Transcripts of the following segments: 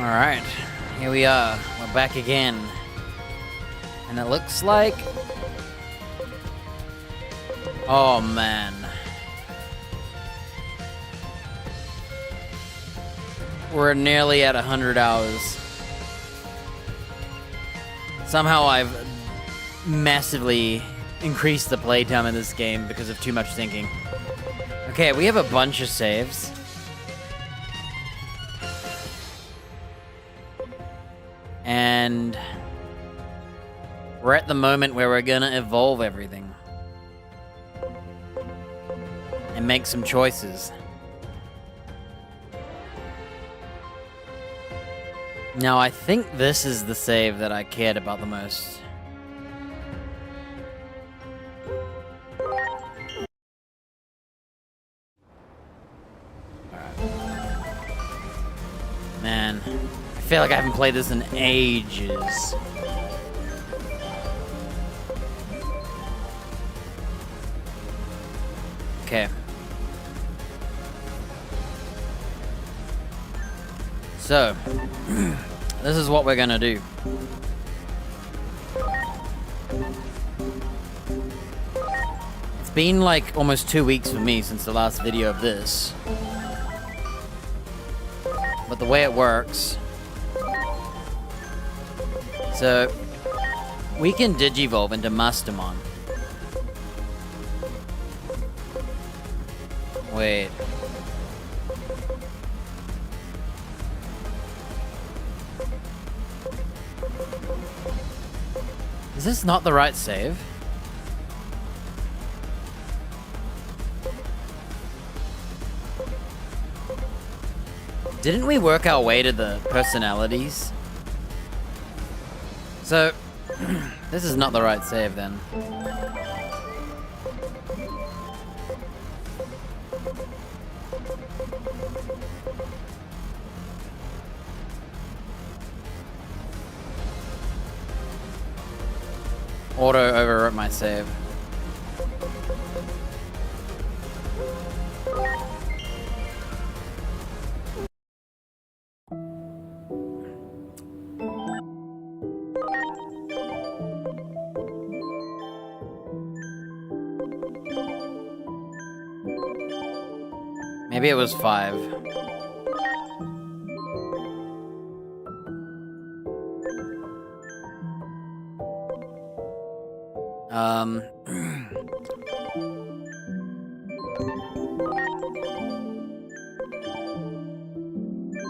Alright, here we are. We're back again. And it looks like... Oh, man. We're nearly at 100 hours. Somehow I've massively increased the playtime in this game because of too much thinking. Okay, we have a bunch of saves. And we're at the moment where we're gonna evolve everything. And make some choices. Now, I think this is the save that I cared about the most. Alright. Man, I feel like I haven't played this in ages. Okay. So, this is what we're gonna do. It's been like almost 2 weeks for me since the last video of this. But the way it works... So, we can digivolve into Mastermon. Wait. Is this not the right save? Didn't we work our way to the personalities? So, this is not the right save then. Auto overwrote my save. Maybe it was 5.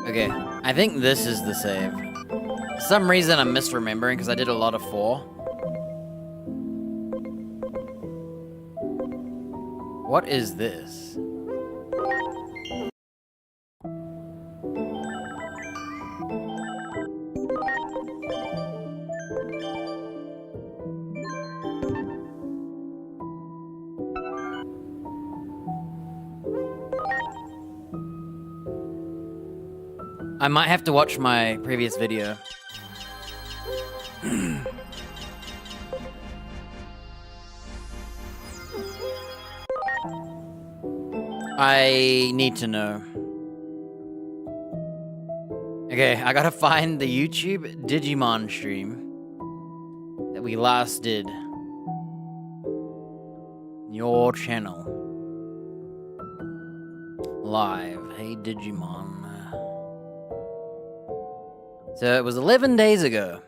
Okay, I think this is the save. For some reason I'm misremembering because I did a lot of 4. What is this? I might have to watch my previous video. I need to know. Okay, I gotta find the YouTube Digimon stream that we last did. Your channel. Live. Hey Digimon. So it was 11 days ago.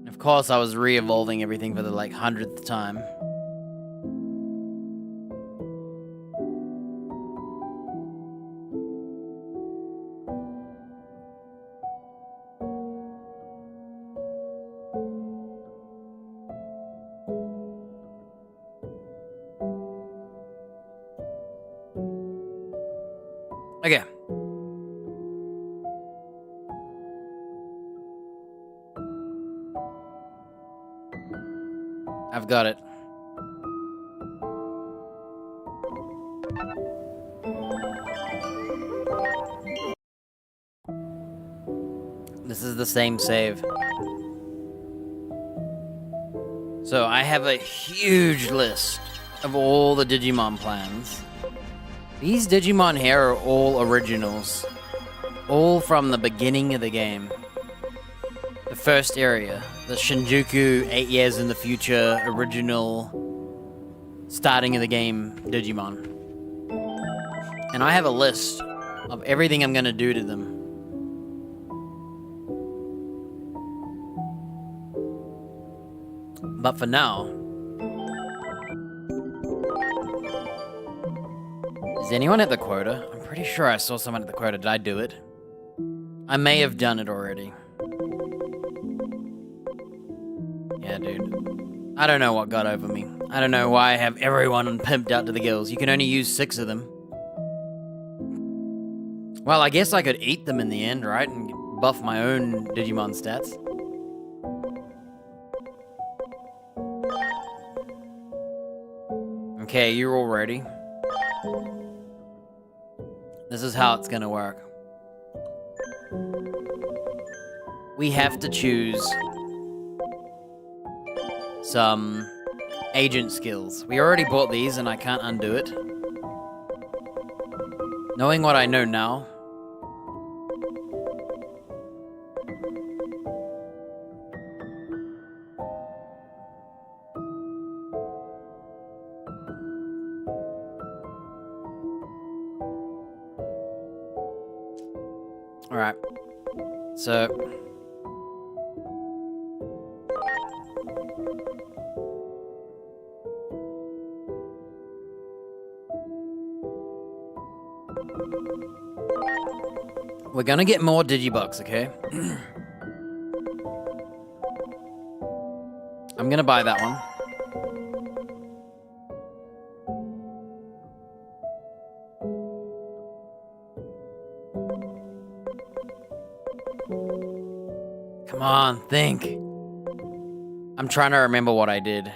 Of course, I was re-evolving everything for the like 100th time. Okay. I've got it. This is the same save. So I have a huge list of all the Digimon plans. These Digimon here are all originals. All from the beginning of the game. The first area. The Shinjuku 8 years in the future original starting of the game Digimon. And I have a list of everything I'm going to do to them. But for now... Is anyone at the quota? I'm pretty sure I saw someone at the quota. Did I do it? I may have done it already. Yeah, dude. I don't know what got over me. I don't know why I have everyone pimped out to the gills. You can only use 6 of them. Well, I guess I could eat them in the end, right? And buff my own Digimon stats. Okay, you're all ready. This is how it's gonna work. We have to choose some agent skills. We already bought these and I can't undo it. Knowing what I know now, alright, so we're gonna get more Digibucks, okay? I'm gonna buy that one. Come on, think. I'm trying to remember what I did.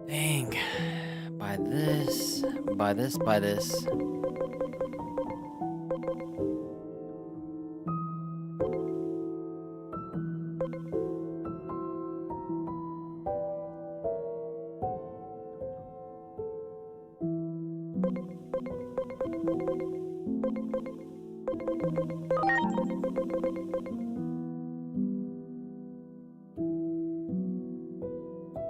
Think. Buy this, buy this, buy this.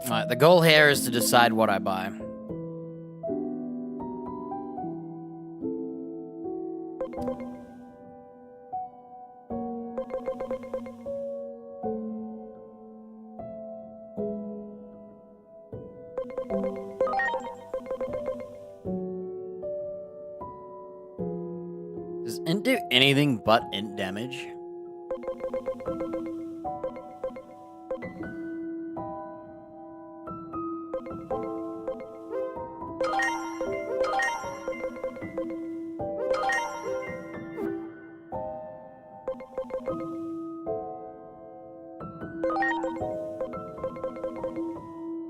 Alright, the goal here is to decide what I buy. Does int do anything but int damage?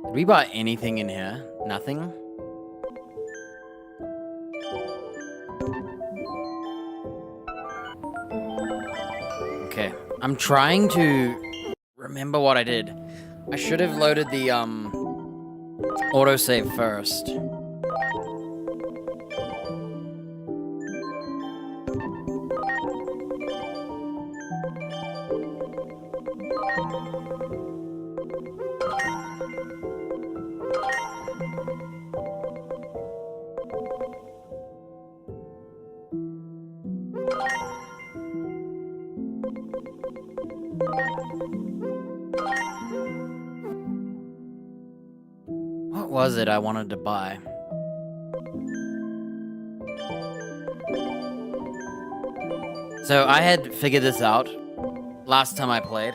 Did we buy anything in here? Nothing? Okay, I'm trying to remember what I did. I should have loaded the autosave first. What was it I wanted to buy? So I had figured this out last time I played.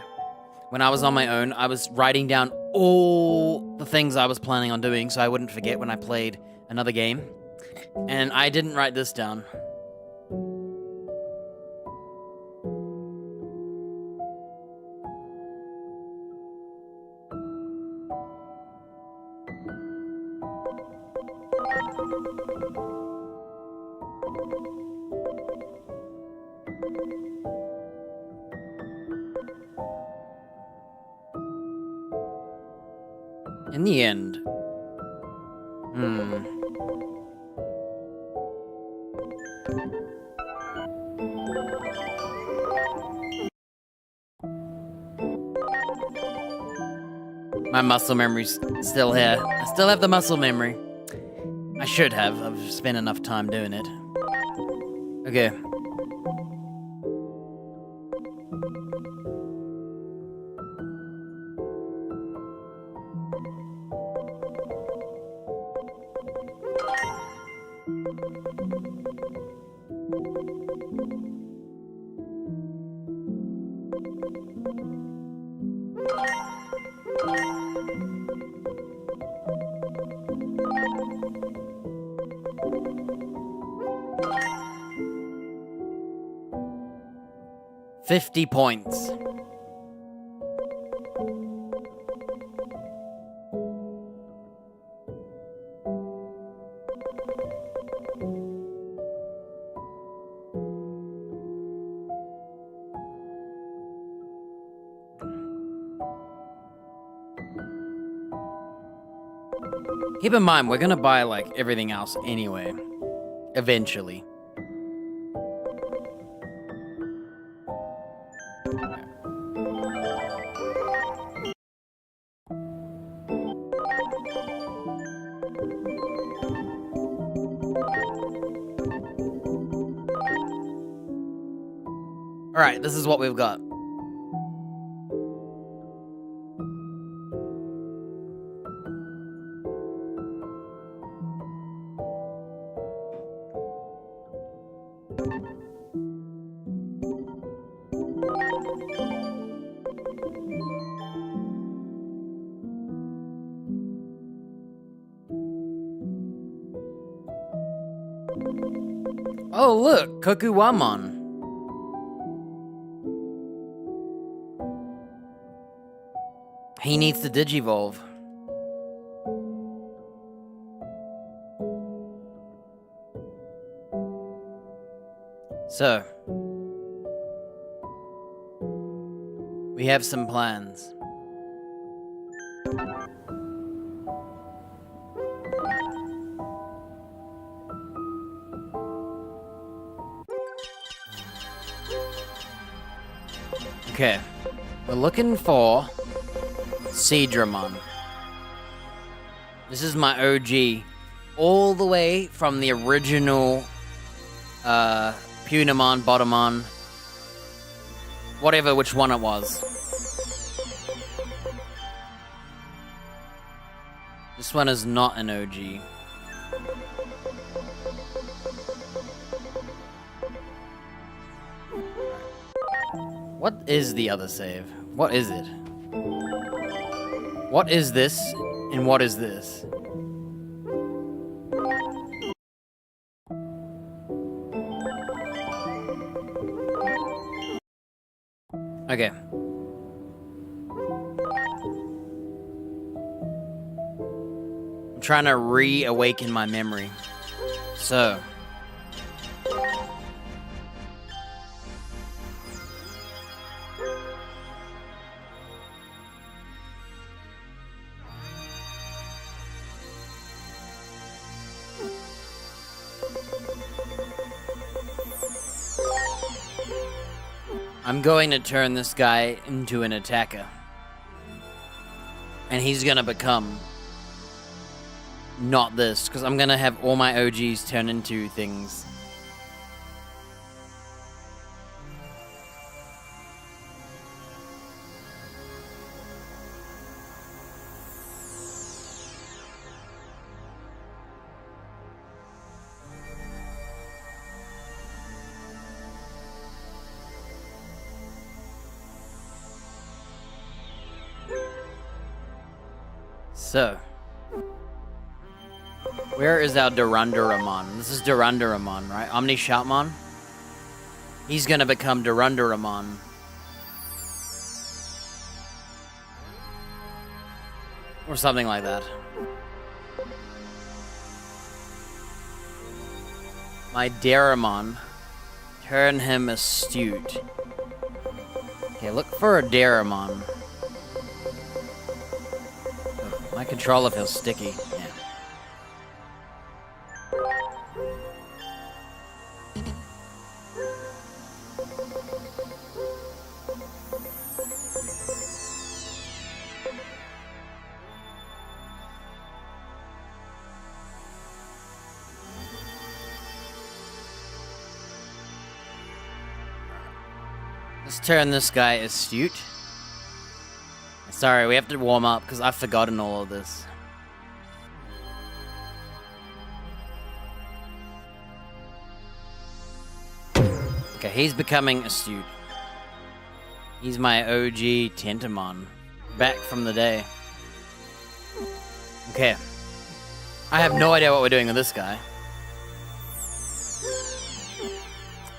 When I was on my own, I was writing down all the things I was planning on doing so I wouldn't forget when I played another game. And I didn't write this down. In the end. My muscle memory's still here. I still have the muscle memory. I should have. I've spent enough time doing it. Okay. $50 points. Keep in mind, we're gonna buy, like, everything else anyway. Eventually. Alright, this is what we've got. Oh, look, Kokuwamon. He needs to digivolve. So, we have some plans. Okay, we're looking for Seadramon. This is my OG, all the way from the original Punamon, Botamon, whatever, which one it was. This one is not an OG. What is the other save? What is it? What is this, and what is this? Okay. I'm trying to reawaken my memory. So. I'm going to turn this guy into an attacker. And he's gonna become not this, because I'm gonna have all my OGs turn into things. So, where is our Durundaramon? This is Durundaramon, right? Omni Shoutmon? He's gonna become Durundaramon. Or something like that. My Daramon. Turn him astute. Okay, look for a Daramon. My controller feels sticky. Yeah. Let's turn this guy astute. Sorry, we have to warm up because I've forgotten all of this. Okay, he's becoming astute. He's my OG Tentamon. Back from the day. Okay. I have no idea what we're doing with this guy.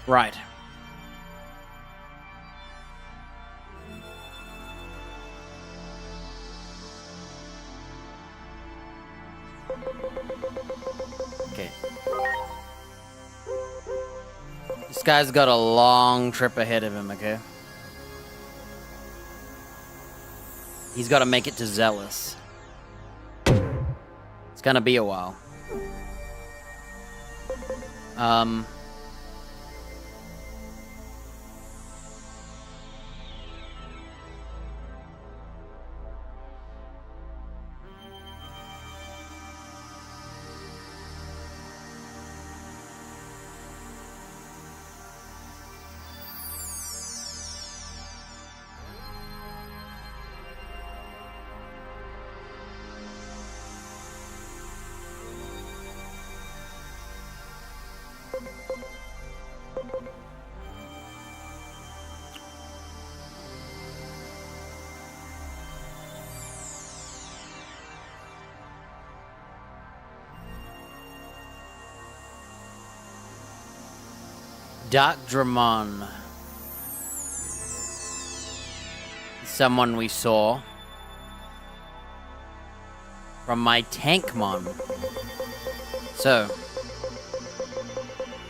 Right. Okay. This guy's got a long trip ahead of him, okay? He's got to make it to Zealous. It's gonna be a while. Digimon. Someone we saw from my Tankmon. So,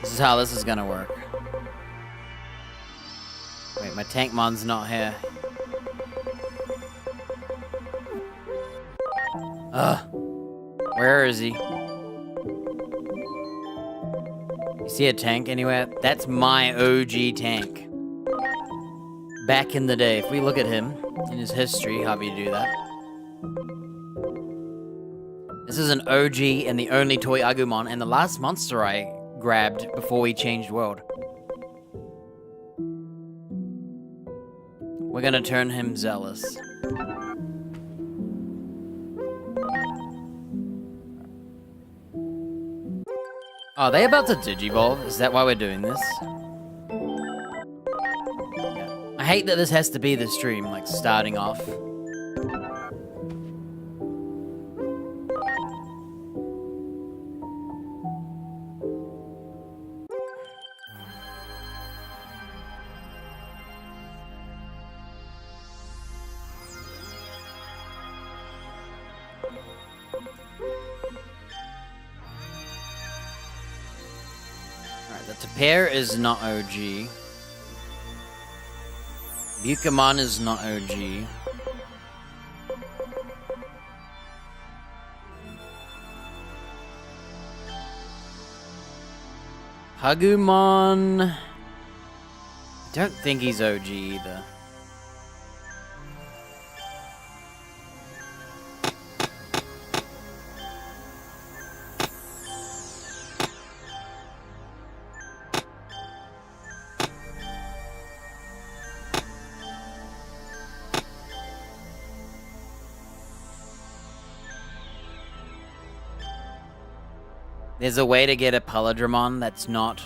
this is how this is gonna work. Wait, my Tankmon's not here. Where is he? You see a tank anywhere? That's my OG tank. Back in the day, if we look at him in his history, how do you do that? This is an OG and the only toy Agumon and the last monster I grabbed before we changed world. We're gonna turn him Zealous. Are they about to Digivolve? Is that why we're doing this? Yeah. I hate that this has to be the stream, like, starting off. The Tapir is not OG. Bukamon is not OG. Hagumon... I don't think he's OG either. There's a way to get a Paladramon that's not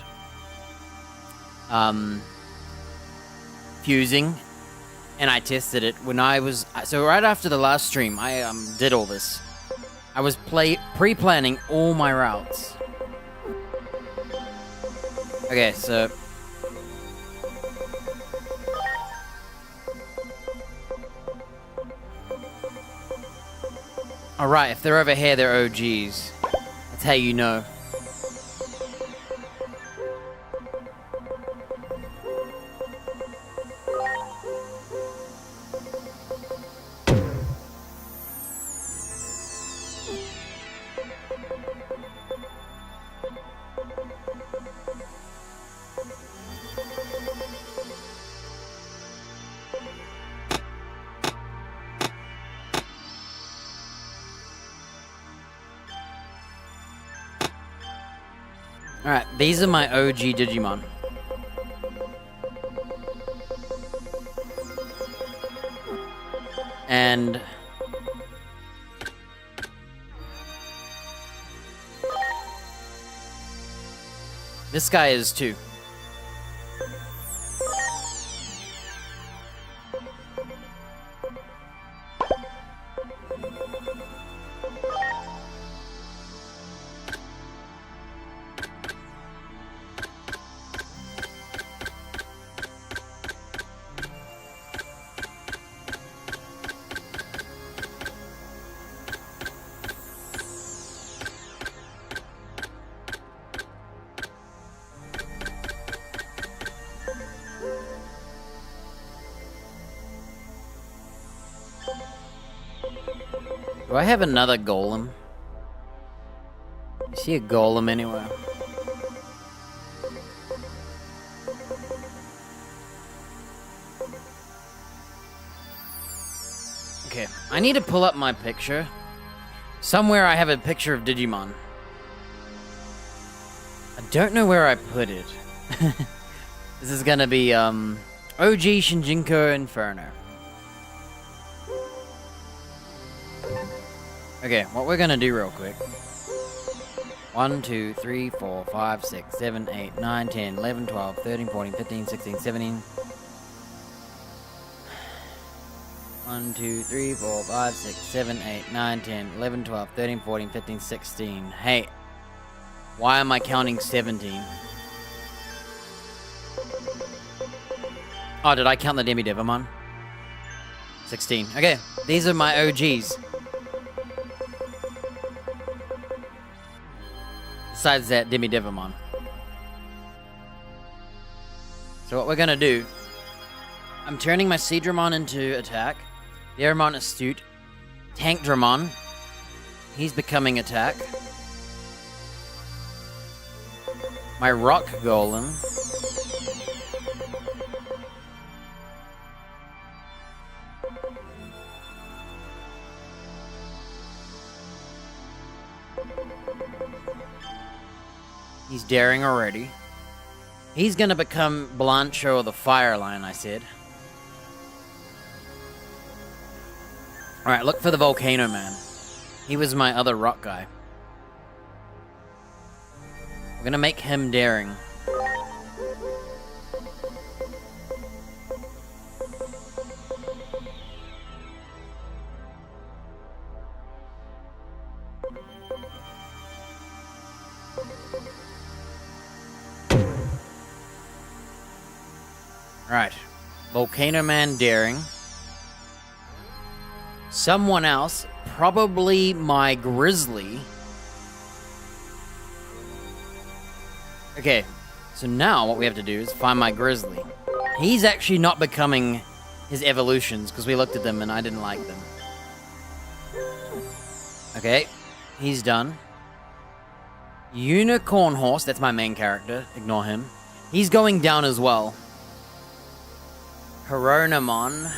fusing, and I tested it when I was so right after the last stream. I did all this. I was pre-planning all my routes. Okay, so all right, if they're over here, they're OGs. That's how you know. Alright, these are my OG Digimon. And this guy is too. Do I have another golem? I see a golem anywhere. Okay, I need to pull up my picture. Somewhere I have a picture of Digimon. I don't know where I put it. This is gonna be, OG Shinjinko Inferno. Okay, what we're gonna do real quick. 1, 2, 3, 4, 5, 6, 7, 8, 9, 10, 11, 12, 13, 14, 15, 16, 17. 1, 2, 3, 4, 5, 6, 7, 8, 9, 10, 11, 12, 13, 14, 15, 16. Hey, why am I counting 17? Oh, did I count the Demi-Devimon? 16. Okay, these are my OGs. Besides that Demi-Devimon. So what we're gonna do, I'm turning my Seedramon into attack. Deramon Astute. Tank Dramon. He's becoming attack. My Rock Golem. He's daring already. He's gonna become Blancho, the Fire Line, I said. Alright, look for the Volcano Man. He was my other rock guy. We're gonna make him daring. Right. Volcano Man daring. Someone else, probably my Grizzly. Okay, so now what we have to do is find my Grizzly. He's actually not becoming his evolutions, because we looked at them and I didn't like them. Okay, he's done. Unicorn Horse, that's my main character, ignore him. He's going down as well. Coronamon.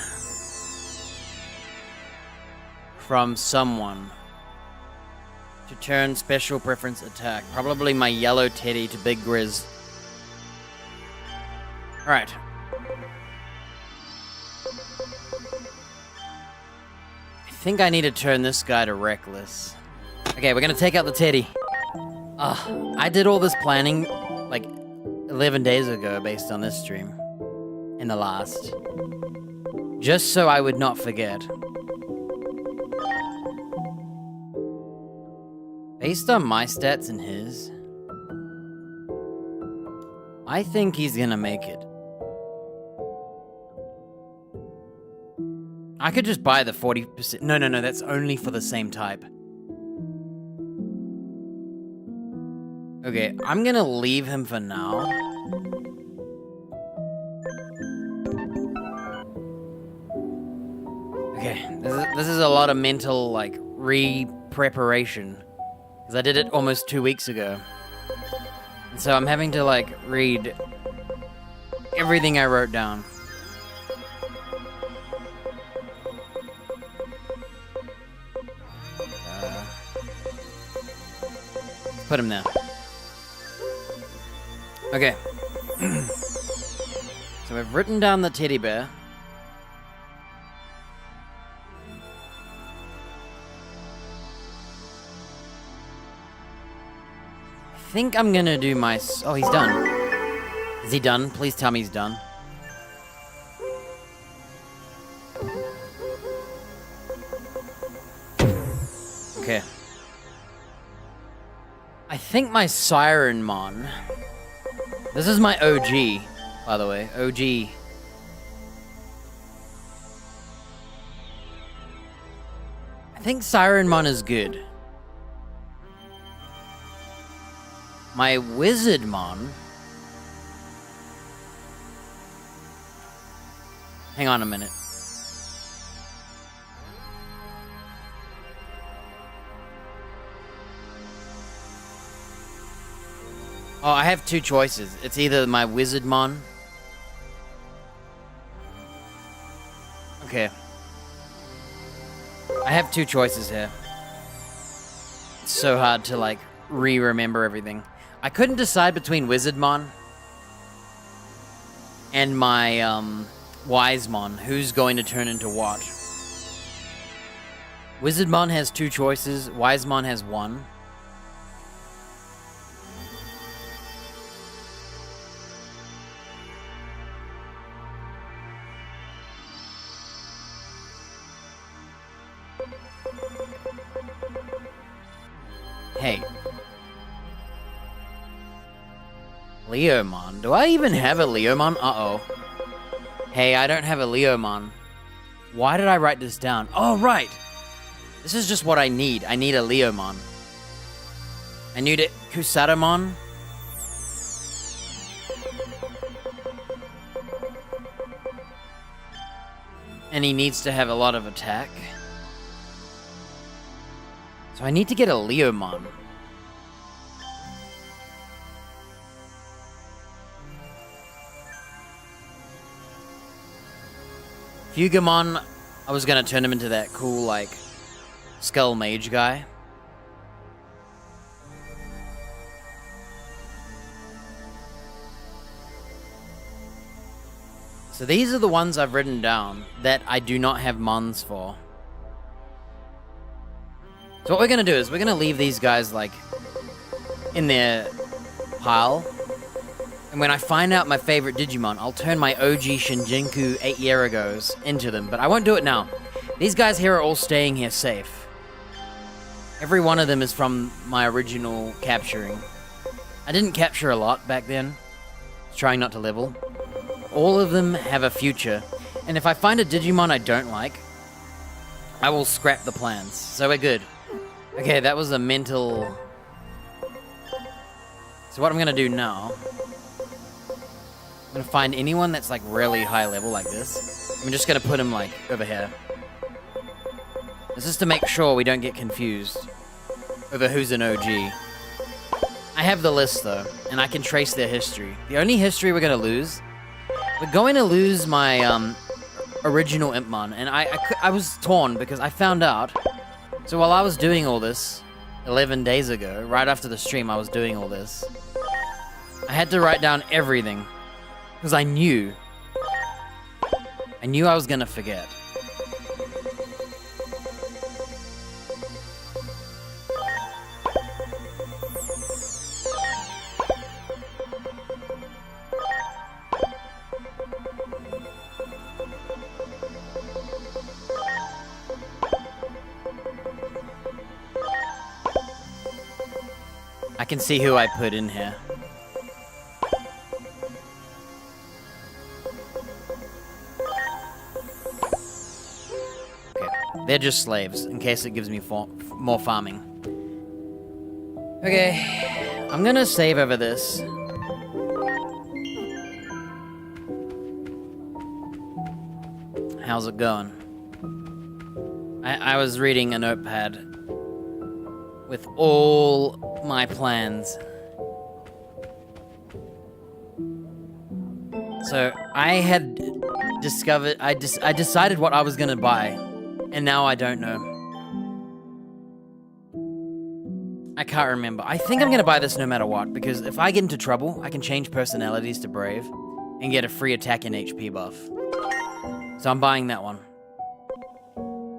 From someone. To turn special preference attack. Probably my yellow teddy to Big Grizz. Alright. I think I need to turn this guy to Reckless. Okay, we're gonna take out the teddy. I did all this planning like 11 days ago based on this stream. In the last. Just so I would not forget. Based on my stats and his, I think he's gonna make it. I could just buy the 40%. No, that's only for the same type. Okay, I'm gonna leave him for now. Okay, this is a lot of mental, like, re-preparation. Because I did it almost 2 weeks ago. And so I'm having to, like, read everything I wrote down. Put him there. Okay. So we've written down the teddy bear. I think I'm gonna do my... Oh, he's done. Is he done? Please tell me he's done. Okay. I think my Sirenmon... This is my OG, by the way. OG. I think Sirenmon is good. My Wizardmon... Hang on a minute. Oh, I have two choices. It's either my Wizardmon. Okay. I have two choices here. It's so hard to, like, remember everything. I couldn't decide between Wizardmon and my, Wisemon. Who's going to turn into what? Wizardmon has two choices. Wisemon has one. Hey. Leomon. Do I even have a Leomon? Uh-oh. Hey, I don't have a Leomon. Why did I write this down? Oh, right. This is just what I need. I need a Leomon. I need a Kusatamon. And he needs to have a lot of attack. So I need to get a Leomon. Fugamon, I was gonna turn him into that cool, like, Skull Mage guy. So these are the ones I've written down that I do not have mons for. So what we're gonna do is we're gonna leave these guys, like, in their pile. And when I find out my favorite Digimon, I'll turn my OG Shinjinku 8 year agos into them. But I won't do it now. These guys here are all staying here safe. Every one of them is from my original capturing. I didn't capture a lot back then. I was trying not to level. All of them have a future. And if I find a Digimon I don't like, I will scrap the plans. So we're good. Okay, that was a mental... So what I'm gonna do now... I'm gonna find anyone that's, like, really high level like this. I'm just gonna put him, like, over here. This is to make sure we don't get confused over who's an OG. I have the list, though, and I can trace their history. The only history we're gonna lose... We're going to lose my, original Impmon, and I was torn because I found out... So while I was doing all this, 11 days ago, right after the stream I was doing all this, I had to write down everything. Because I knew I was gonna forget. I can see who I put in here. They're just slaves, in case it gives me more farming. Okay, I'm gonna save over this. How's it going? I was reading a notepad with all my plans. So I had discovered, I decided what I was gonna buy. And now I don't know. I can't remember. I think I'm gonna buy this no matter what, because if I get into trouble, I can change personalities to Brave and get a free attack and HP buff. So I'm buying that one.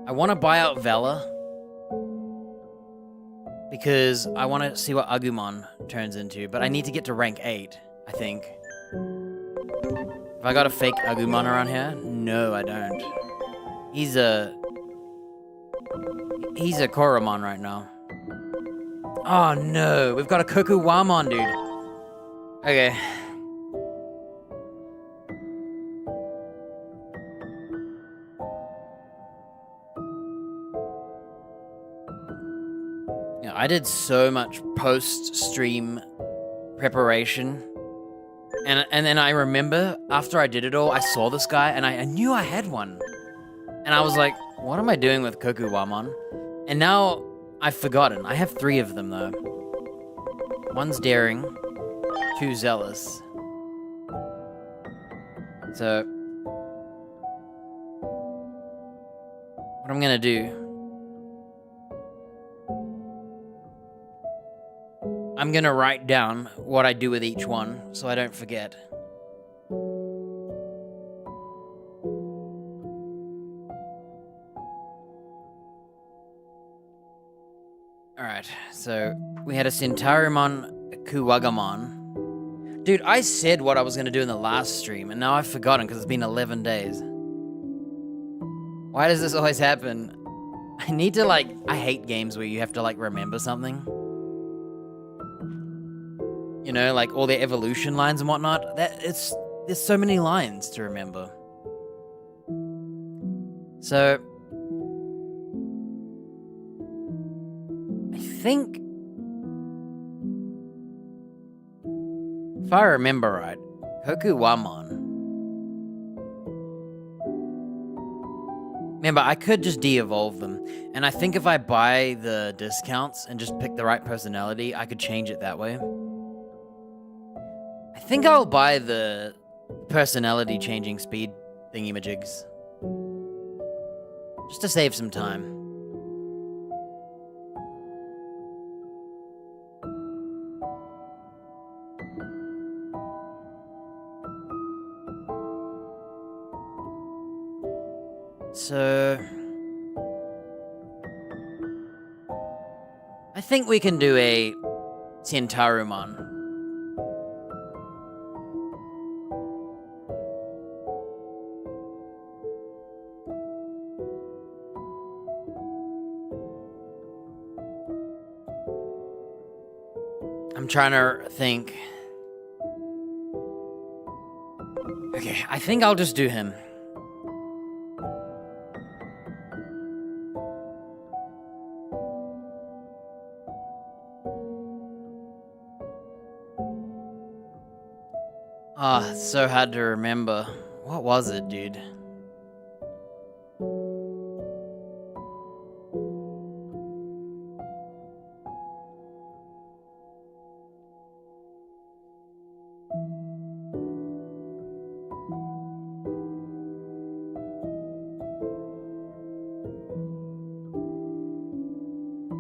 I want to buy out Vela because I want to see what Agumon turns into, but I need to get to rank 8, I think. Have I got a fake Agumon around here? No, I don't. He's a Koromon right now. Oh no, we've got a Kokuwamon, dude. Okay. Yeah, I did so much post-stream preparation. And then I remember, after I did it all, I saw this guy, and I knew I had one. And I was like, what am I doing with Kokuwamon? And now, I've forgotten. I have 3 of them, though. 1's daring, 2 zealous. So, what I'm gonna do... I'm gonna write down what I do with each one, so I don't forget. Alright, so we had a Centaurimon, a Kuwagamon. Dude, I said what I was gonna do in the last stream, and now I've forgotten because it's been 11 days. Why does this always happen? I need to, like, I hate games where you have to, like, remember something. You know, like all their evolution lines and whatnot. There's so many lines to remember. So I think if I remember right, Kokuwamon. Remember, I could just de-evolve them. And I think if I buy the discounts and just pick the right personality, I could change it that way. I think I'll buy the personality changing speed thingy-majigs. Just to save some time. So... I think we can do a Centaurimon. I'm trying to think. Okay, I think I'll just do him. Ah, it's so hard to remember. What was it, dude?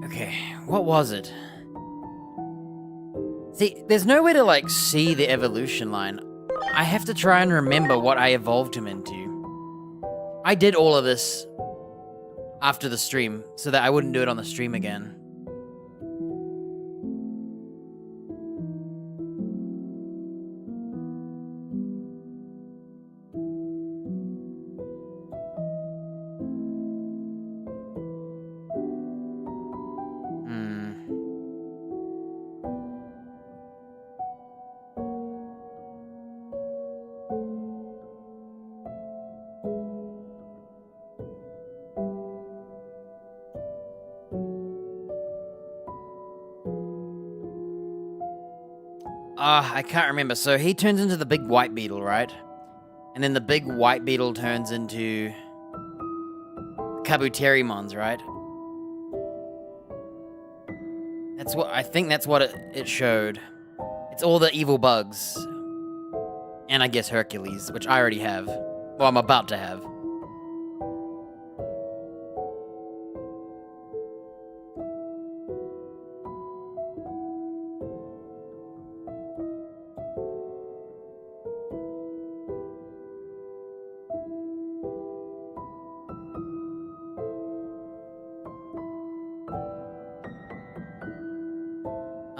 Okay, what was it? See, there's no way to, like, see the evolution line. I have to try and remember what I evolved him into. I did all of this after the stream, so that I wouldn't do it on the stream again. I can't remember. So he turns into the big white beetle, right? And then the big white beetle turns into Kabuterimons, right? That's what I think. That's what it showed. It's all the evil bugs, and I guess Hercules, which I already have. Well, I'm about to have.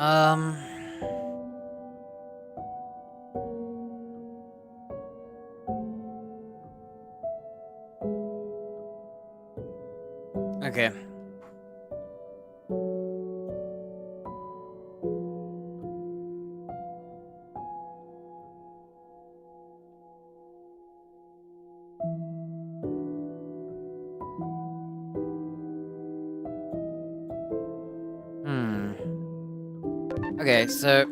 Um... Okay. Okay, so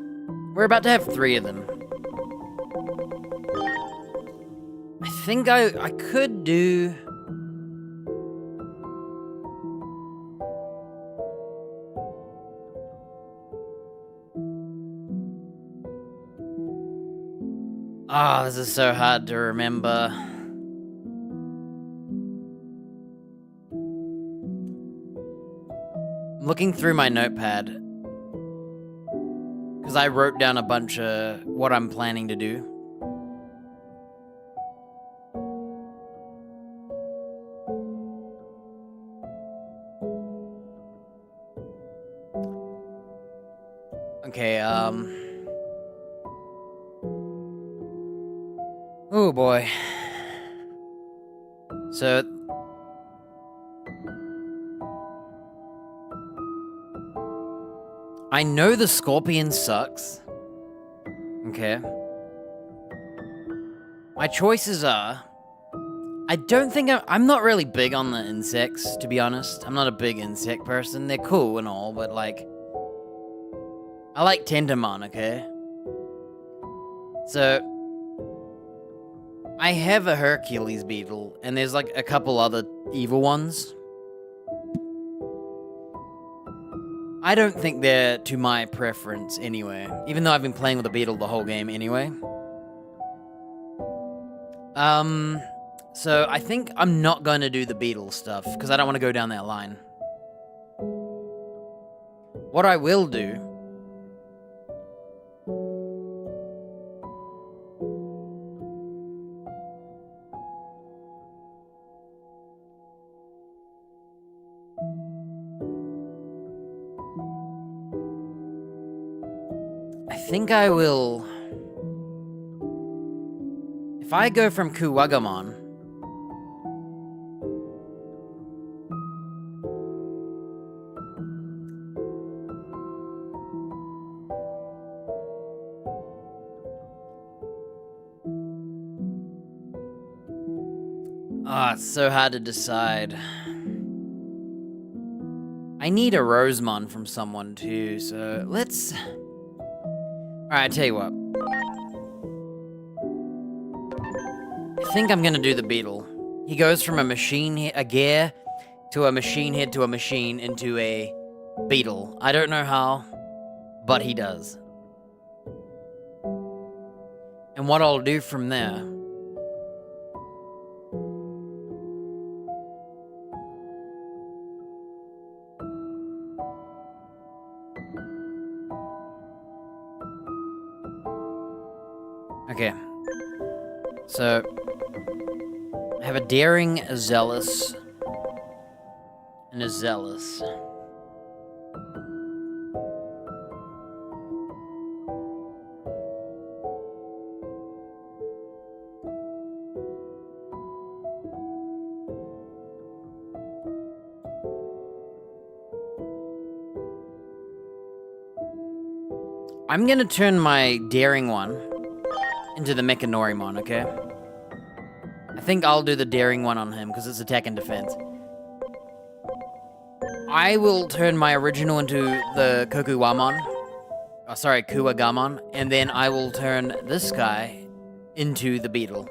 we're about to have 3 of them. I think I could do... Ah, this is so hard to remember. I'm looking through my notepad, because I wrote down a bunch of what I'm planning to do. Okay, oh boy. So... I know the scorpion sucks. Okay. My choices are... I don't think I'm not really big on the insects, to be honest. I'm not a big insect person. They're cool and all, but like... I like Tentamon, okay? So... I have a Hercules beetle, and there's like a couple other evil ones. I don't think they're to my preference anyway, even though I've been playing with the beetle the whole game anyway. So I think I'm not going to do the beetle stuff, because I don't want to go down that line. What I will do... I think I will... If I go from Kuwagamon... Ah, it's so hard to decide. I need a Rosemon from someone too, so let's... Alright, I tell you what. I think I'm gonna do the beetle. He goes from a gear, to a machine head to a machine into a beetle. I don't know how, but he does. And what I'll do from there... Okay. So... I have a daring, a zealous, and a zealous. I'm gonna turn my daring one into the Mechanorimon, okay? I think I'll do the daring one on him, because it's attack and defense. I will turn my original into the Kokuwamon. Oh, sorry, Kuwagamon. And then I will turn this guy into the beetle.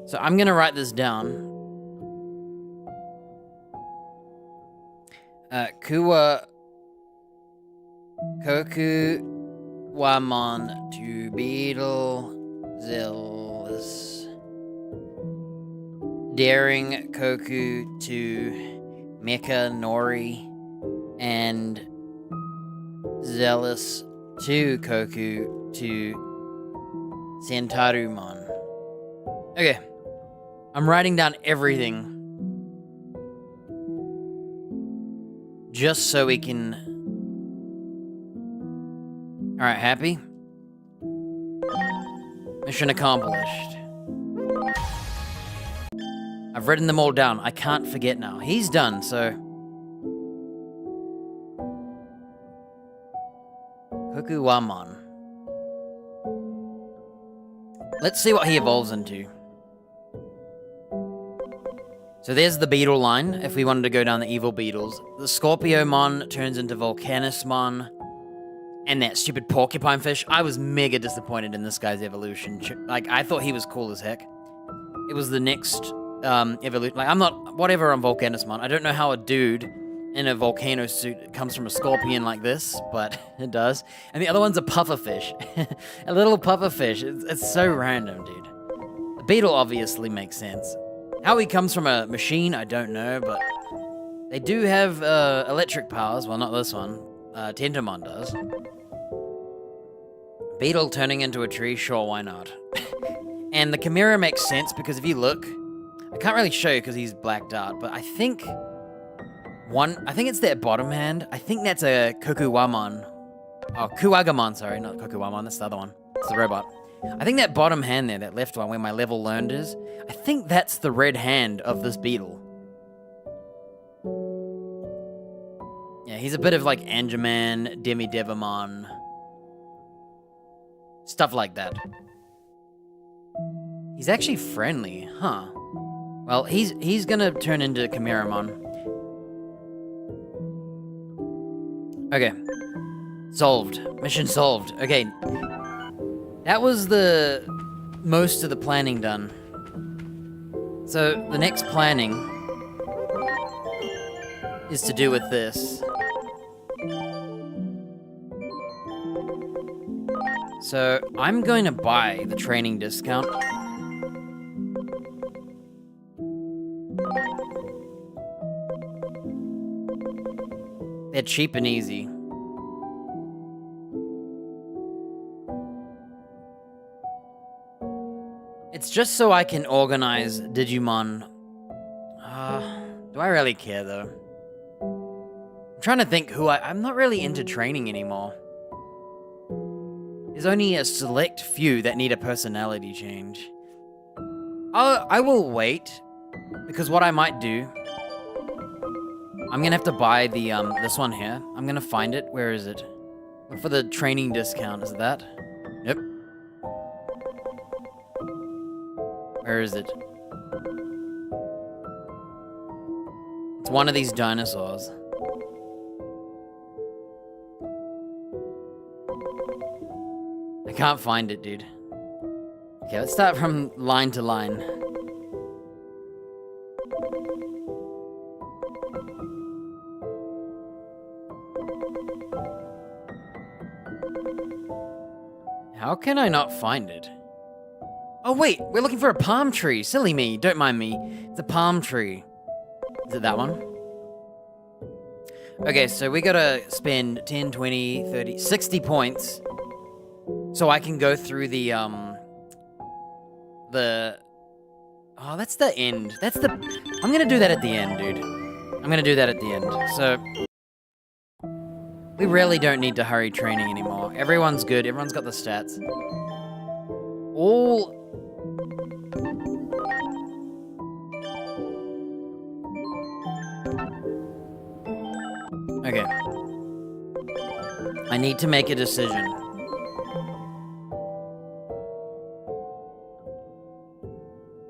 So I'm gonna write this down. Kokuwamon to beetle, zealous. Daring Koku to Mecha Nori, and Zealous to Koku to Santarumon. Okay, I'm writing down everything just so we can Alright, happy? Mission accomplished. I've written them all down. I can't forget now. He's done, so... Kukuwamon. Let's see what he evolves into. So there's the beetle line, if we wanted to go down the evil beetles. The Scorpiomon turns into Volcanusmon. And that stupid porcupine fish. I was mega disappointed in this guy's evolution. Like, I thought he was cool as heck. It was the next evolution. Like, I'm not... Whatever on Volcanusmon. I don't know how a dude in a volcano suit comes from a scorpion like this, but it does. And the other one's a pufferfish. A little pufferfish. It's so random, dude. The beetle obviously makes sense. How he comes from a machine, I don't know, but they do have electric powers. Well, not this one. Tentomon does. Beetle turning into a tree, sure, why not? And the Chimera makes sense because if you look, I can't really show you because he's blacked out, but I think it's that bottom hand. I think that's a Kukuwamon. Oh, Kuwagamon, sorry, not Kukuwamon, that's the other one. It's the robot. I think that bottom hand there, that left one where my level learned is, I think that's the red hand of this beetle. Yeah, he's a bit of like Angerman, Demi-Devimon, stuff like that. He's actually friendly, huh? Well, he's gonna turn into Chimeramon. Okay. Solved. Mission solved. Okay. That was the most of the planning done. So the next planning is to do with this. So I'm going to buy the training discount. They're cheap and easy. It's just so I can organize Digimon. Do I really care, though? I'm trying to think who I'm not really into training anymore. There's only a select few that need a personality change. I will wait, because what I might do... I'm gonna have to buy the, this one here. I'm gonna find it. Where is it? Look for the training discount. Is it that? Nope. Where is it? It's one of these dinosaurs. I can't find it, dude. Okay, let's start from line to line. How can I not find it? Oh wait, we're looking for a palm tree. Silly me, don't mind me. It's a palm tree. Is it that one? Okay, so we gotta spend 10, 20, 30, 60 points so I can go through the, oh, that's the end. I'm gonna do that at the end, dude. I'm gonna do that at the end. So, we really don't need to hurry training anymore. Everyone's good, everyone's got the stats. All... Okay. I need to make a decision.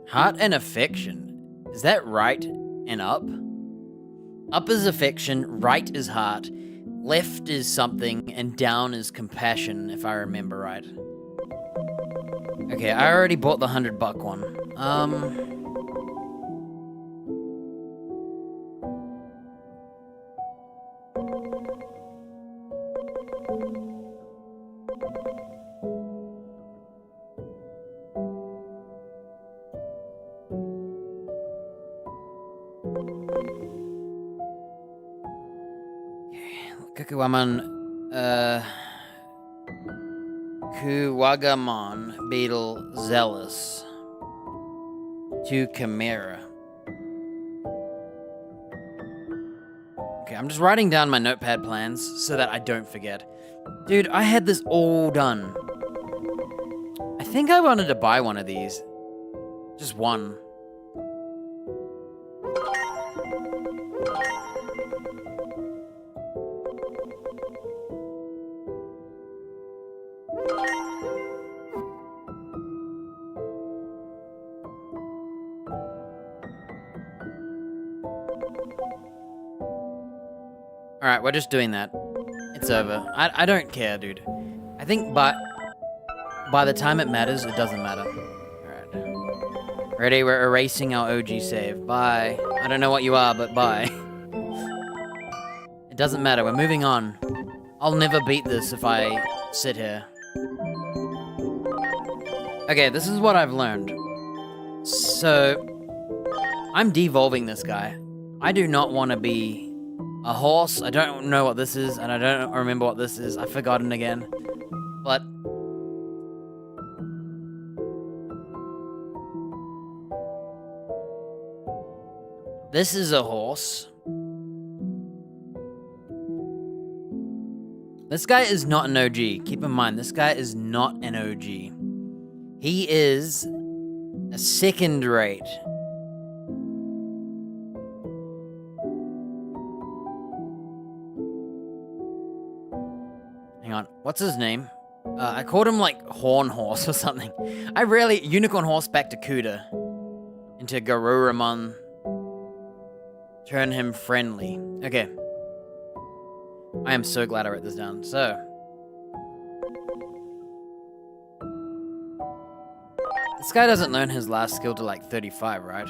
Heart and affection. Is that right and up? Up is affection, right is heart, left is something, and down is compassion, if I remember right. Okay, I already bought the $100 one. Kukuwamon, Kuwagamon, Beetle, Zealous, to Chimera. Okay, I'm just writing down my notepad plans so that I don't forget. Dude, I had this all done. I think I wanted to buy one of these. Just one. Alright, we're just doing that. It's over. I don't care, dude. I think by the time it matters, it doesn't matter. Alright. Ready? We're erasing our OG save. Bye. I don't know what you are, but bye. It doesn't matter. We're moving on. I'll never beat this if I sit here. Okay, this is what I've learned. So, I'm devolving this guy. I do not want to be a horse. I don't know what this is, and I don't remember what this is. I've forgotten again. But this is a horse. This guy is not an OG. Keep in mind, this guy is not an OG. He is a second rate. Hang on, what's his name? I called him like Horn Horse or something. Unicorn Horse back to Cuda. Into Garurumon. Turn him friendly. Okay. I am so glad I wrote this down. So. This guy doesn't learn his last skill to like 35, right?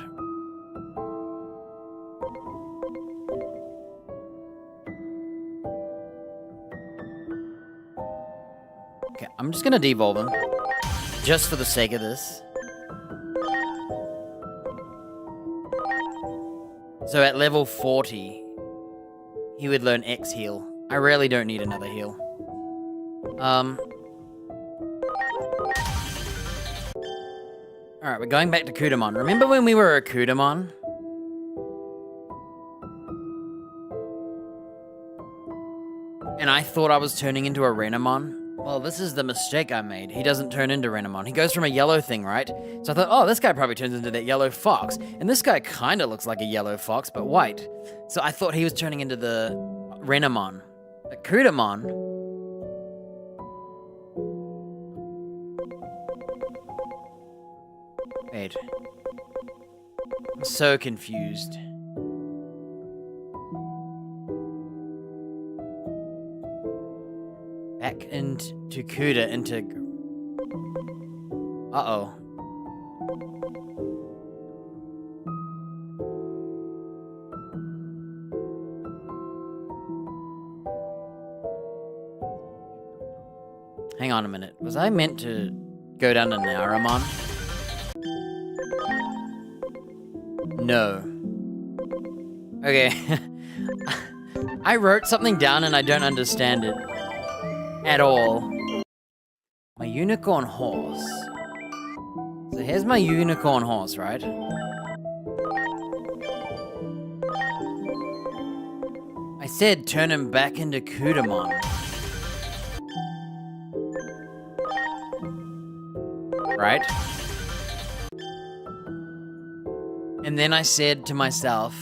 Okay, I'm just gonna devolve him. Just for the sake of this. So at level 40, he would learn X heal. I really don't need another heal. Alright, we're going back to Kudamon. Remember when we were a Kudamon? And I thought I was turning into a Renamon? Well, this is the mistake I made. He doesn't turn into Renamon. He goes from a yellow thing, right? So I thought, oh, this guy probably turns into that yellow fox. And this guy kind of looks like a yellow fox, but white. So I thought he was turning into the Renamon. But Kudamon... Wait. I'm so confused. Back into Kuda, into... Uh-oh. Hang on a minute. Was I meant to go down to Naramon? No. Okay. I wrote something down and I don't understand it. At all. My unicorn horse. So here's my unicorn horse, right? I said turn him back into Kudamon. Right? And then I said to myself,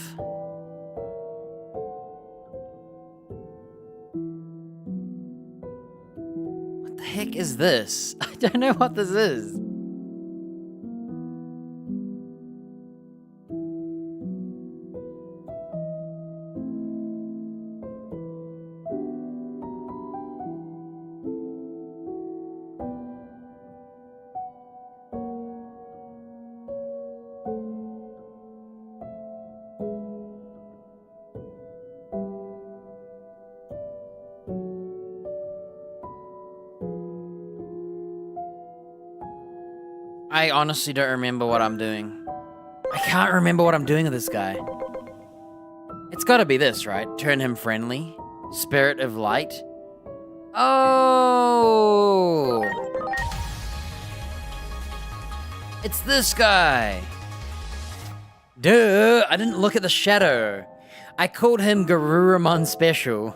what the heck is this? I don't know what this is. I honestly don't remember what I'm doing. I can't remember what I'm doing with this guy. It's gotta be this, right? Turn him friendly. Spirit of light. Oh! It's this guy! Duh! I didn't look at the shadow. I called him Garurumon Special.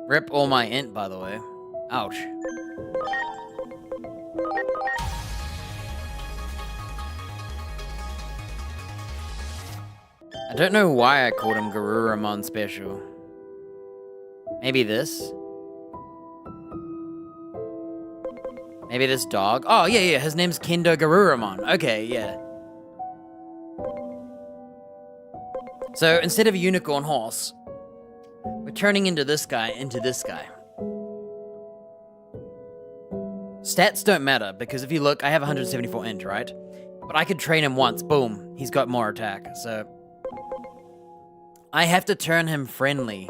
Rip all my int, by the way. Ouch. I don't know why I called him Garurumon Special. Maybe this? Maybe this dog? Oh, yeah, his name's Kendo Garurumon. Okay, yeah. So, instead of a unicorn horse, we're turning into this guy. Stats don't matter, because if you look, I have 174 int, right? But I could train him once, boom, he's got more attack, so... I have to turn him friendly.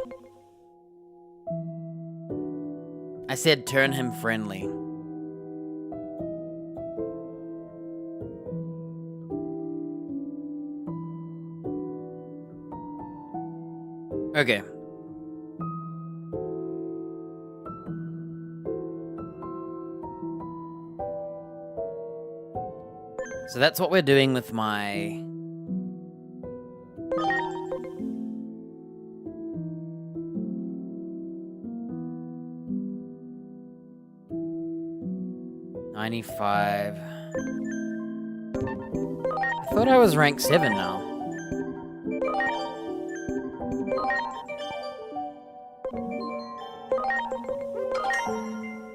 I said turn him friendly. Okay. So that's what we're doing with my... ...95... I thought I was rank 7 now.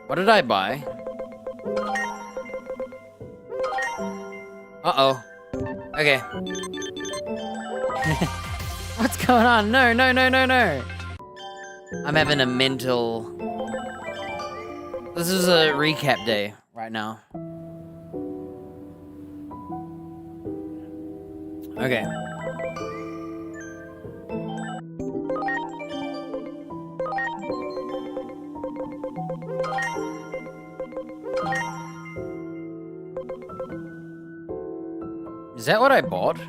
What did I buy? Uh-oh. Okay. What's going on? No. I'm having a mental... This is a recap day right now. Okay. Is that what I bought?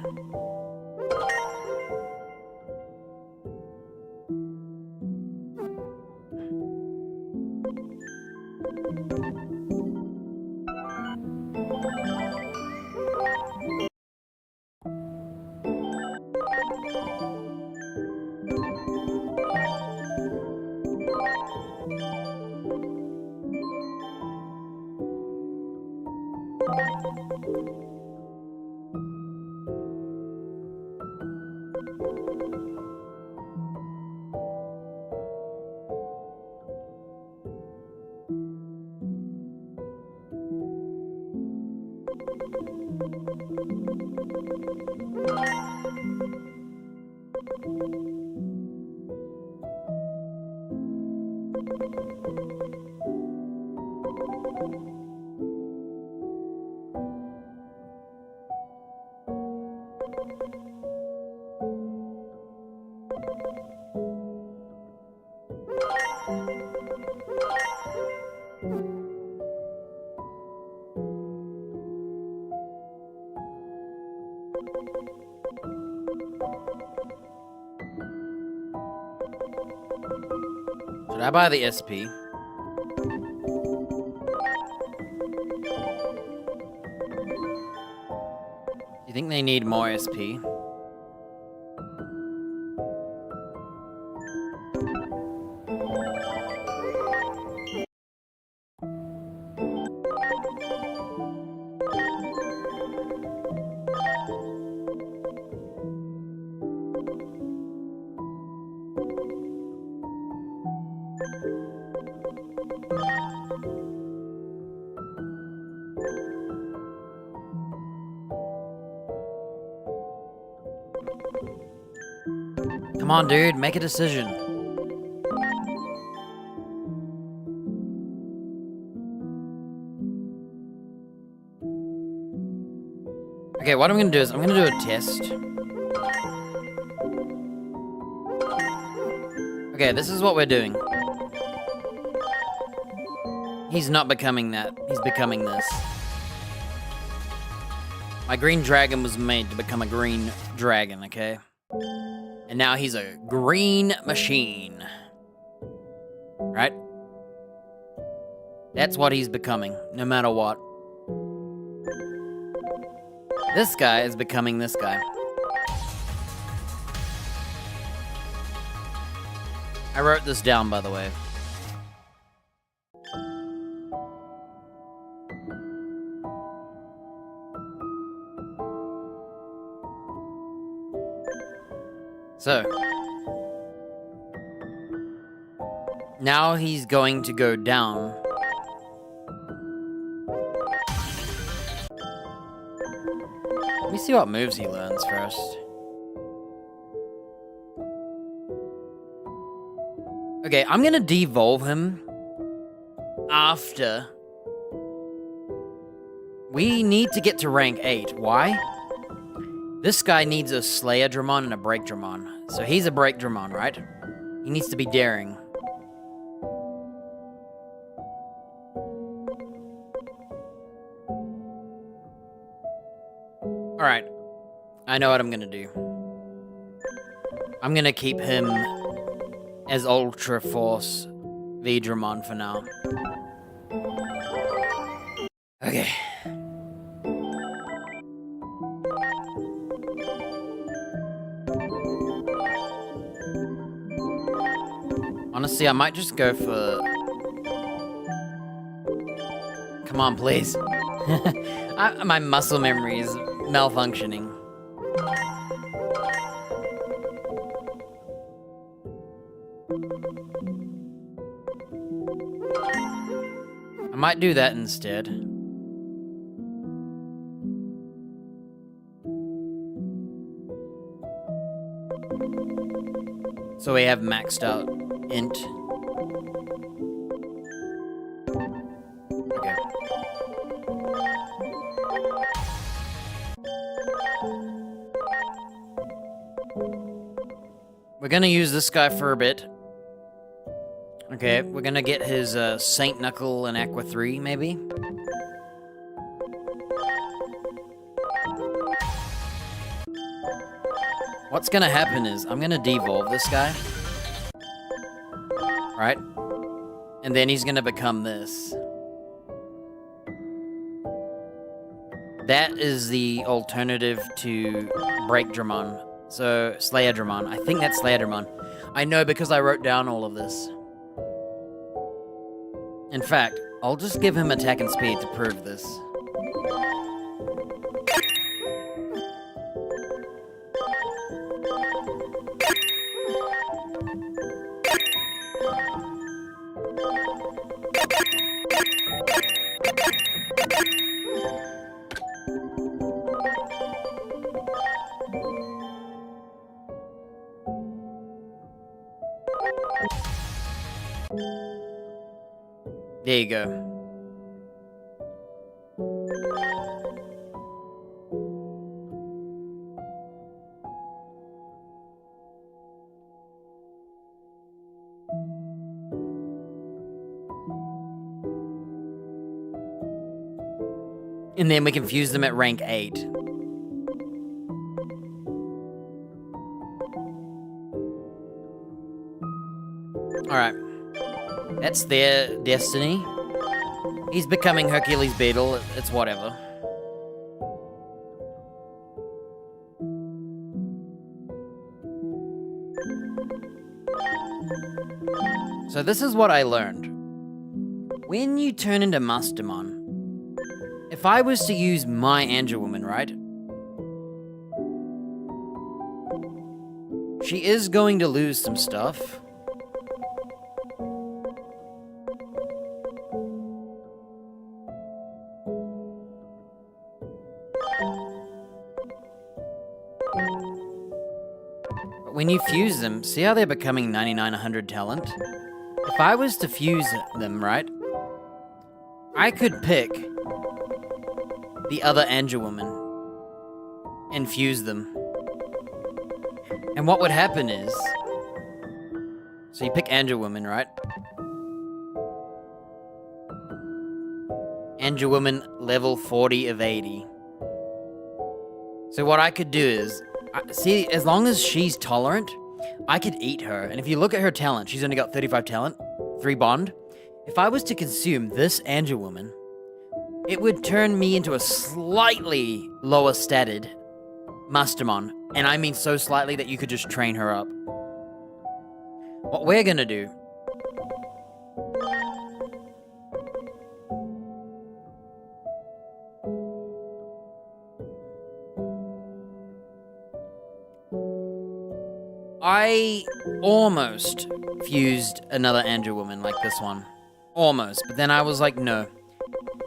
Should I buy the SP? Do you think they need more SP? Come on, dude, make a decision. Okay, what I'm gonna do is I'm gonna do a test. Okay, this is what we're doing. He's not becoming that. He's becoming this. My green dragon was made to become a green dragon, okay? And now he's a green machine. Right? That's what he's becoming, no matter what. This guy is becoming this guy. I wrote this down, by the way. So, now he's going to go down. Let me see what moves he learns first. Okay, I'm gonna devolve him after. We need to get to rank 8. Why? This guy needs a Slayer Dramon and a Break Dramon. So he's a Break Dramon, right? He needs to be daring. Alright. I know what I'm gonna do. I'm gonna keep him as Ultra Force V Dramon for now. Okay. Honestly, I might just go for... Come on, please. My muscle memory is malfunctioning. I might do that instead. So we have maxed out int. Okay. We're gonna use this guy for a bit. Okay, we're gonna get his Saint Knuckle and Aqua 3, maybe? What's gonna happen is, I'm gonna devolve this guy. Right? And then he's gonna become this. That is the alternative to Break Dramon. So, Slayer Dramon. I think that's Slayer Dramon. I know because I wrote down all of this. In fact, I'll just give him attack and speed to prove this. There you go. And then we can fuse them at rank 8. Alright. That's their destiny. He's becoming Hercules Beetle. It's whatever. So this is what I learned. When you turn into Mastermon, if I was to use my Angel Woman, right? She is going to lose some stuff. But when you fuse them, see how they're becoming 99, 100 talent? If I was to fuse them, right? I could pick the other Angel Woman and fuse them. And what would happen is... So you pick Angel Woman, right? Angel Woman, level 40 of 80. So what I could do is... See, as long as she's tolerant, I could eat her. And if you look at her talent, she's only got 35 talent, 3 bond. if I was to consume this Angel Woman, it would turn me into a slightly lower statted Mastermon. And I mean so slightly that you could just train her up. What we're gonna do... I almost fused another Angel Woman like this one. Almost. But then I was like, no.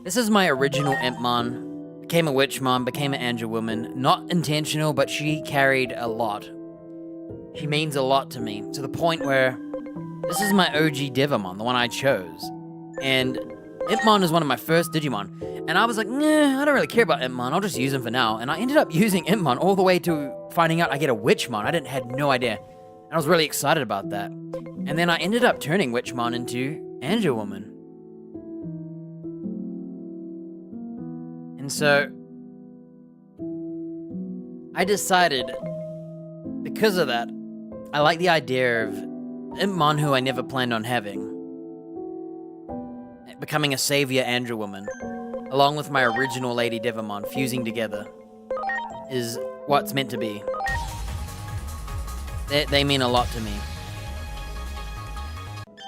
This is my original Impmon. Became a Witchmon, became an Angel Woman. Not intentional, but she carried a lot. She means a lot to me. To the point where this is my OG Divamon, the one I chose. And Impmon is one of my first Digimon. And I was like, nah, I don't really care about Impmon. I'll just use him for now. And I ended up using Impmon all the way to finding out I get a Witchmon. I had no idea. And I was really excited about that. And then I ended up turning Witchmon into Angel Woman. And so I decided, because of that, I like the idea of Impmon, who I never planned on having, becoming a savior Angel Woman, along with my original Lady Divamon, fusing together, is what's meant to be. They mean a lot to me.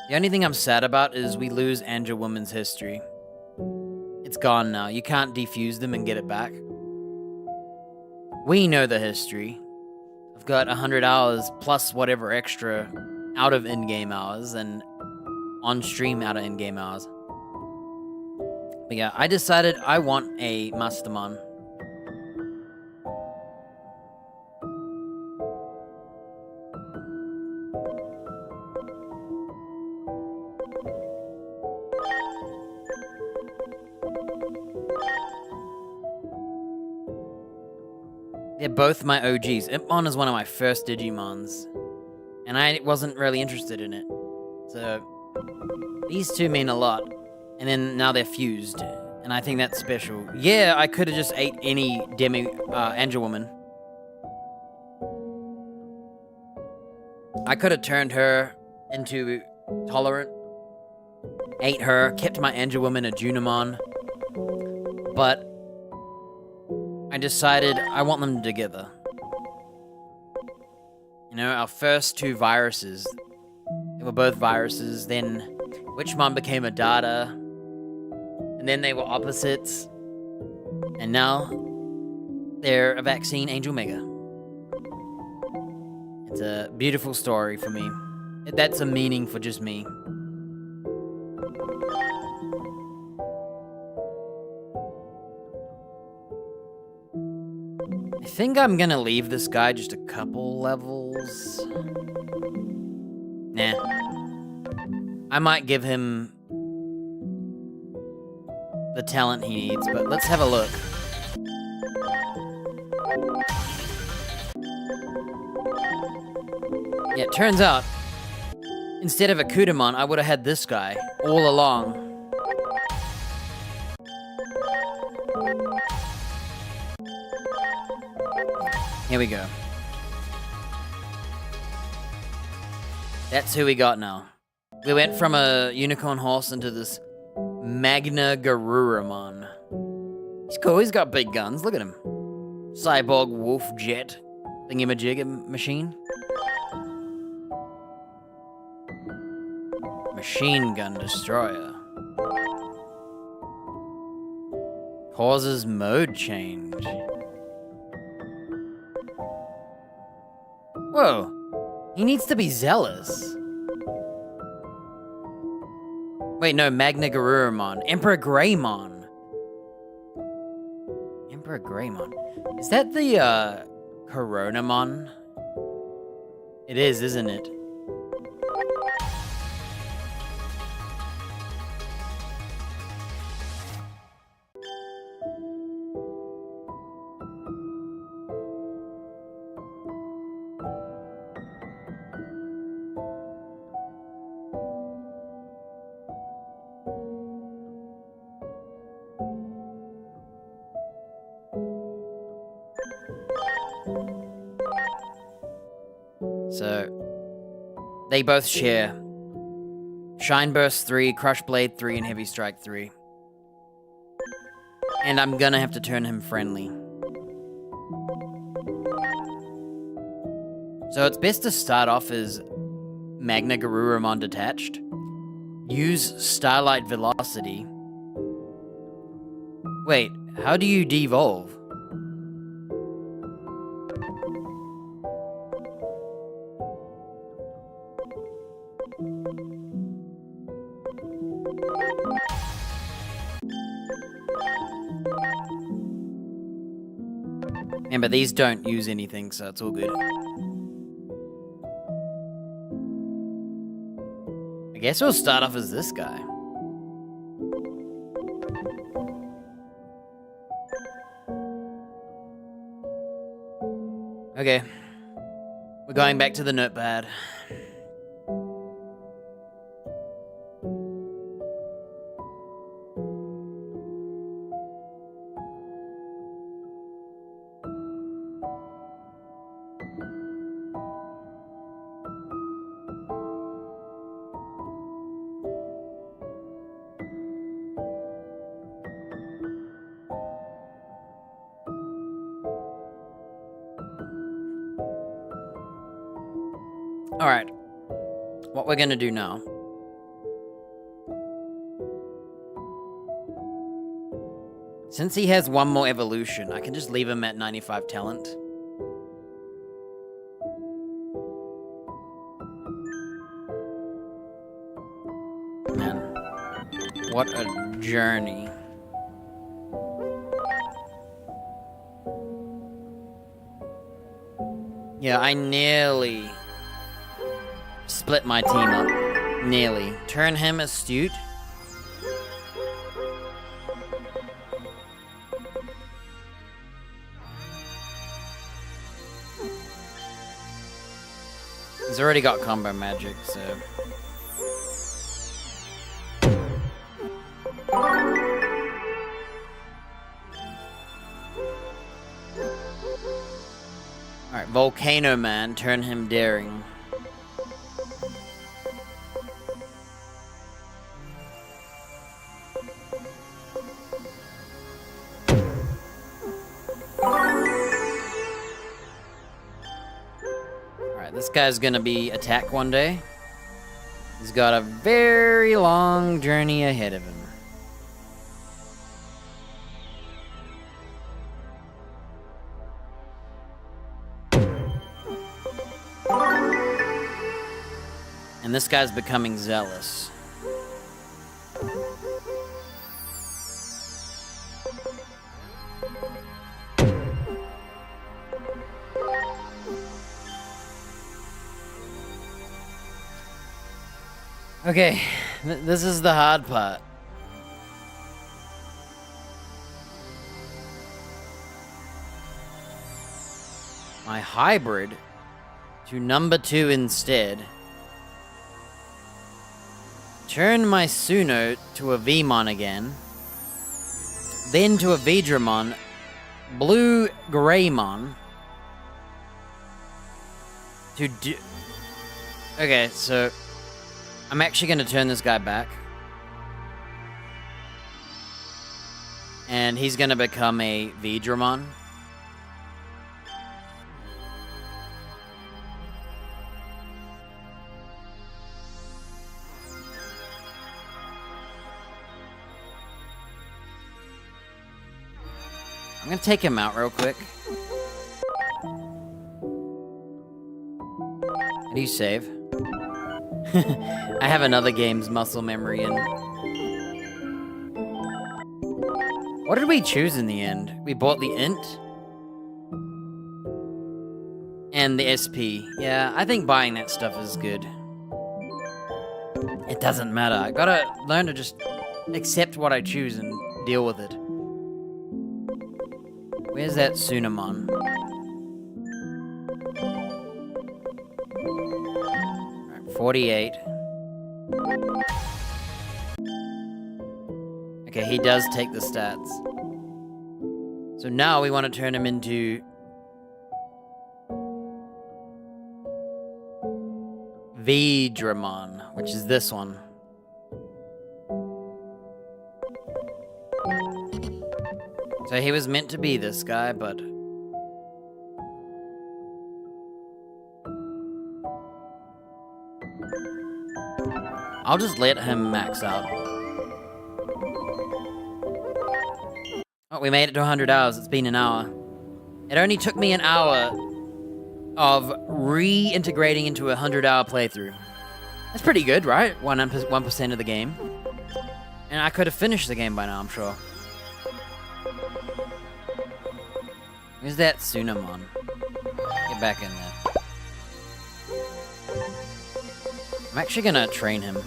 The only thing I'm sad about is we lose Angel Woman's history. It's gone now. You can't defuse them and get it back. We know the history. I've got 100 hours plus whatever extra out of in-game hours and on-stream out of in-game hours. But yeah, I decided I want a Mastermon. They're both my OGs. Impmon is one of my first Digimons, and I wasn't really interested in it. So, these two mean a lot. And then now they're fused, and I think that's special. Yeah, I could have just ate any Angel Woman. I could have turned her into Tolerant, ate her, kept my Angel Woman a Junimon, but I decided I want them together. You know, our first two viruses, they were both viruses, then Witchmon became a Dada, and then they were opposites, and now they're a vaccine Angel Mega. It's a beautiful story for me. That's a meaning for just me. I think I'm gonna leave this guy just a couple levels. Nah. I might give him the talent he needs, but let's have a look. Yeah, it turns out, instead of a Kudamon, I would have had this guy all along. Here we go. That's who we got now. We went from a unicorn horse into this Magna Garuramon. He's cool, he's got big guns, look at him. Cyborg wolf jet thingamajig machine. Machine gun destroyer. Causes mode change. Whoa, he needs to be zealous. Wait, no, Magna Garuramon. Emperor Greymon. Emperor Greymon. Is that the, Coronamon? It is, isn't it? So, they both share Shine Burst 3, Crush Blade 3, and Heavy Strike 3. And I'm gonna have to turn him friendly. So it's best to start off as Magna Garurumon detached. Use Starlight Velocity. Wait, how do you devolve? Remember, these don't use anything, so it's all good. I guess we'll start off as this guy. Okay. We're going back to the notepad. Alright, what we're gonna do now. Since he has one more evolution, I can just leave him at 95 talent. Man, what a journey. Yeah, I nearly split my team up. Nearly. Turn him astute. He's already got combo magic, so... Alright, Volcano Man, turn him daring. This guy's gonna be attack one day. He's got a very long journey ahead of him. And this guy's becoming zealous. Okay, this is the hard part. My hybrid to number 2 instead. Turn my Suno to a Vmon again. Then to a Vidramon. Blue Greymon. To do... Okay, so... I'm actually going to turn this guy back. And he's going to become a Vidramon. I'm going to take him out real quick. How do you save? I have another game's muscle memory in. What did we choose in the end? We bought the int and the SP. Yeah, I think buying that stuff is good. It doesn't matter. I gotta learn to just accept what I choose and deal with it. Where's that Sunamon? 48. Okay, he does take the stats. So now we want to turn him into Vidramon, which is this one. So he was meant to be this guy, but... I'll just let him max out. Oh, we made it to 100 hours. It's been an hour. It only took me an hour of reintegrating into a 100-hour playthrough. That's pretty good, right? 1% of the game. And I could have finished the game by now, I'm sure. Where's that Tsunamon? Get back in there. I'm actually gonna train him.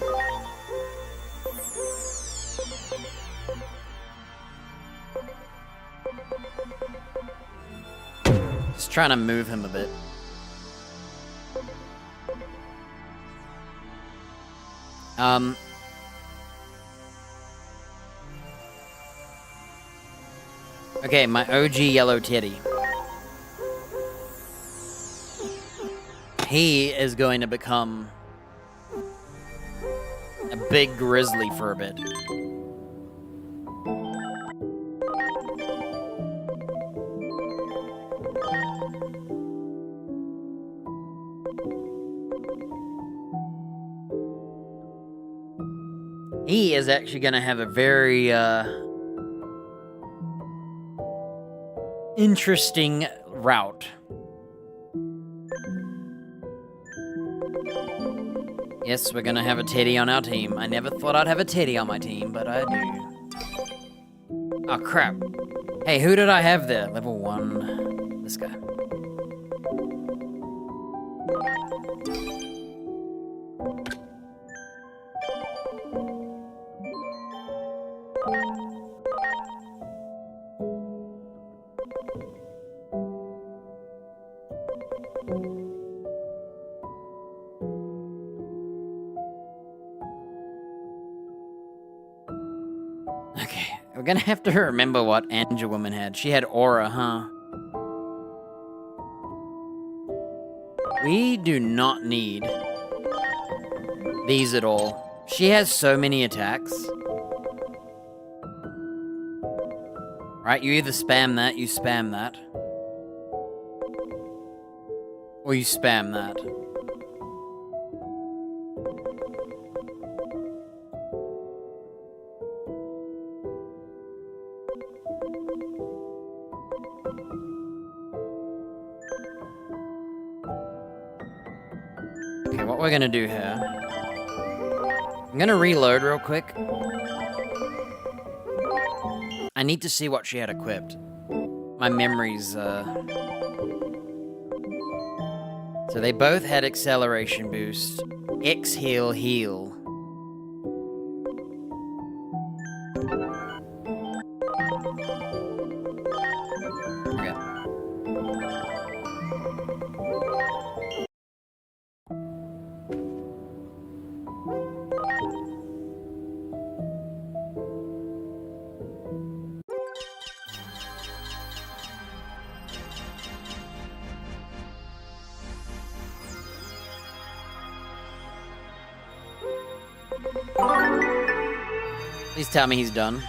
Just trying to move him a bit. Okay, my OG yellow teddy. He is going to become a big grizzly for a bit. He is actually going to have a very interesting route. Yes, we're gonna have a teddy on our team. I never thought I'd have a teddy on my team, but I do. Oh, crap. Hey, who did I have there? Level 1. This guy. We're gonna have to remember what Angel Woman had. She had aura, huh? We do not need these at all. She has so many attacks. Right, you either spam that, you spam that. Or you spam that. Okay, what we're gonna do here... I'm gonna reload real quick. I need to see what she had equipped. My memories, So they both had acceleration boost. X heal, heal. Okay. Please tell me he's done.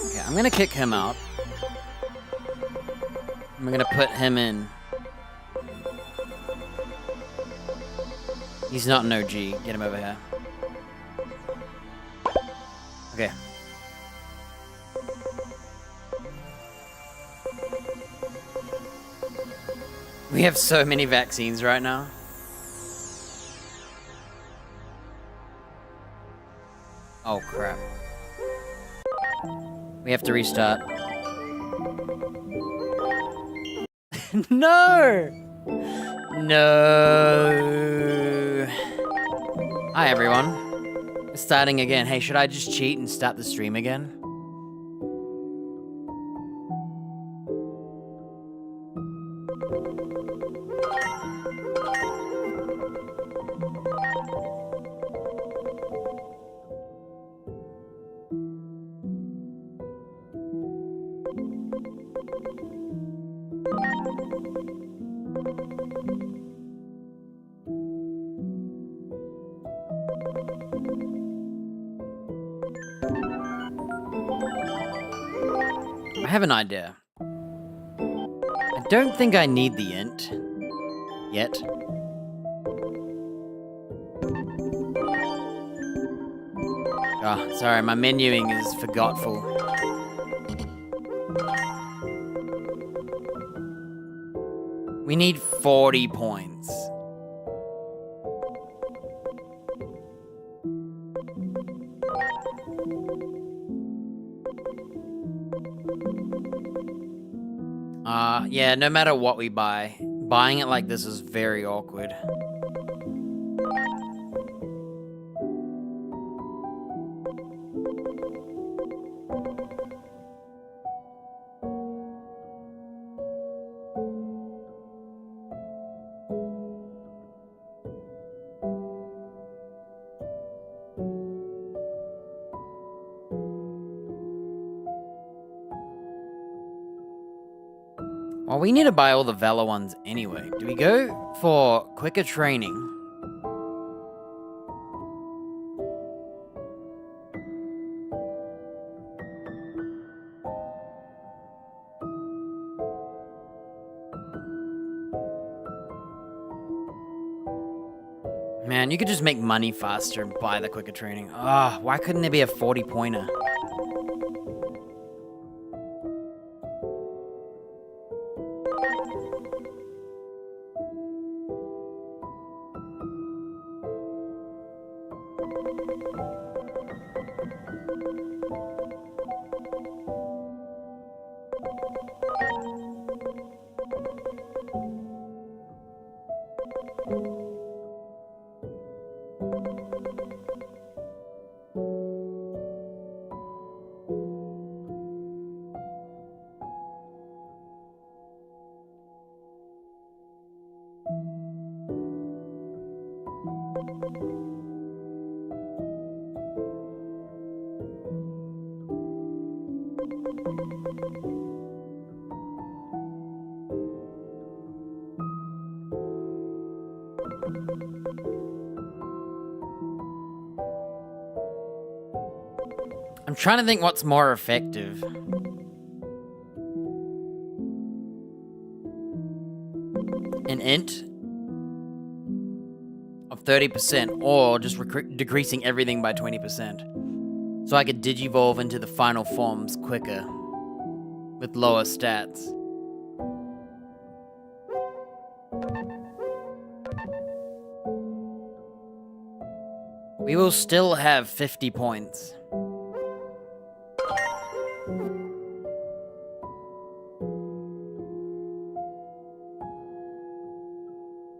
Okay, I'm gonna kick him out. I'm gonna put him in. He's not an OG. Get him over here. Okay. We have so many vaccines right now. Oh, crap. We have to restart. No! No! Hi, everyone. It's starting again. Hey, should I just cheat and start the stream again? I have an idea. I don't think I need the int yet. Oh, sorry, my menuing is forgetful. We need 40 points. Yeah, no matter what we buy, buying it like this is very awkward. Well, we need to buy all the Valor ones anyway. Do we go for quicker training? Man, you could just make money faster and buy the quicker training. Ah, why couldn't there be a 40-pointer? I'm trying to think what's more effective. An int of 30% or just decreasing everything by 20%. So I could digivolve into the final forms quicker with lower stats. We will still have 50 points.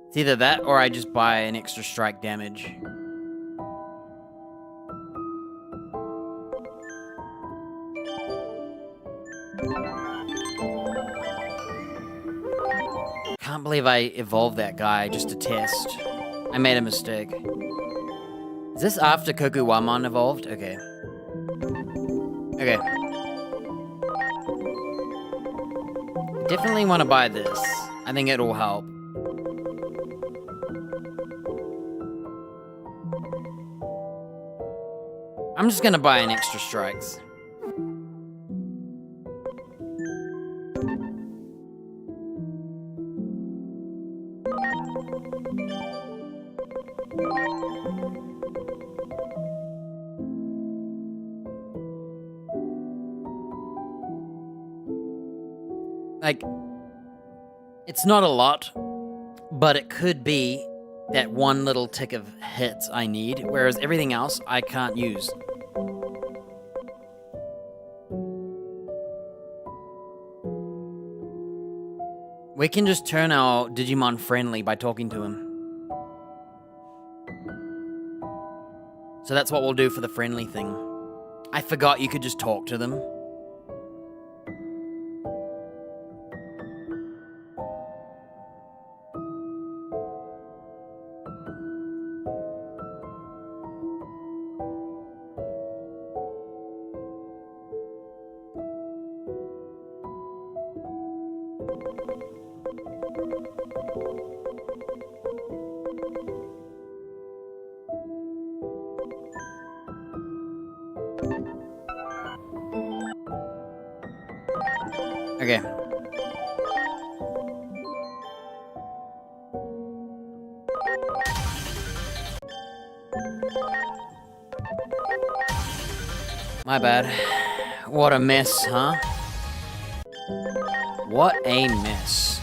It's either that or I just buy an extra strike damage. Can't believe I evolved that guy just to test. I made a mistake. Is this after Kokuwamon evolved? Okay. Okay. Definitely want to buy this. I think it'll help. I'm just gonna buy an extra strikes. Like, it's not a lot, but it could be that one little tick of hits I need, whereas everything else I can't use. We can just turn our Digimon friendly by talking to him. So that's what we'll do for the friendly thing. I forgot you could just talk to them. Okay. My bad. What a mess, huh? What a mess.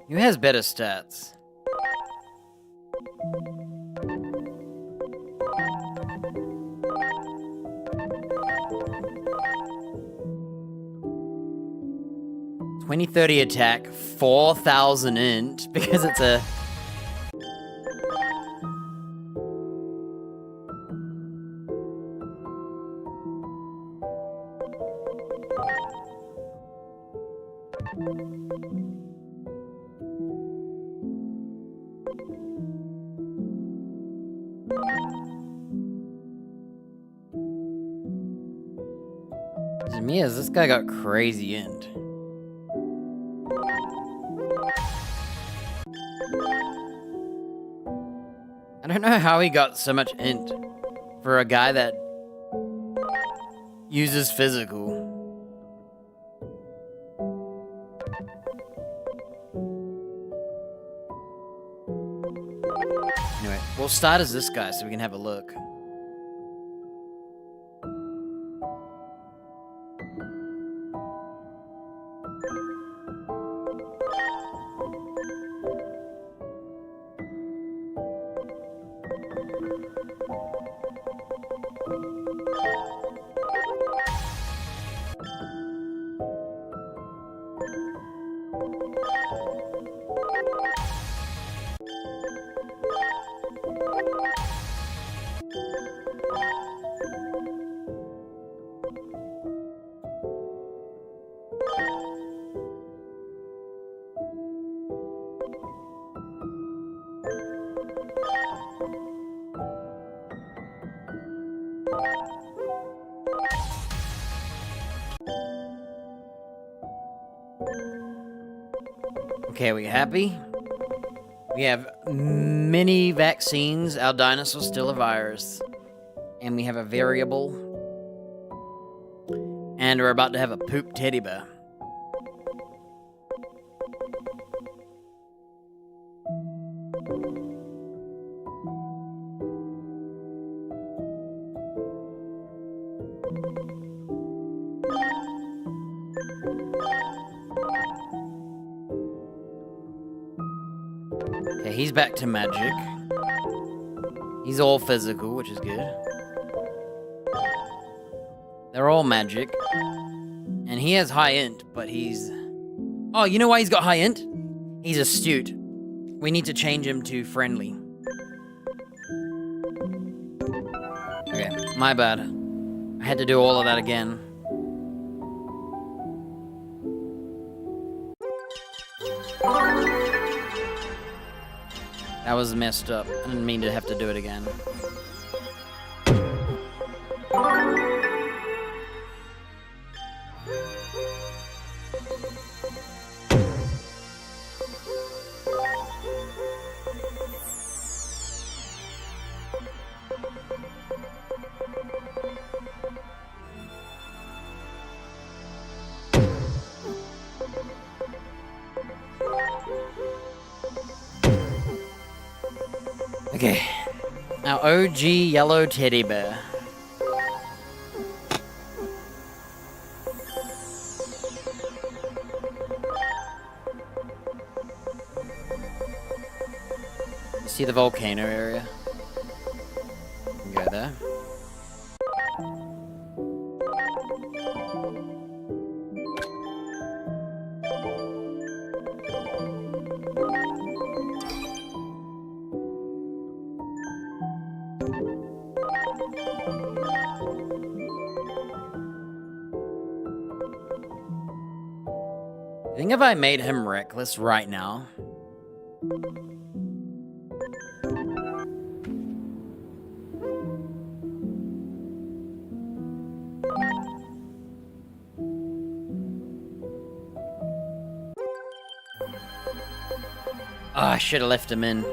Who has better stats? (2030 attack, 4,000 int, because it's a... Mia's, this guy got crazy int. I don't know how he got so much int for a guy that uses physical. Anyway, we'll start as this guy so we can have a look. Okay, we happy? We have many vaccines. Our dinosaur's still a virus. And we have a variable. And we're about to have a poop teddy bear. Okay, he's back to magic. He's all physical, which is good. They're all magic. And he has high int, but he's... Oh, you know why he's got high int? He's astute. We need to change him to friendly. Okay, my bad. I had to do all of that again. That was messed up. I didn't mean to have to do it again. Okay. Our OG yellow teddy bear. See the volcano area? We can go there. I think if I made him reckless right now... Oh, I should have left him in.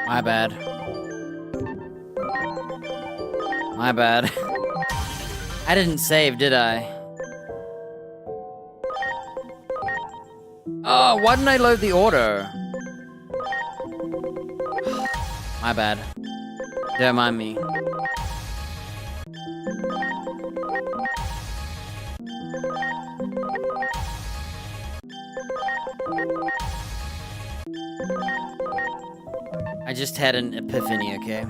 My bad. My bad. I didn't save, did I? Oh, why didn't I load the order? My bad. Don't mind me. I just had an epiphany, okay?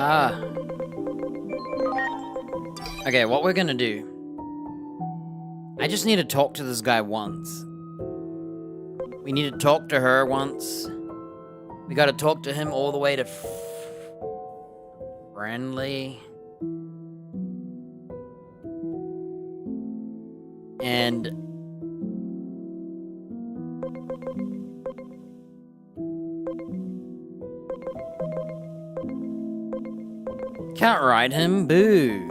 Ah. Okay, what we're gonna do... I just need to talk to this guy once. We need to talk to her once. We gotta talk to him all the way to... friendly. And... can't ride him, boo.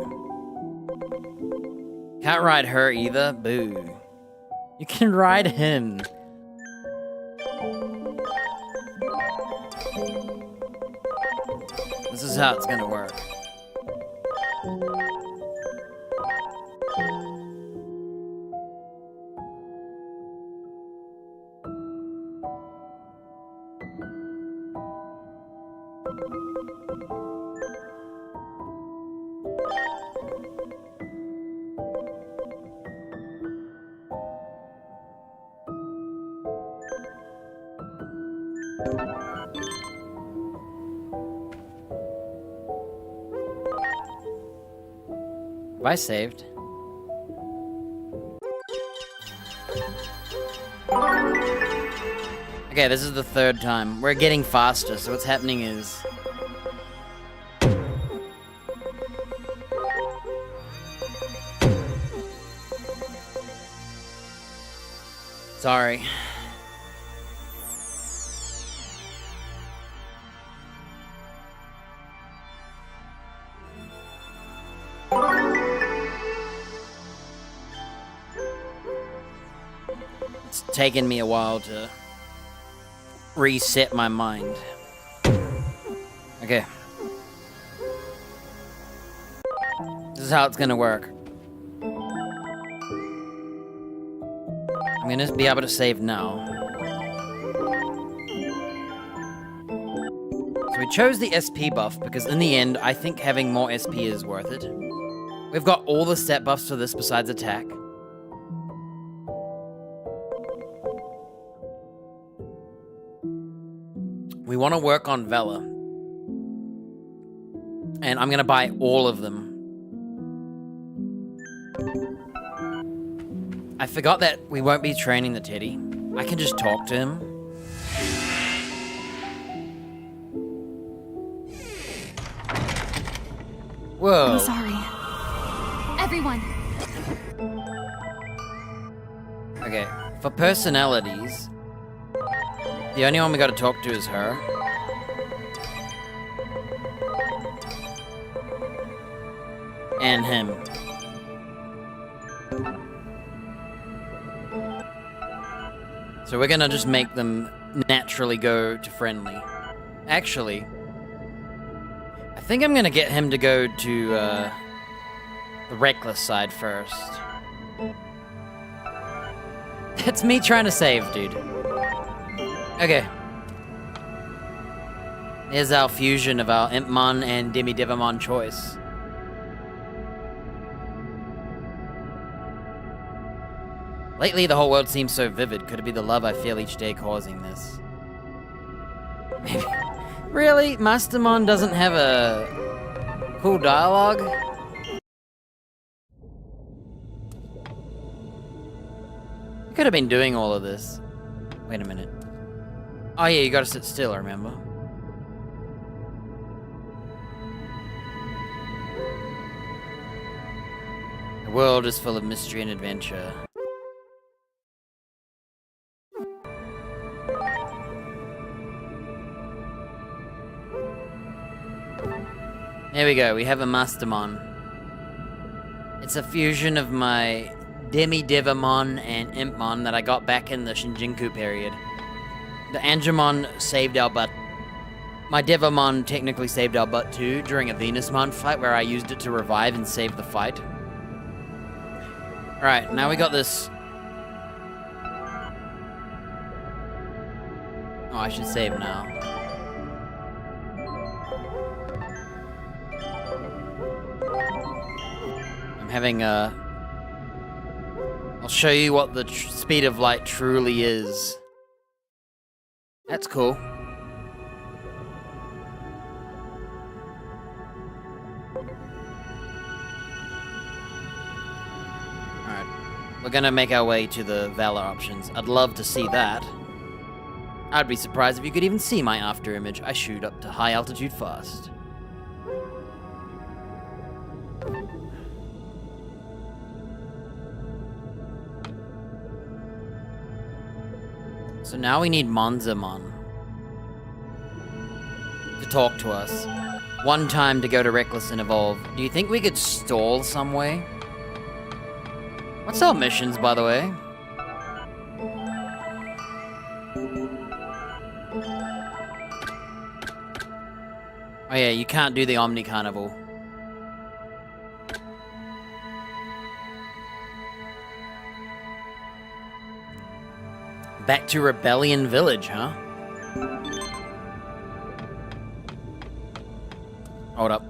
Can't ride her either, boo. You can ride him. This is how it's gonna work. Have I saved? Okay, this is the third time. We're getting faster, so what's happening is... Sorry. It's taken me a while to reset my mind. Okay. This is how it's gonna work. I'm gonna be able to save now. So we chose the SP buff because in the end, I think having more SP is worth it. We've got all the stat buffs for this besides attack. We want to work on Vela. And I'm going to buy all of them. I forgot that we won't be training the Teddy. I can just talk to him. Whoa. I'm sorry. Everyone. Okay, for personalities, the only one we gotta talk to is her. And him. So we're gonna just make them naturally go to friendly. Actually, I think I'm gonna get him to go to the reckless side first. It's me trying to save, dude. Okay. Here's our fusion of our Impmon and Demi-Devimon choice. Lately, the whole world seems so vivid. Could it be the love I feel each day causing this? Maybe. Really? Mastermon doesn't have a cool dialogue? You could have been doing all of this. Wait a minute. Oh yeah, you gotta sit still, remember? The world is full of mystery and adventure. There we go, we have a Mastermon. It's a fusion of my Demi-Devimon and Impmon that I got back in the Shinjinku period. The Angemon saved our butt. My Devimon technically saved our butt too during a Venusmon fight where I used it to revive and save the fight. Alright, now we got this... Oh, I should save now. I'm having a... I'll show you what the speed of light truly is. That's cool. Alright. We're gonna make our way to the Valor options. I'd love to see that. I'd be surprised if you could even see my after image. I shoot up to high altitude fast. So now we need Monzamon to talk to us. One time to go to Reckless and Evolve. Do you think we could stall some way? What's our missions, by the way? Oh yeah, you can't do the Omni Carnival. Back to Rebellion Village, huh? Hold up.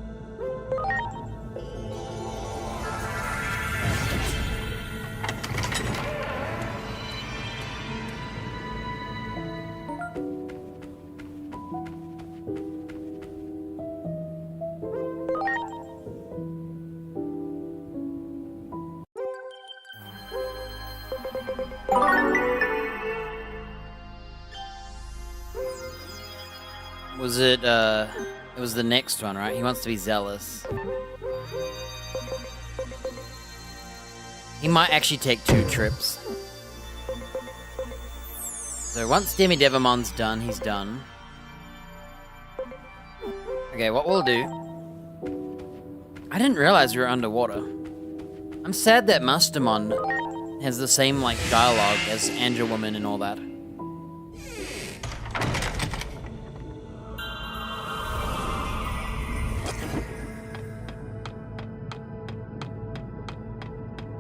Was it, it was the next one, right? He wants to be zealous. He might actually take 2 trips. So once Demi Devimon's done, he's done. Okay, what we'll do... I didn't realize we were underwater. I'm sad that Mastermon has the same, like, dialogue as Angel Woman and all that.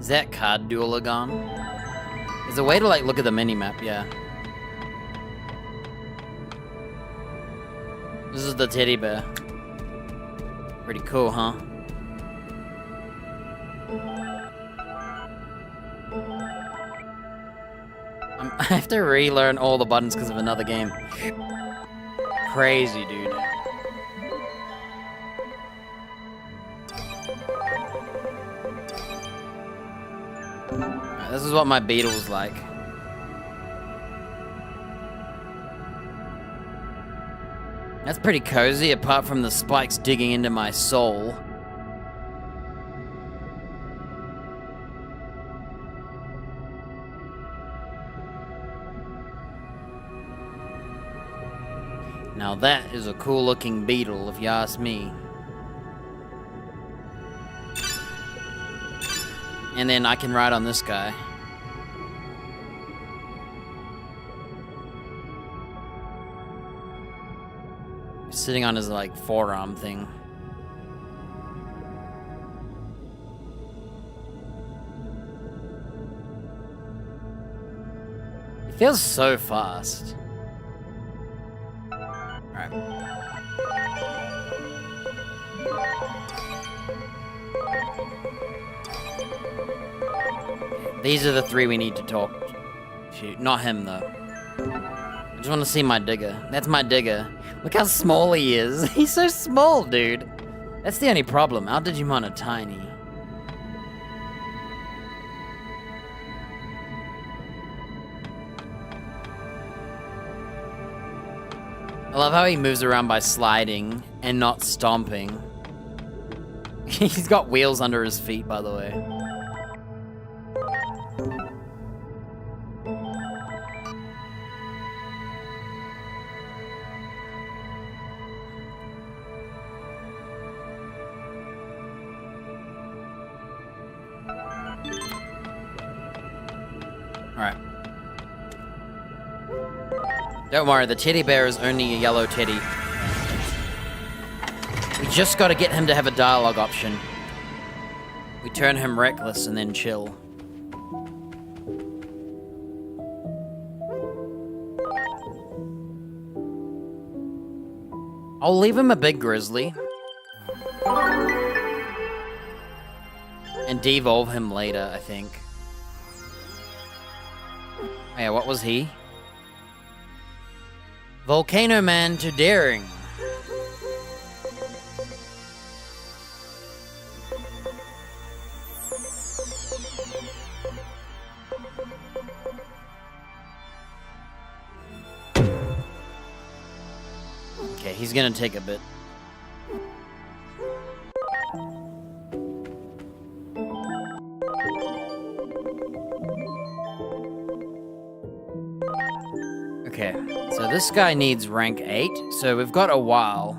Is that card dueler gone? There's a way to, like, look at the minimap, yeah. This is the teddy bear. Pretty cool, huh? I have to relearn all the buttons because of another game. Crazy, dude. Alright, this is what my beetle's like. That's pretty cozy, apart from the spikes digging into my soul. Now that is a cool looking beetle, if you ask me. And then I can ride on this guy. Sitting on his, like, forearm thing. It feels so fast. Alright. These are the 3 we need to talk to. Not him, though. I just want to see my digger. That's my digger. Look how small he is. He's so small, dude. That's the only problem. Our Digimon are tiny. I love how he moves around by sliding and not stomping. He's got wheels under his feet, by the way. Alright. Don't worry, the teddy bear is only a yellow teddy. We just gotta get him to have a dialogue option. We turn him reckless and then chill. I'll leave him a big grizzly. And devolve him later, I think. Oh yeah, what was he? Volcano Man to Daring. Okay, he's gonna take a bit. Okay, so this guy needs rank 8, so we've got a while.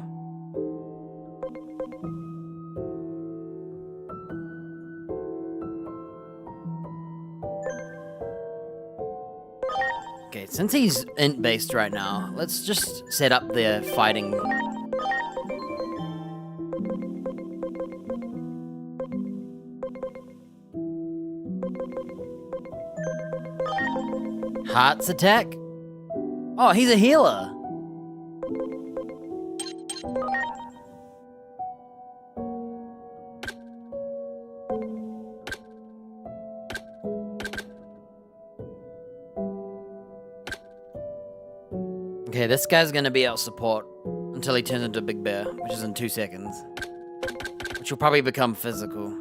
Okay, since he's int-based right now, let's just set up the fighting. Hearts attack? Oh, he's a healer. Okay, this guy's gonna be our support until he turns into Big Bear, which is in 2 seconds. Which will probably become physical.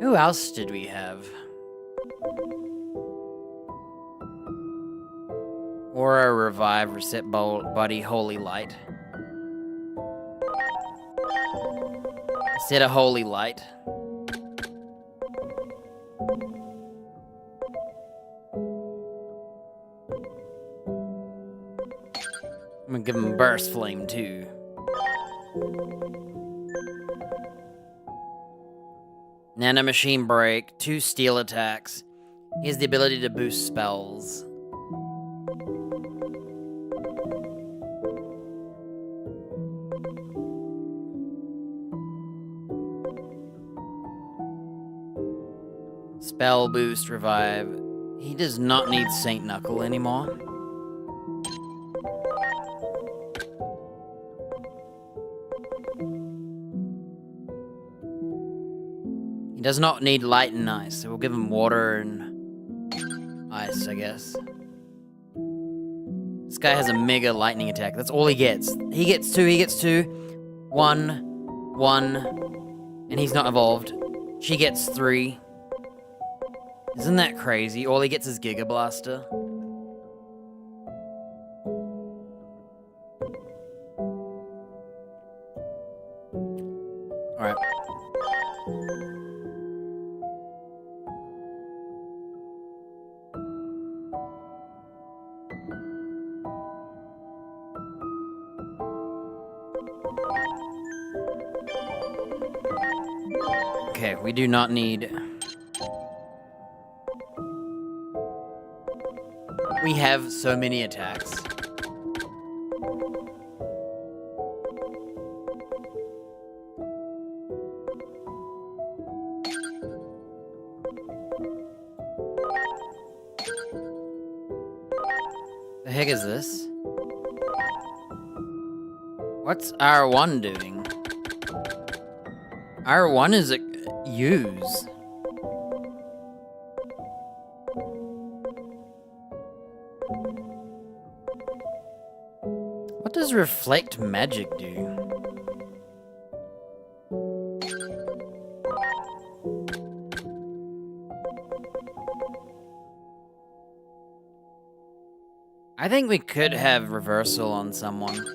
Who else did we have? Aura, Revive, Reset Body, Holy Light. Set a Holy Light. I'm gonna give him Burst Flame too. Nano Machine Break, 2 Steel attacks. He has the ability to boost spells. Spell Boost, Revive. He does not need Saint Knuckle anymore. He does not need Light and Ice, so we'll give him Water and Ice, I guess. This guy has a Mega Lightning attack. That's all he gets. He gets 2, he gets 2. 1, 1, and he's not evolved. She gets 3. Isn't that crazy? All he gets is Giga Blaster. Alright. Okay, we do not need... We have so many attacks. The heck is this? What's R1 doing? R1 is a use. What does Reflect Magic do? I think we could have Reversal on someone.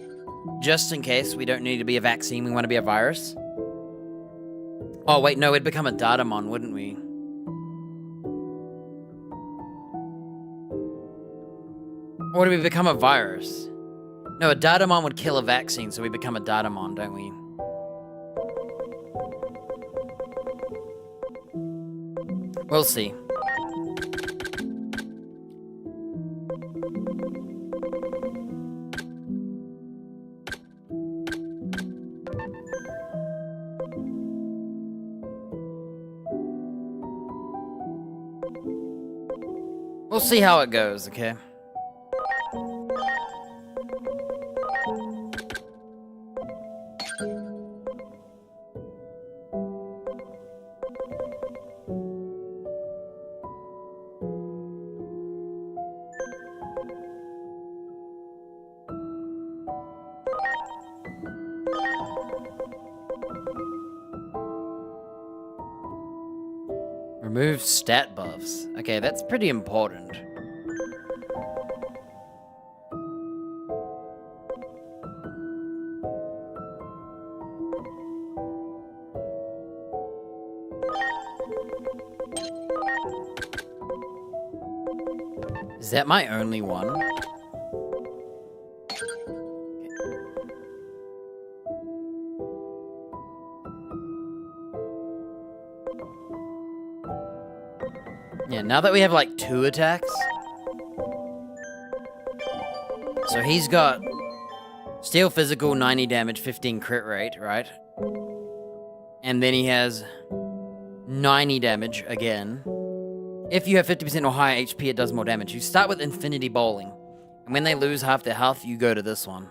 Just in case we don't need to be a vaccine, we want to be a virus. Oh wait, no, we'd become a Datamon, wouldn't we? Or do we become a virus? No, a Datamon would kill a vaccine, so we become a Datamon, don't we? We'll see. We'll see how it goes, okay? Remove stat buffs. Okay, that's pretty important. Is that my only one? Yeah, now that we have like 2 attacks. So he's got Steel Physical, 90 damage, 15 crit rate, right? And then he has 90 damage again. If you have 50% or higher HP, it does more damage. You start with Infinity Bowling. And when they lose half their health, you go to this one.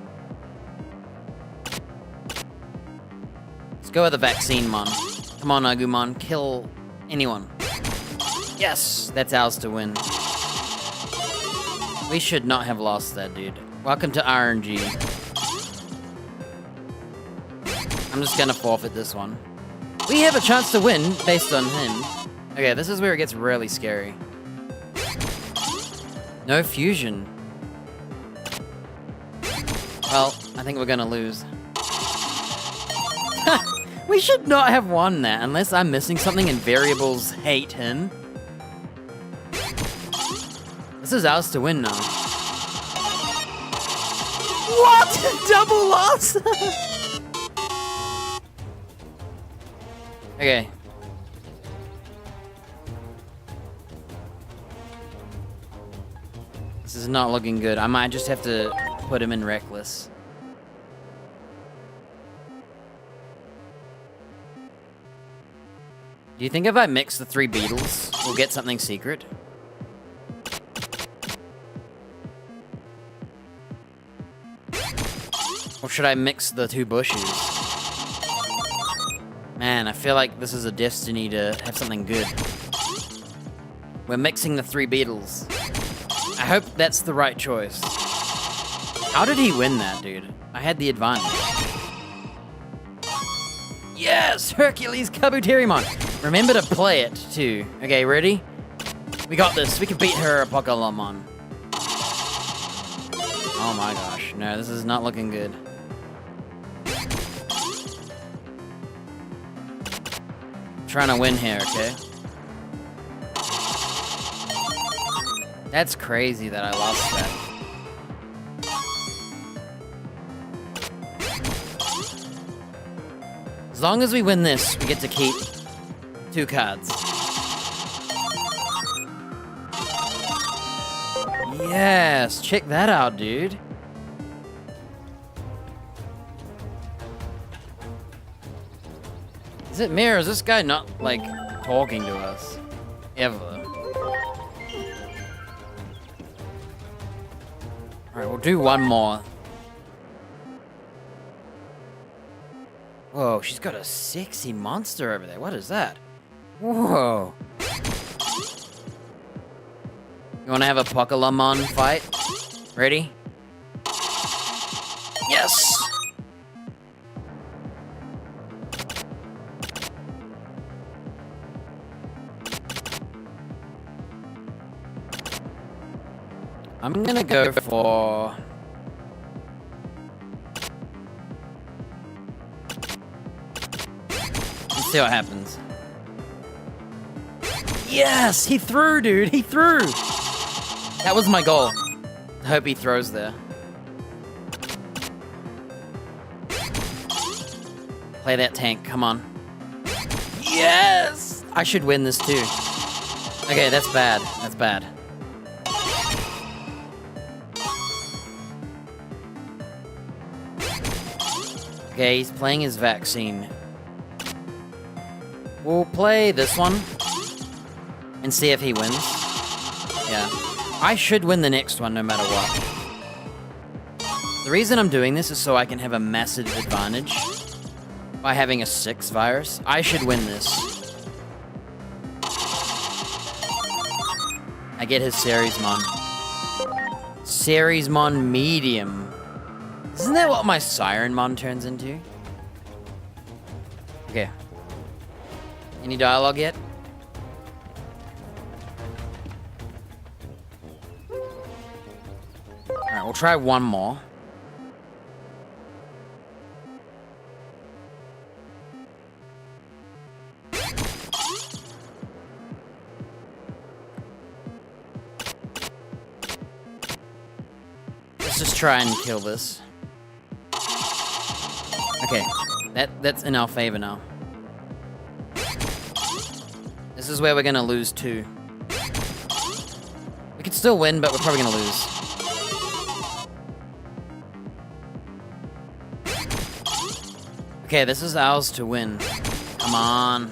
Let's go with the vaccine mon. Come on, Agumon, kill anyone. Yes, that's ours to win. We should not have lost that, dude. Welcome to RNG. I'm just gonna forfeit this one. We have a chance to win based on him. Okay, this is where it gets really scary. No fusion. Well, I think we're gonna lose. We should not have won that unless I'm missing something and variables hate him. This is ours to win now. What? Double loss? Okay. This is not looking good. I might just have to put him in reckless. Do you think if I mix the 3 beetles, we'll get something secret? Or should I mix the 2 bushes? Man, I feel like this is a destiny to have something good. We're mixing the 3 beetles. I hope that's the right choice. How did he win that, dude? I had the advantage. Yes! Hercules Kabuterimon! Remember to play it, too. Okay, ready? We got this. We can beat her, Apocalypse. Oh my gosh. No, this is not looking good. Trying to win here, okay? That's crazy that I lost that. As long as we win this, we get to keep 2 cards. Yes, check that out, dude. Is it me or is this guy not, like, talking to us? Ever. Alright, we'll do one more. Whoa, she's got a sexy monster over there. What is that? Whoa. You wanna have a Pokelamon fight? Ready? Yes! I'm gonna go for... Let's see what happens. Yes! He threw, dude! He threw! That was my goal. I hope he throws there. Play that tank, come on. Yes! I should win this too. Okay, that's bad. That's bad. Okay, he's playing his vaccine. We'll play this one and see if he wins. Yeah. I should win the next one no matter what. The reason I'm doing this is so I can have a massive advantage by having a 6 virus. I should win this. I get his Series-mon. Series-mon medium. Isn't that what my Siren-mon turns into? Okay. Any dialogue yet? Alright, we'll try one more. Let's just try and kill this. Okay, that's in our favor now. This is where we're gonna lose too. We could still win, but we're probably gonna lose. Okay, this is ours to win. Come on.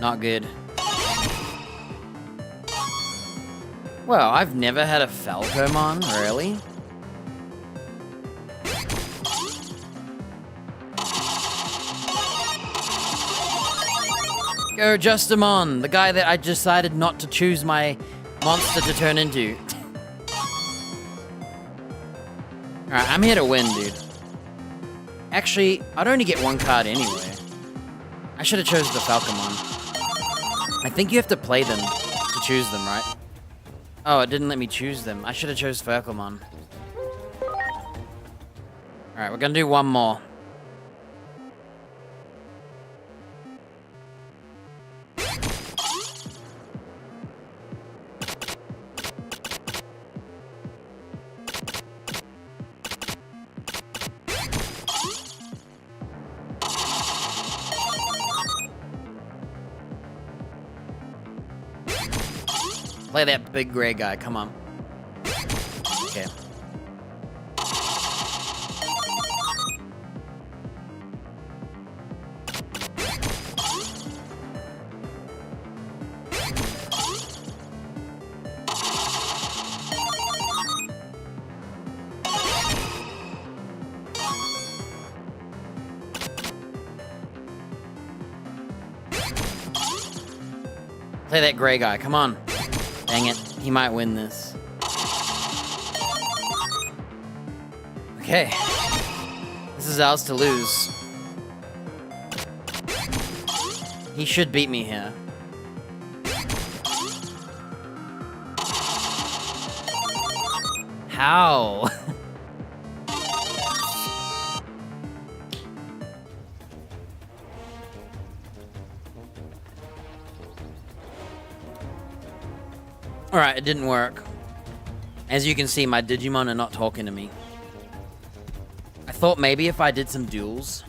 Not good. Well, I've never had a Falcomon, really? Go Justimon, the guy that I decided not to choose my monster to turn into. Alright, I'm here to win, dude. Actually, I'd only get one card anyway. I should have chosen the Falcomon. I think you have to play them to choose them, right? Oh, it didn't let me choose them. I should have chose Falcomon. Alright, we're gonna do one more. Play that big gray guy, come on. Okay. Play that gray guy, come on. Dang it, he might win this. Okay. This is ours to lose. He should beat me here. How? Alright, it didn't work. As you can see, my Digimon are not talking to me. I thought maybe if I did some duels.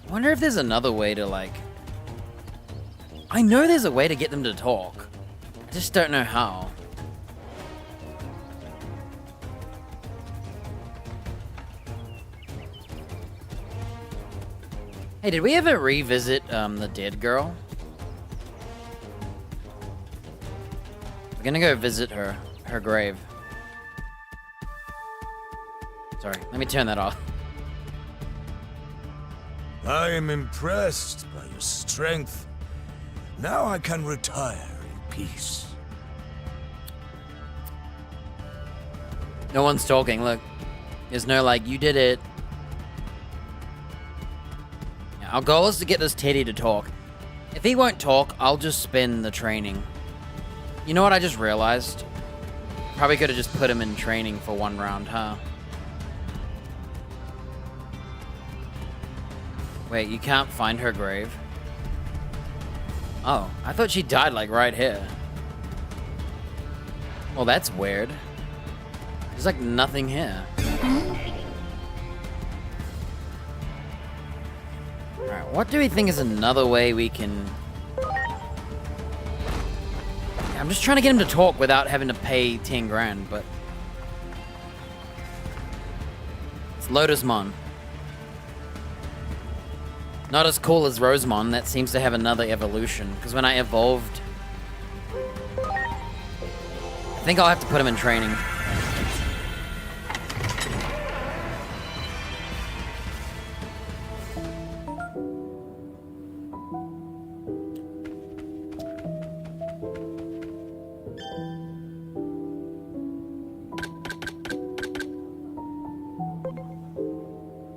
I wonder if there's another way to, like... I know there's a way to get them to talk. I just don't know how. Hey, did we ever revisit the dead girl? We're gonna go visit her grave. Sorry, let me turn that off. I am impressed by your strength. Now I can retire in peace. No one's talking, look. There's no like, you did it. Yeah, our goal is to get this Teddy to talk. If he won't talk, I'll just spend the training. You know what I just realized? Probably could have just put him in training for one round, huh? Wait, you can't find her grave? Oh, I thought she died like right here. Well, that's weird. There's like nothing here. Alright, what do we think is another way we can... I'm just trying to get him to talk without having to pay 10 grand, but... It's Lotusmon. Not as cool as Rosemon, that seems to have another evolution. Because when I evolved... I think I'll have to put him in training.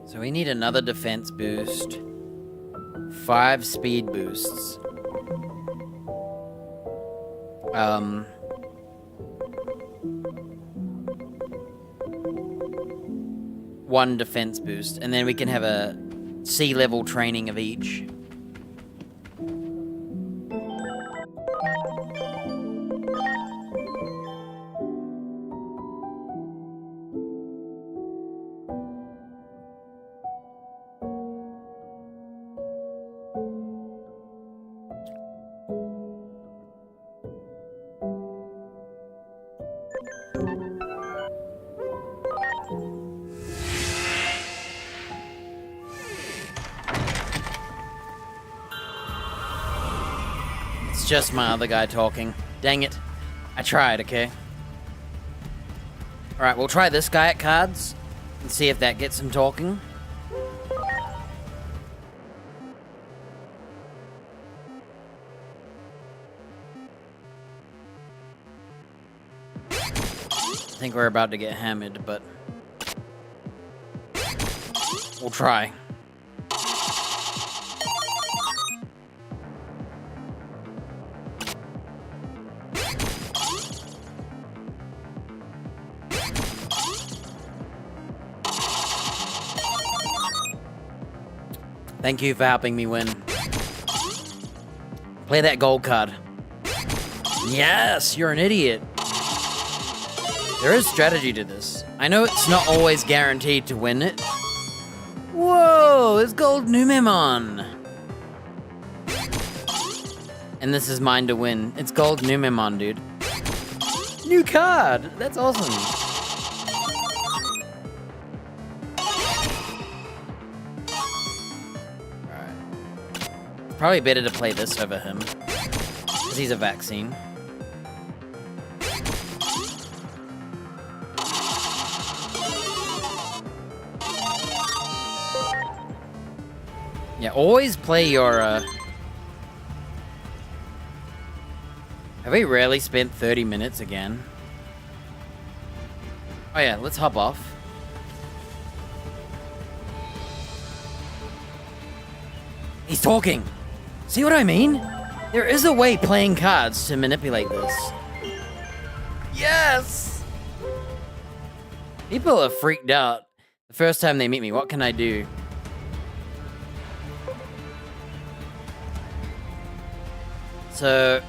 So we need another defense boost. 5 speed boosts. 1 defense boost, and then we can have a sea level training of each. It's just my other guy talking. Dang it. I tried, okay? Alright, we'll try this guy at cards and see if that gets him talking. think we're about to get hammered, but we'll try. Thank you for helping me win. Play that gold card. Yes, you're an idiot. There is strategy to this. I know it's not always guaranteed to win it. Whoa, it's gold Numemon. And this is mine to win. It's gold Numemon, dude. New card. That's awesome. Probably better to play this over him, because he's a vaccine. Yeah, always play your, Have we rarely spent 30 minutes again? Oh yeah, let's hop off. He's talking! See what I mean? There is a way playing cards to manipulate this. Yes! People are freaked out the first time they meet me. What can I do? So...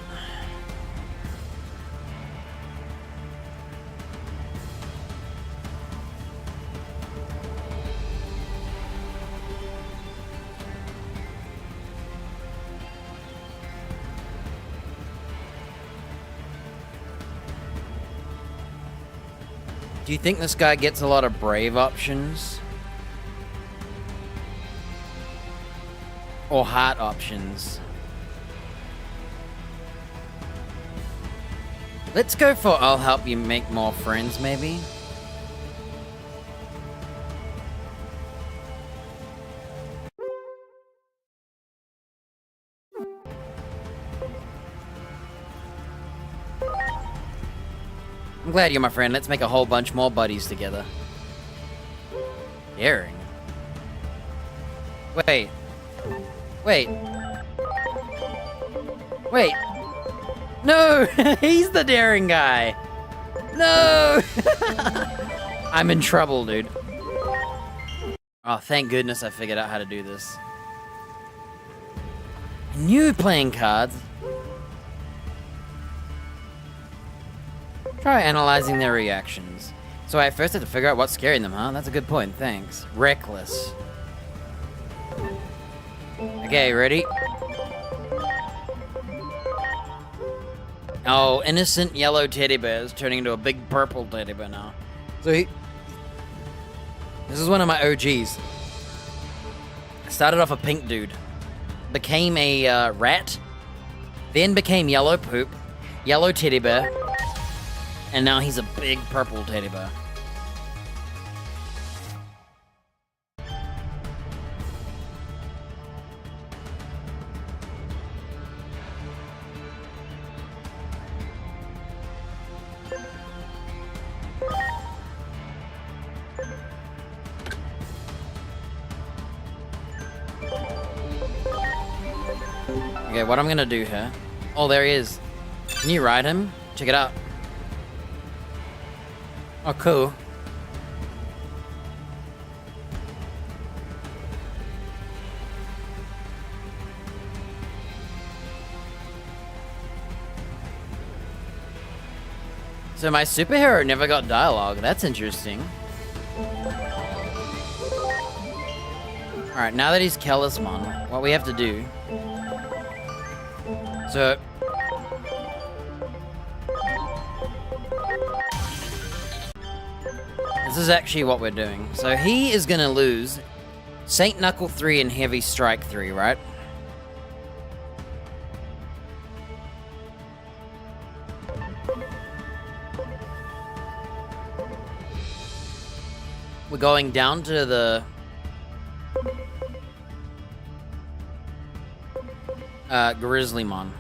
do you think this guy gets a lot of brave options? Or heart options? Let's go for I'll help you make more friends, maybe? I'm glad you're my friend. Let's make a whole bunch more buddies together. Daring. Wait. Wait. Wait. No! He's the daring guy! No! I'm in trouble, dude. Oh, thank goodness I figured out how to do this. I knew playing cards. Try analyzing their reactions. So I first had to figure out what's scaring them, huh? That's a good point, thanks. Reckless. Okay, ready? Oh, innocent yellow teddy bear is turning into a big purple teddy bear now. So this is one of my OGs. Started off a pink dude. Became a rat. Then became yellow poop. Yellow teddy bear. And now he's a big purple teddy bear. Okay, what I'm gonna do here... Oh, there he is. Can you ride him? Check it out. Oh, cool. So my superhero never got dialogue. That's interesting. Alright, now that he's Kellismon, what we have to do... So... this is actually what we're doing. So he is gonna lose Saint Knuckle 3 and Heavy Strike 3, right? We're going down to the... Grizzlymon.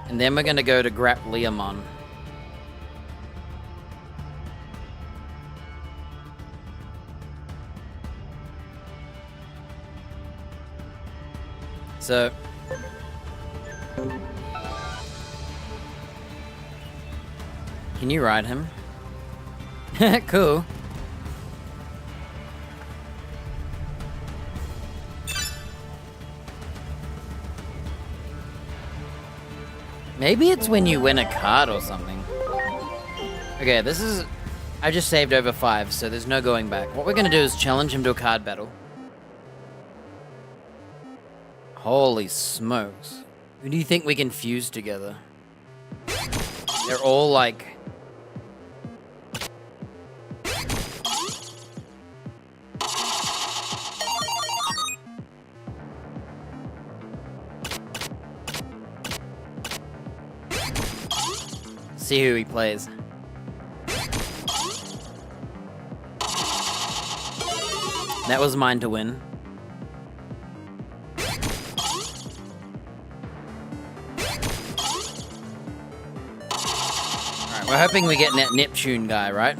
And then we're gonna go to Grappleamon. So... Can you ride him? Cool. Maybe it's when you win a card or something. Okay, this is... I just saved over 5, so there's no going back. What we're gonna do is challenge him to a card battle. Holy smokes. Who do you think we can fuse together? They're all like... See who he plays. That was mine to win. Alright, we're hoping we get that Neptune guy, right?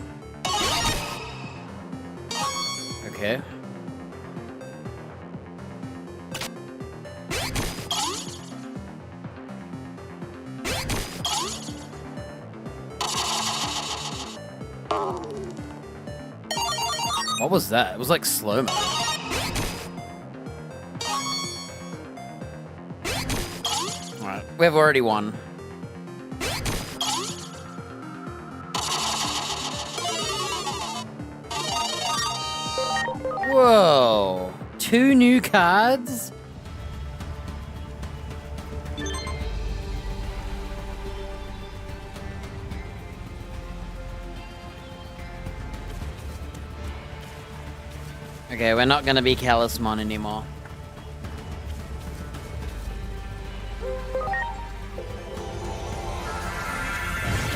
Okay. What was that? It was like slow-mo. Alright, we've already won. Whoa! 2 new cards? Okay, we're not gonna be Callismon anymore.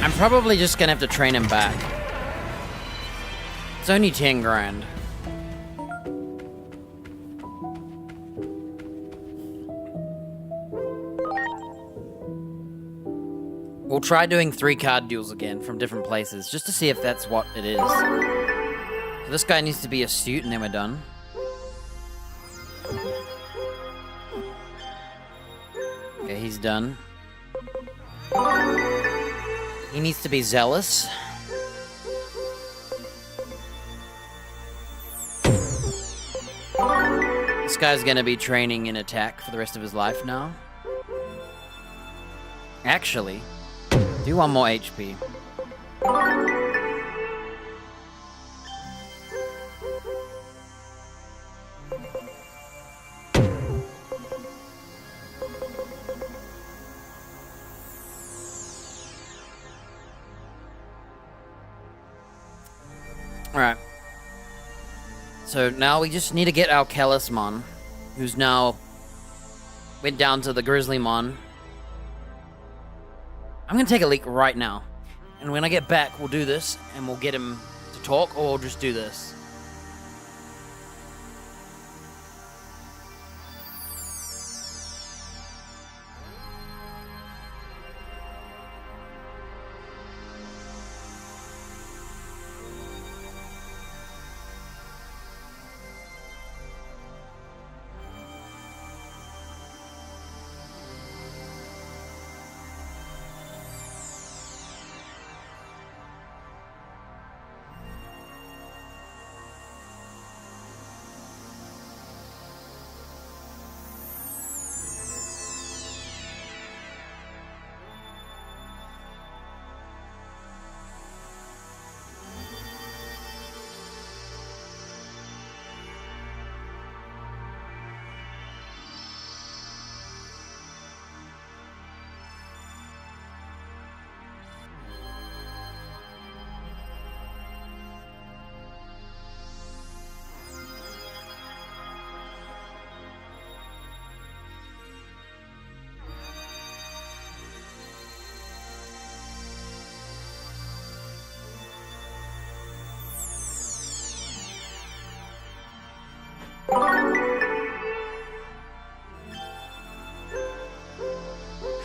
I'm probably just gonna have to train him back. It's only 10 grand. We'll try doing 3 card duels again from different places, just to see if that's what it is. So this guy needs to be astute and then we're done. Okay, he's done. He needs to be zealous. This guy's gonna be training in attack for the rest of his life now. Actually, do 1 more HP. Alright. So now we just need to get our Callismon, who's now went down to the Grizzlymon. I'm gonna take a leak right now. And when I get back, we'll do this, and we'll get him to talk, or we'll just do this.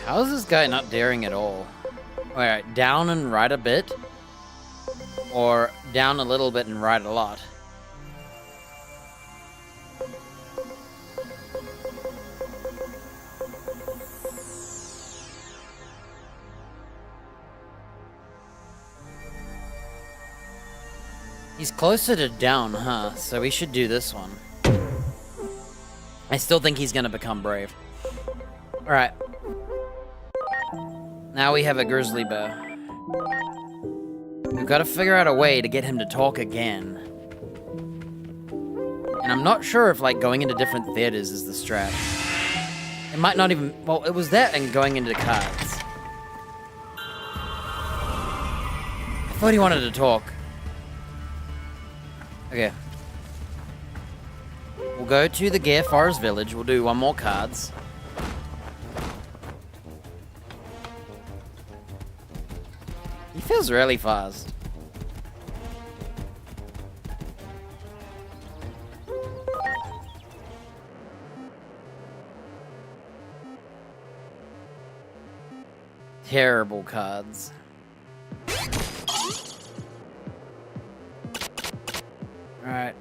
How is this guy not daring at all? Alright, down and right a bit? Or down a little bit and right a lot? He's closer to down, huh? So we should do this one. I still think he's gonna become brave. Alright. Now we have a grizzly bear. We've got to figure out a way to get him to talk again. And I'm not sure if, like, going into different theaters is the strat. It might not even... Well, it was that and going into cards. I thought he wanted to talk. Okay. We'll go to the Gear Forest Village. We'll do one more cards. He feels really fast. Terrible cards. Alright.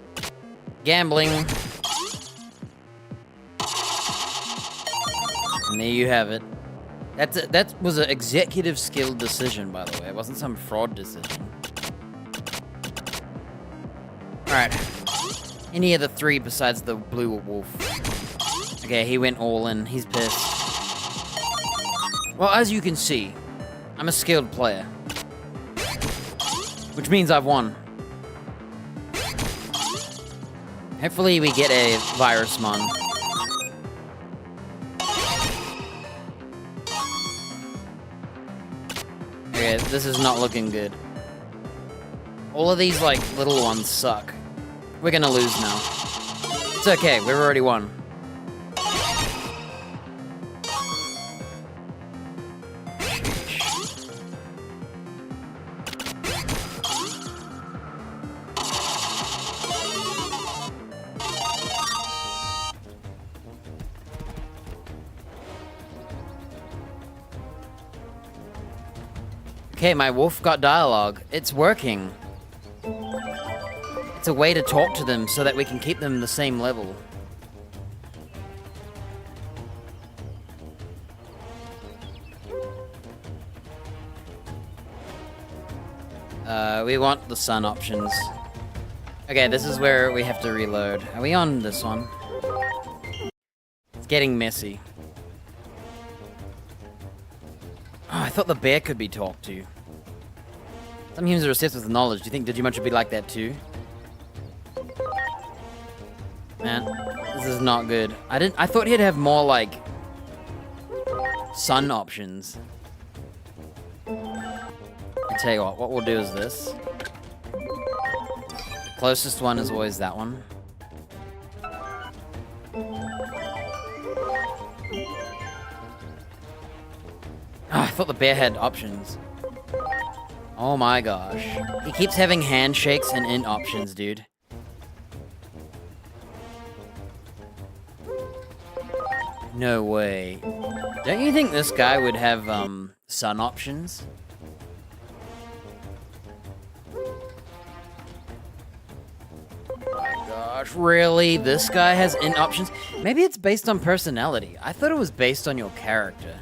Gambling. And there you have it. That was an executive skill decision, by the way. It wasn't some fraud decision. Alright. Any of the three besides the blue wolf. Okay, he went all in. He's pissed. Well, as you can see, I'm a skilled player. Which means I've won. Hopefully we get a Virusmon. Okay, this is not looking good. All of these, like, little ones suck. We're gonna lose now. It's okay, we've already won. Okay, my wolf got dialogue. It's working. It's a way to talk to them so that we can keep them the same level. We want the sun options. Okay, this is where we have to reload. Are we on this one? It's getting messy. Oh, I thought the bear could be talked to. Some humans are obsessed with knowledge. Do you think Digimon should be like that too? Man, this is not good. I thought he'd have more, like, sun options. I tell you what we'll do is this. The closest one is always that one. Oh, I thought the bear had options. Oh my gosh. He keeps having handshakes and int options, dude. No way. Don't you think this guy would have, sun options? Oh my gosh, really? This guy has int options? Maybe it's based on personality. I thought it was based on your character.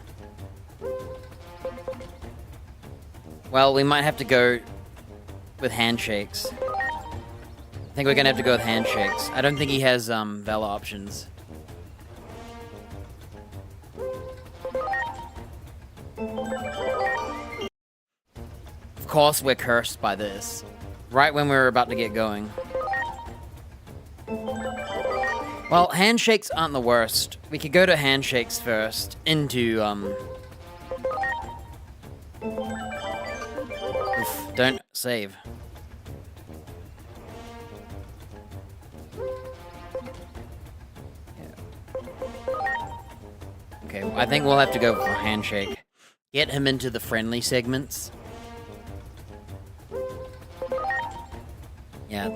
Well, we might have to go with handshakes. I think we're gonna have to go with handshakes. I don't think he has, Vela options. Of course we're cursed by this. Right when we were about to get going. Well, handshakes aren't the worst. We could go to handshakes first, into, Oof, don't save. Okay, I think we'll have to go for handshake. Get him into the friendly segments. Yeah,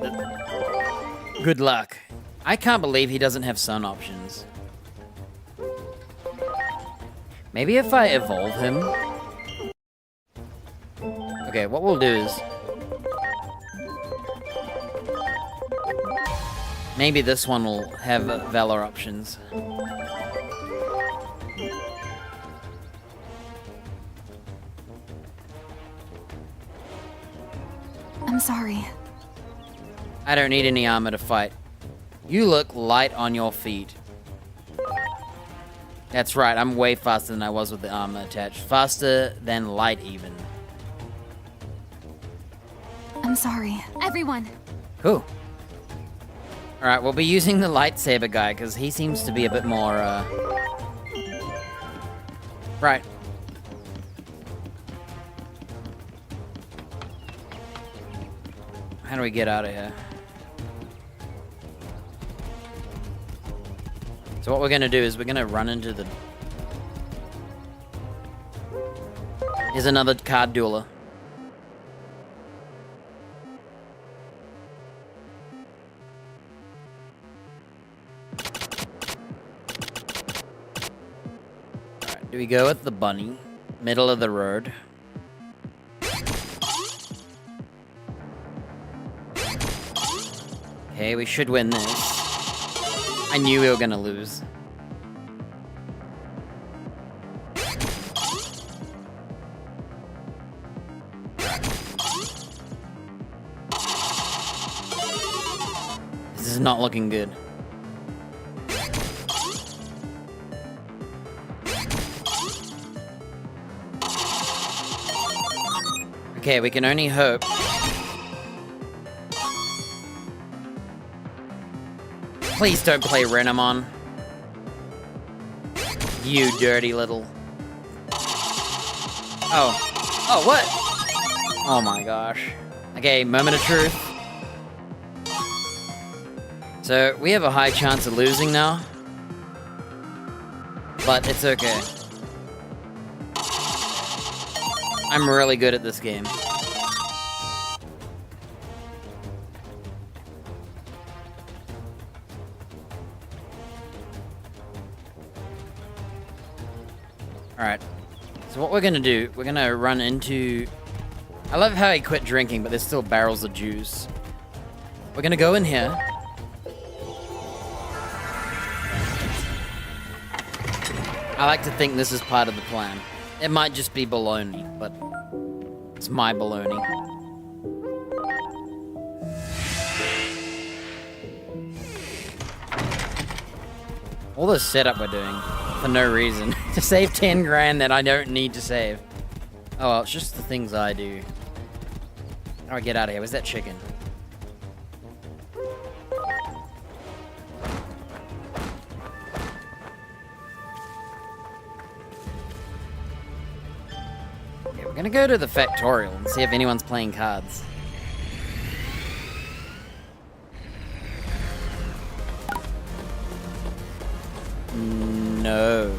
good luck. I can't believe he doesn't have sun options. Maybe if I evolve him... Okay, what we'll do is... Maybe this one will have Valor options. I'm sorry. I don't need any armor to fight. You look light on your feet. That's right, I'm way faster than I was with the armor attached. Faster than light, even. I'm sorry. Everyone. Cool. Alright, we'll be using the lightsaber guy, because he seems to be a bit more, Right. How do we get out of here? So what we're gonna do is we're gonna run into the... Here's another card dueler. Alright, do we go with the bunny? Middle of the road. Okay, we should win this. I knew we were gonna lose. This is not looking good. Okay, we can only hope. Please don't play Renamon. You dirty little... Oh. Oh, what? Oh my gosh. Okay, moment of truth. So, we have a high chance of losing now. But it's okay. I'm really good at this game. Alright, so what we're gonna do, we're gonna run into... I love how he quit drinking, but there's still barrels of juice. We're gonna go in here. I like to think this is part of the plan. It might just be baloney, but it's my baloney. All the setup we're doing. For no reason. To save 10 grand that I don't need to save. Oh well, it's just the things I do. How do I get out of here? Where's that chicken? Okay, we're gonna go to the factorial and see if anyone's playing cards. No.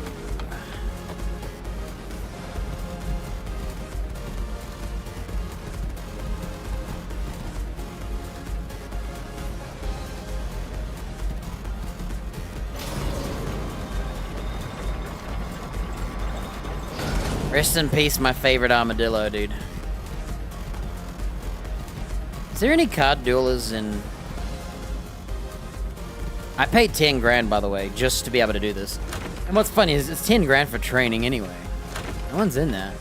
Rest in peace, my favorite armadillo, dude. Is there any card duelers in... I paid 10 grand, by the way, just to be able to do this. And what's funny is it's 10 grand for training anyway. No one's in there.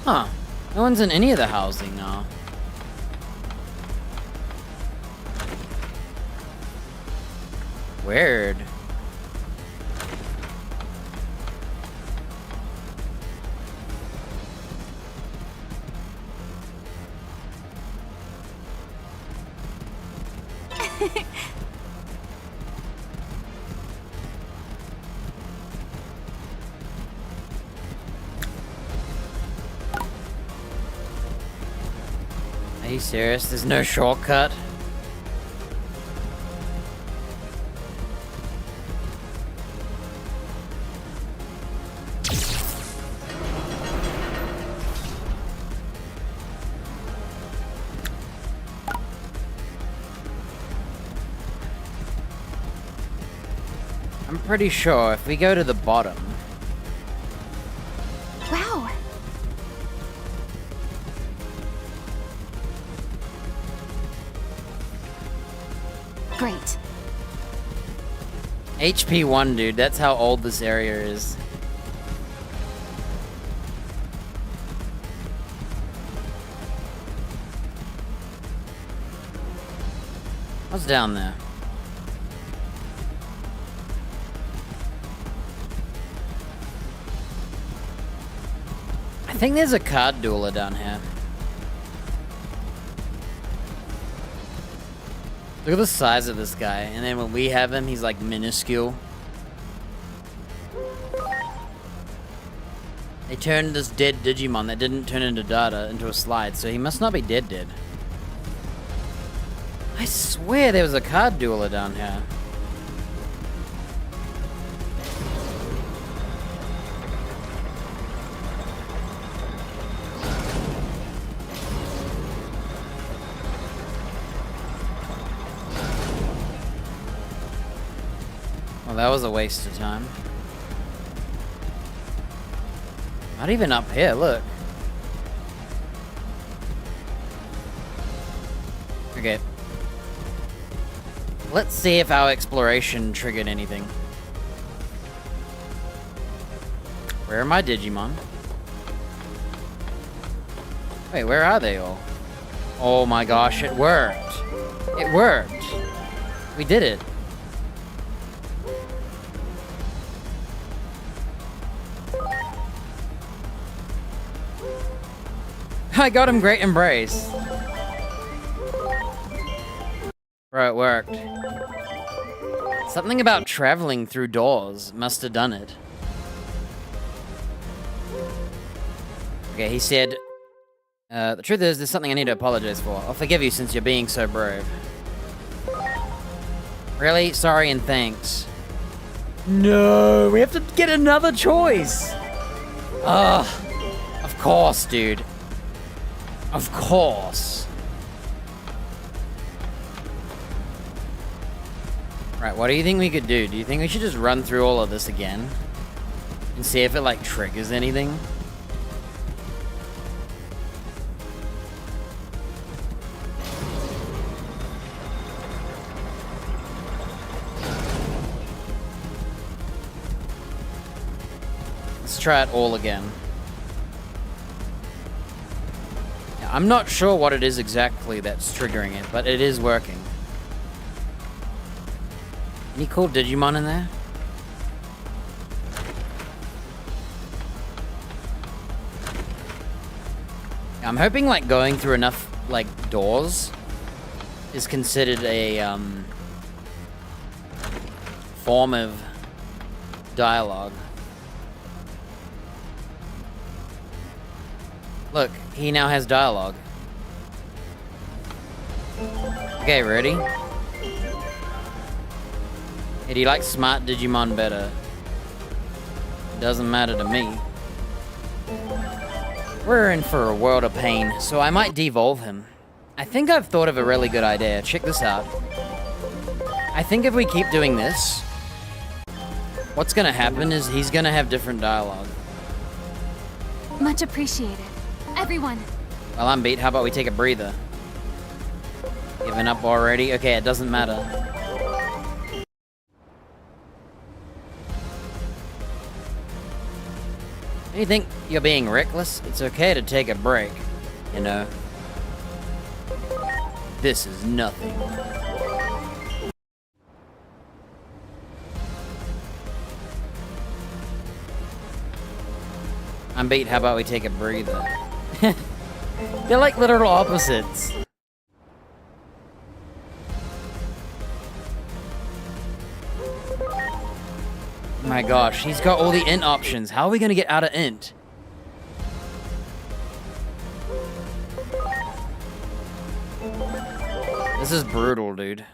Huh. No one's in any of the housing now. Weird. Are you serious? There's no shortcut? pretty sure if we go to the bottom... Wow. Great. HP 1, dude. That's how old this area is. What's down there? I think there's a card dueler down here. Look at the size of this guy, and then when we have him, he's like minuscule. They turned this dead Digimon that didn't turn into data into a slide, so he must not be dead. I swear there was a card dueler down here. Well, that was a waste of time. Not even up here, look. Okay. Let's see if our exploration triggered anything. Where are my Digimon? Wait, where are they all? Oh my gosh, it worked. It worked. We did it. I got him Great Embrace. Bro, it worked. Something about traveling through doors must have done it. Okay, he said, the truth is, there's something I need to apologize for. I'll forgive you since you're being so brave. Really? Sorry and thanks. No, we have to get another choice. Ugh. Of course, dude. Of course. Right, what do you think we could do? Do you think we should just run through all of this again? And see if it, like, triggers anything? Let's try it all again. Yeah, I'm not sure what it is exactly that's triggering it, but it is working. Any cool Digimon in there? I'm hoping like going through enough like doors is considered a form of dialogue. Look, he now has dialogue. Okay, ready? Hey, do you like smart Digimon better? Doesn't matter to me. We're in for a world of pain, so I might devolve him. I think I've thought of a really good idea. Check this out. I think if we keep doing this, what's gonna happen is he's gonna have different dialogue. Much appreciated. Everyone. Well, I'm beat. How about we take a breather? Giving up already? Okay, it doesn't matter. You think you're being reckless? It's okay to take a break, you know. This is nothing. I'm beat. How about we take a breather? They're like literal opposites. My gosh, he's got all the int options. How are we gonna get out of int? This is brutal, dude.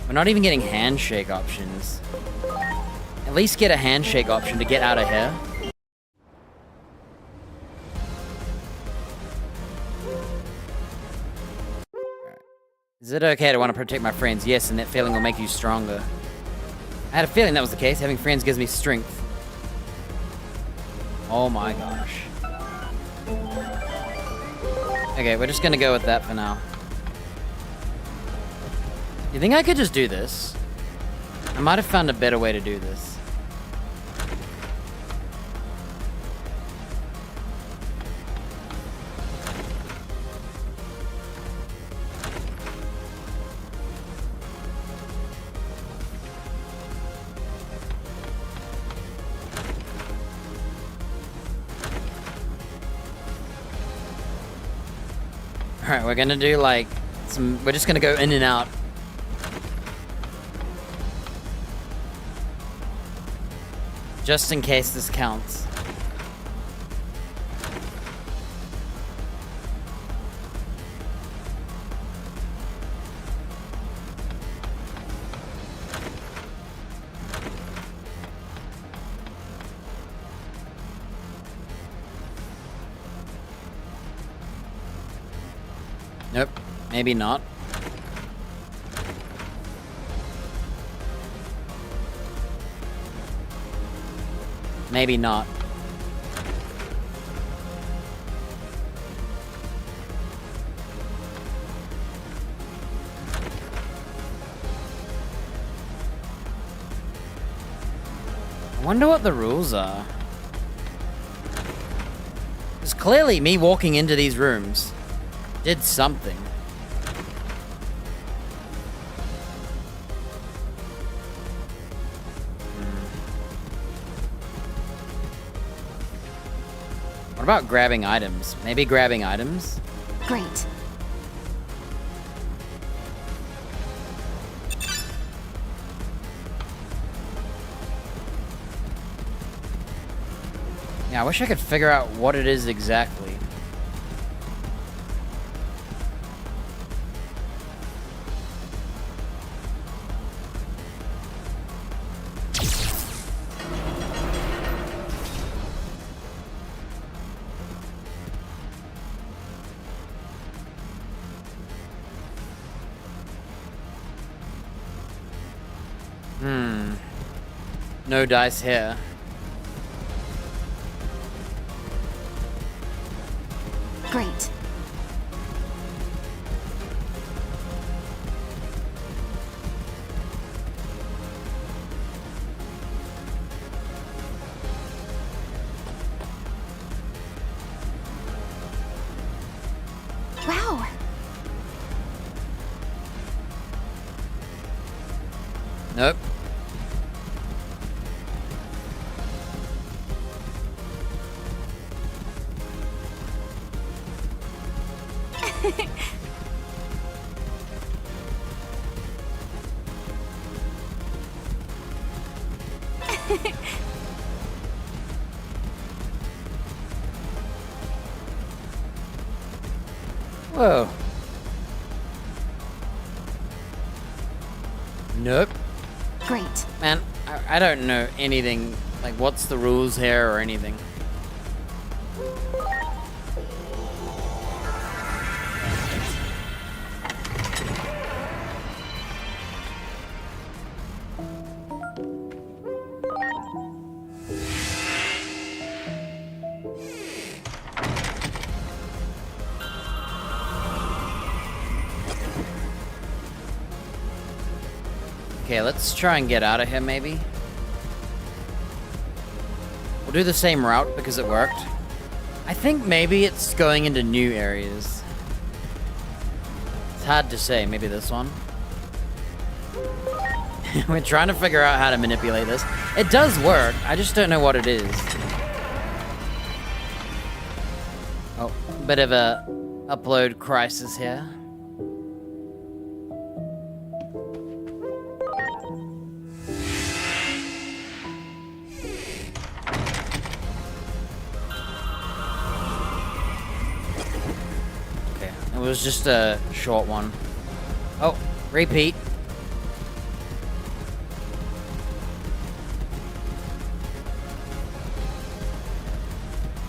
We're not even getting handshake options. At least get a handshake option to get out of here. Is it okay to want to protect my friends? Yes, and that feeling will make you stronger. I had a feeling that was the case. Having friends gives me strength. Oh my gosh. Okay, we're just gonna go with that for now. You think I could just do this? I might have found a better way to do this. Alright, we're gonna do like some. We're just gonna go in and out. Just in case this counts. Nope, maybe not. Maybe not. I wonder what the rules are. Because clearly me walking into these rooms did something. What about grabbing items? Maybe grabbing items? Great. Yeah, I wish I could figure out what it is exactly. No dice here. Great. Wow. Nope. Whoa. Nope. Great. Man, I don't know anything. Like, what's the rules here or anything? Okay, let's try and get out of here, maybe. We'll do the same route because it worked. I think maybe it's going into new areas. It's hard to say. Maybe this one. We're trying to figure out how to manipulate this. It does work. I just don't know what it is. Oh, bit of a upload crisis here. It was just a short one. Oh, repeat.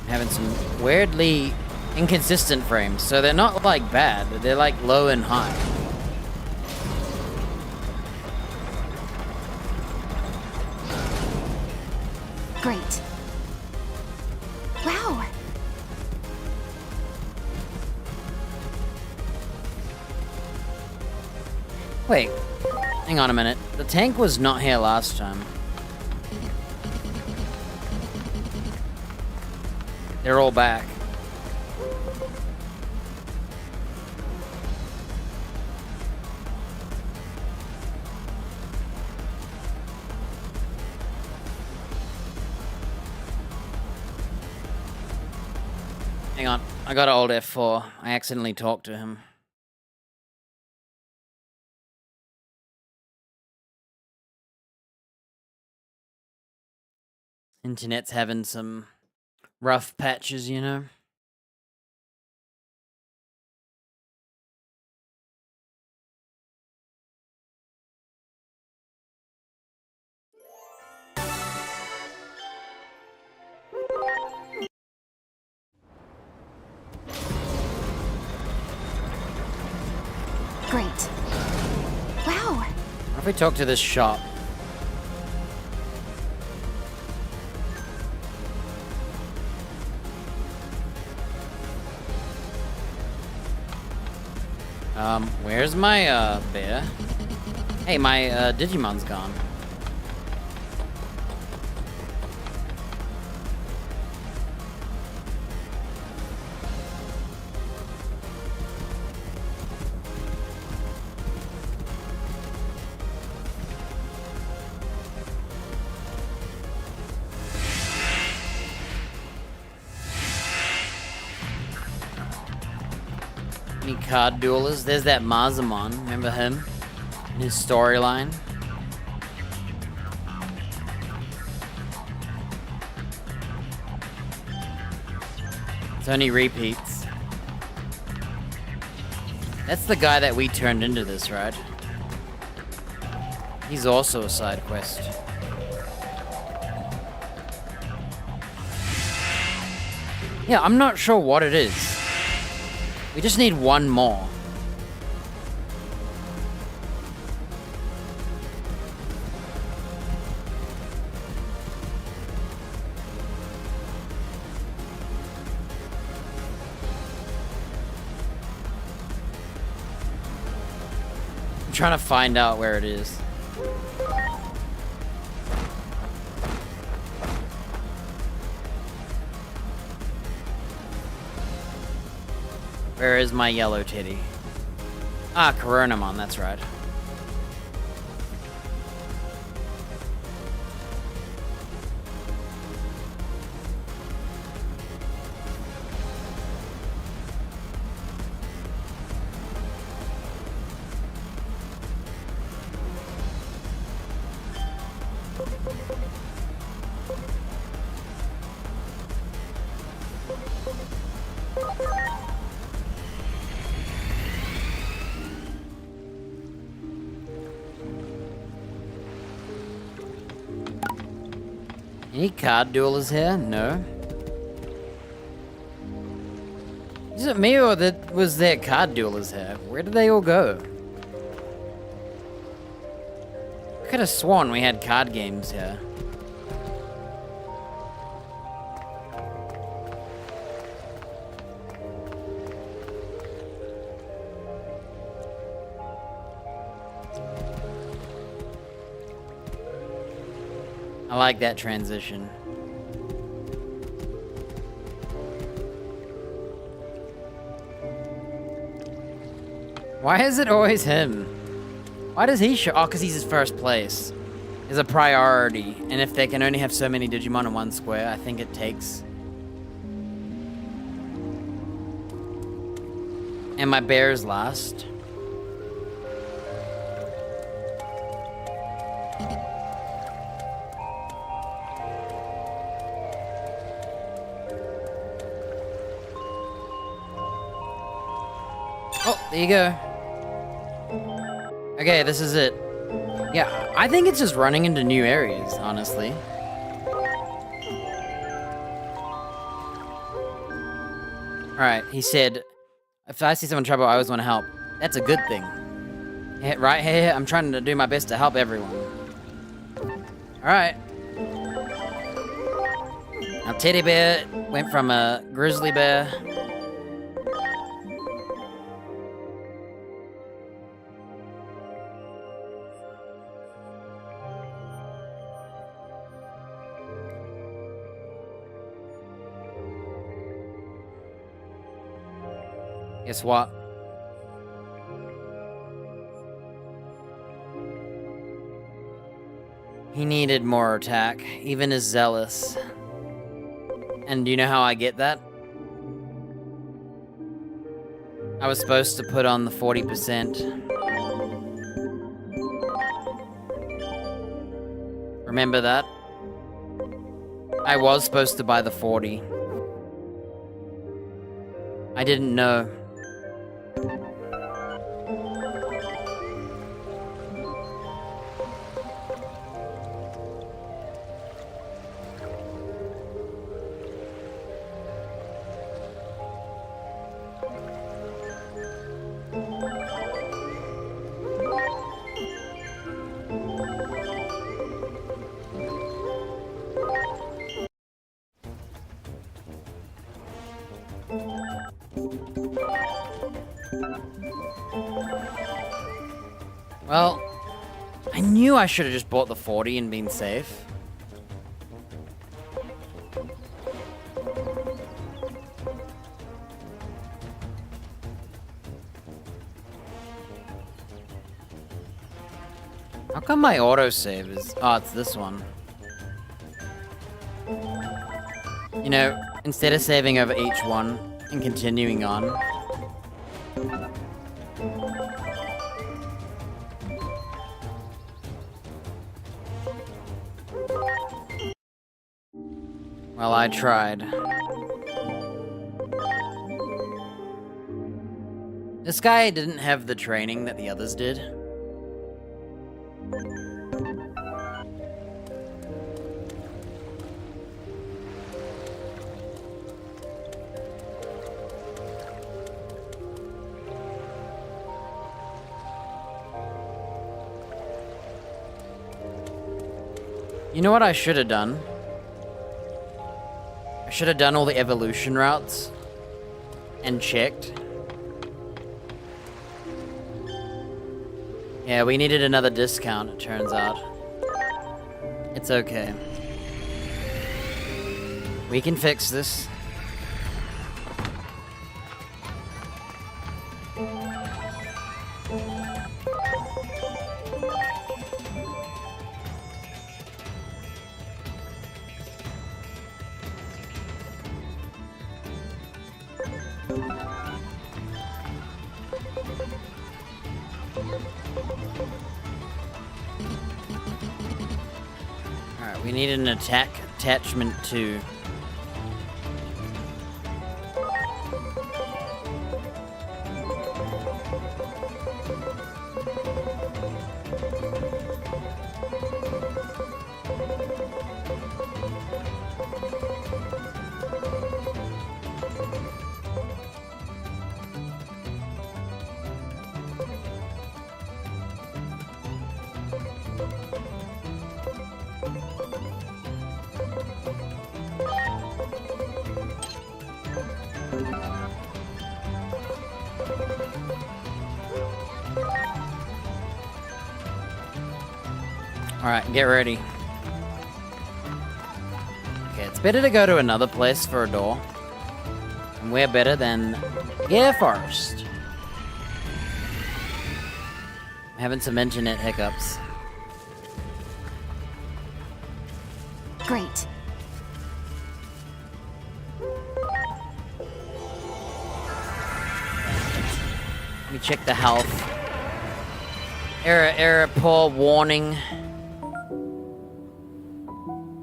Having some weirdly inconsistent frames, so they're not like bad, they're like low and high. Great. Wow. Wait, hang on a minute. The tank was not here last time. They're all back. Hang on, I got old F4. I accidentally talked to him. Internet's having some rough patches, you know? Great. Wow. What if we talk to this shop? Where's my, bear? Hey, my, Digimon's gone. Any card duelers? There's that Marzamon. Remember him? And his storyline. It's only repeats. That's the guy that we turned into this, right? He's also a side quest. Yeah, I'm not sure what it is. We just need one more. I'm trying to find out where it is. Where is my yellow titty? Ah, Coronamon, that's right. Any card duelers here? No. Is it me or was there card duelers here? Where did they all go? I could have sworn we had card games here. I like that transition. Why is it always him? Why does he show? Oh, because he's his first place. Is a priority. And if they can only have so many Digimon in one square, I think it takes. And my bear's last. Oh, there you go. Okay, this is it. Yeah, I think it's just running into new areas, honestly. Alright, he said, if I see someone in trouble, I always want to help. That's a good thing. Yeah, right here, I'm trying to do my best to help everyone. Alright. Now, Teddy Bear went from a grizzly bear. Guess what? He needed more attack, even as zealous. And do you know how I get that? I was supposed to put on the 40%. Remember that? I was supposed to buy the 40. I didn't know. Well, I knew I should have just bought the 40 and been safe. How come my autosave is... Oh, it's this one. You know, instead of saving over each one and continuing on... Well, I tried. This guy didn't have the training that the others did. You know what I should have done? I should have done all the evolution routes and checked. Yeah, we needed another discount, it turns out. It's okay. We can fix this. Alright, we need an attack attachment too. Alright, get ready. Okay, it's better to go to another place for a door. And we're better than Gear Forest. I'm having some internet hiccups. Great. Let me check the health. Error, poor warning.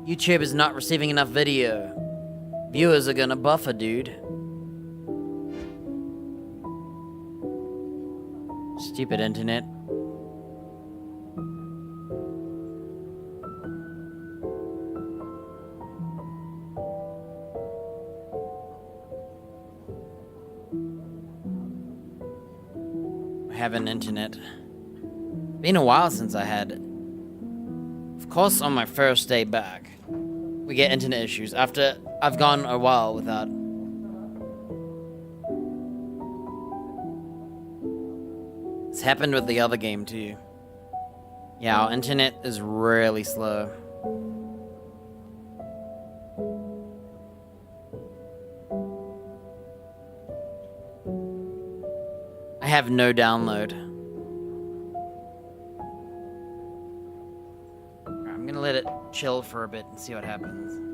YouTube is not receiving enough video. Viewers are gonna buffer, dude. Stupid internet. I have an internet. Been a while since I had it. Of course, on my first day back, we get internet issues after I've gone a while without. It's happened with the other game too. Yeah, our internet is really slow. I have no download. Alright, I'm gonna let it chill for a bit and see what happens.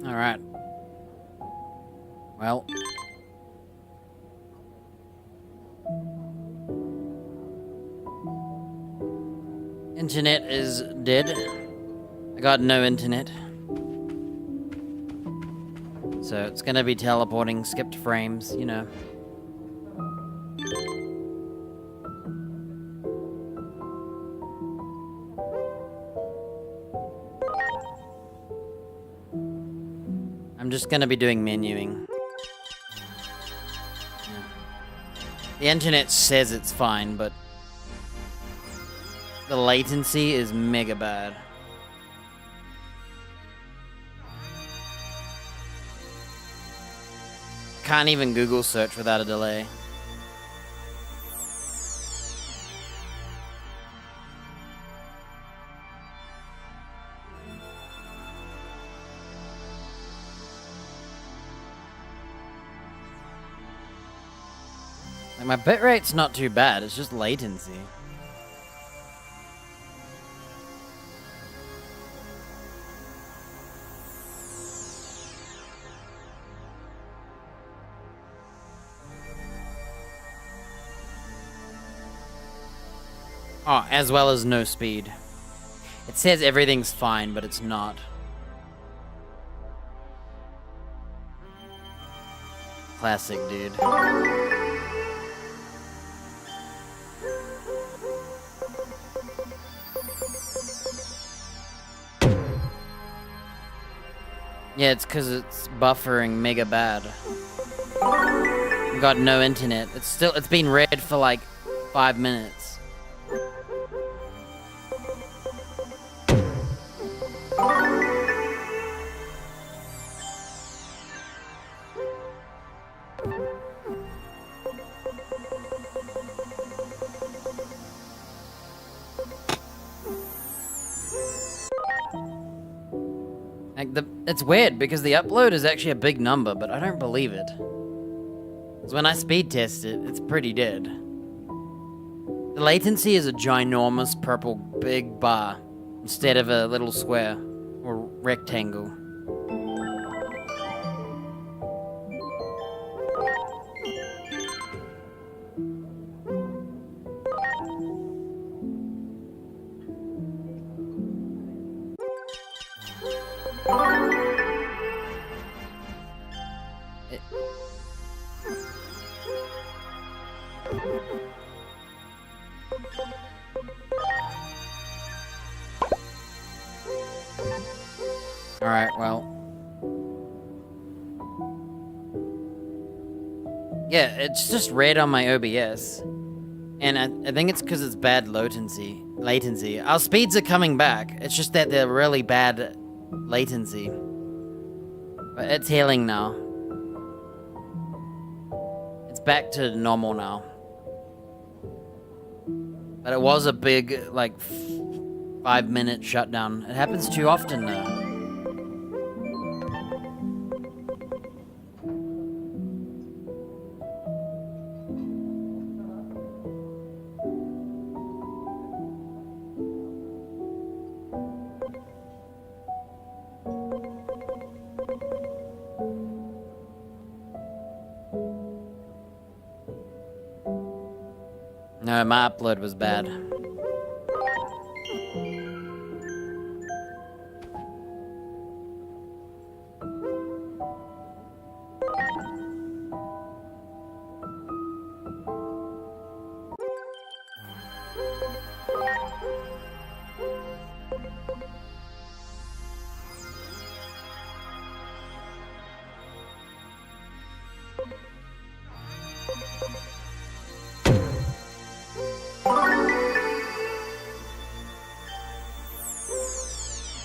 Alright. Well. Internet is dead. I got no internet. So it's gonna be teleporting, skipped frames, you know. I'm just gonna be doing menuing. Yeah. The internet says it's fine, but the latency is mega bad. Can't even Google search without a delay. Like, my bitrate's not too bad, it's just latency. Oh, as well as no speed. It says everything's fine, but it's not. classic, dude. Yeah, it's because it's buffering mega bad. Got no internet. It's been red for like 5 minutes. Like it's weird because the upload is actually a big number, but I don't believe it. Because when I speed test it, it's pretty dead. The latency is a ginormous purple big bar instead of a little square or rectangle. Alright, well. Yeah, it's just red on my OBS. And I think it's because it's bad latency. Our speeds are coming back. It's just that they're really bad latency. But it's healing now. It's back to normal now. But it was a big, like, 5-minute shutdown. It happens too often though. No, my upload was bad.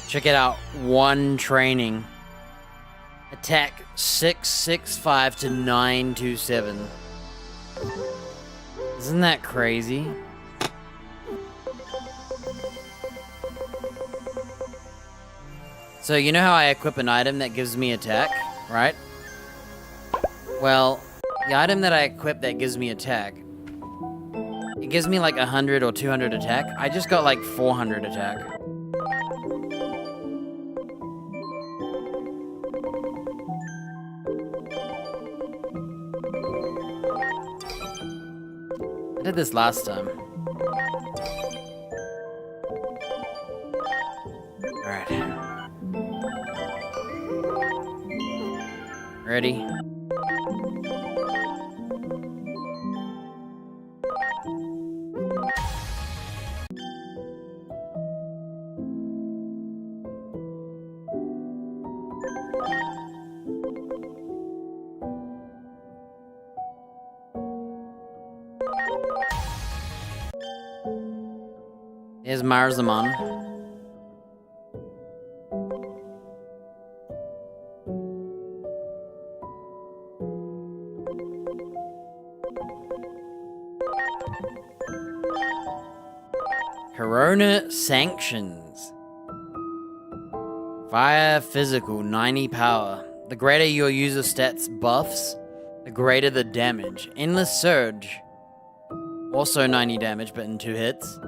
Check it out. One training. Attack 665 to 927. Isn't that crazy? So you know how I equip an item that gives me attack, right? Well, the item that I equip that gives me attack, it gives me like 100 or 200 attack. I just got like 400 attack. I did this last time. Alright. Ready? Here's Marzamon. Corona Sanctions. Fire Physical, 90 power. The greater your user stats buffs, the greater the damage. Endless Surge. Also 90 damage, but in 2 hits.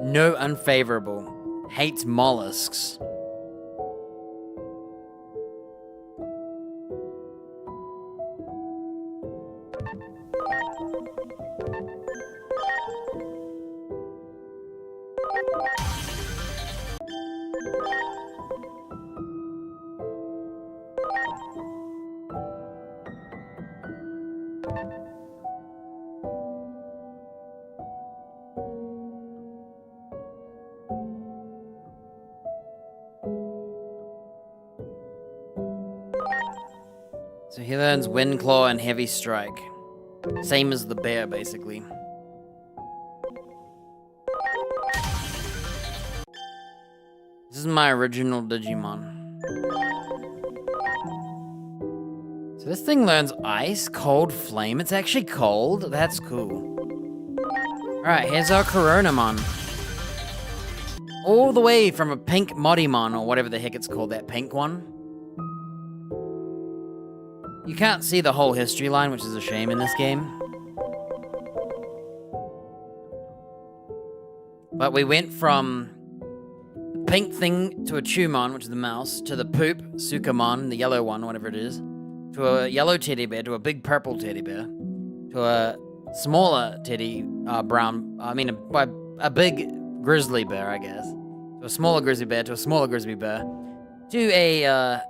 No unfavorable. Hates mollusks. So he learns Wind Claw and Heavy Strike. Same as the bear, basically. This is my original Digimon. So this thing learns Ice, Cold, Flame. It's actually cold? That's cool. Alright, here's our Coronamon. All the way from a pink Modimon, or whatever the heck it's called, that pink one. You can't see the whole history line, which is a shame in this game. But we went from the pink thing to a Chumon, which is the mouse, to the poop, Sukamon, the yellow one, whatever it is, to a yellow teddy bear, to a big purple teddy bear, to a smaller a big grizzly bear, I guess. To a smaller grizzly bear, to a smaller grizzly bear, to a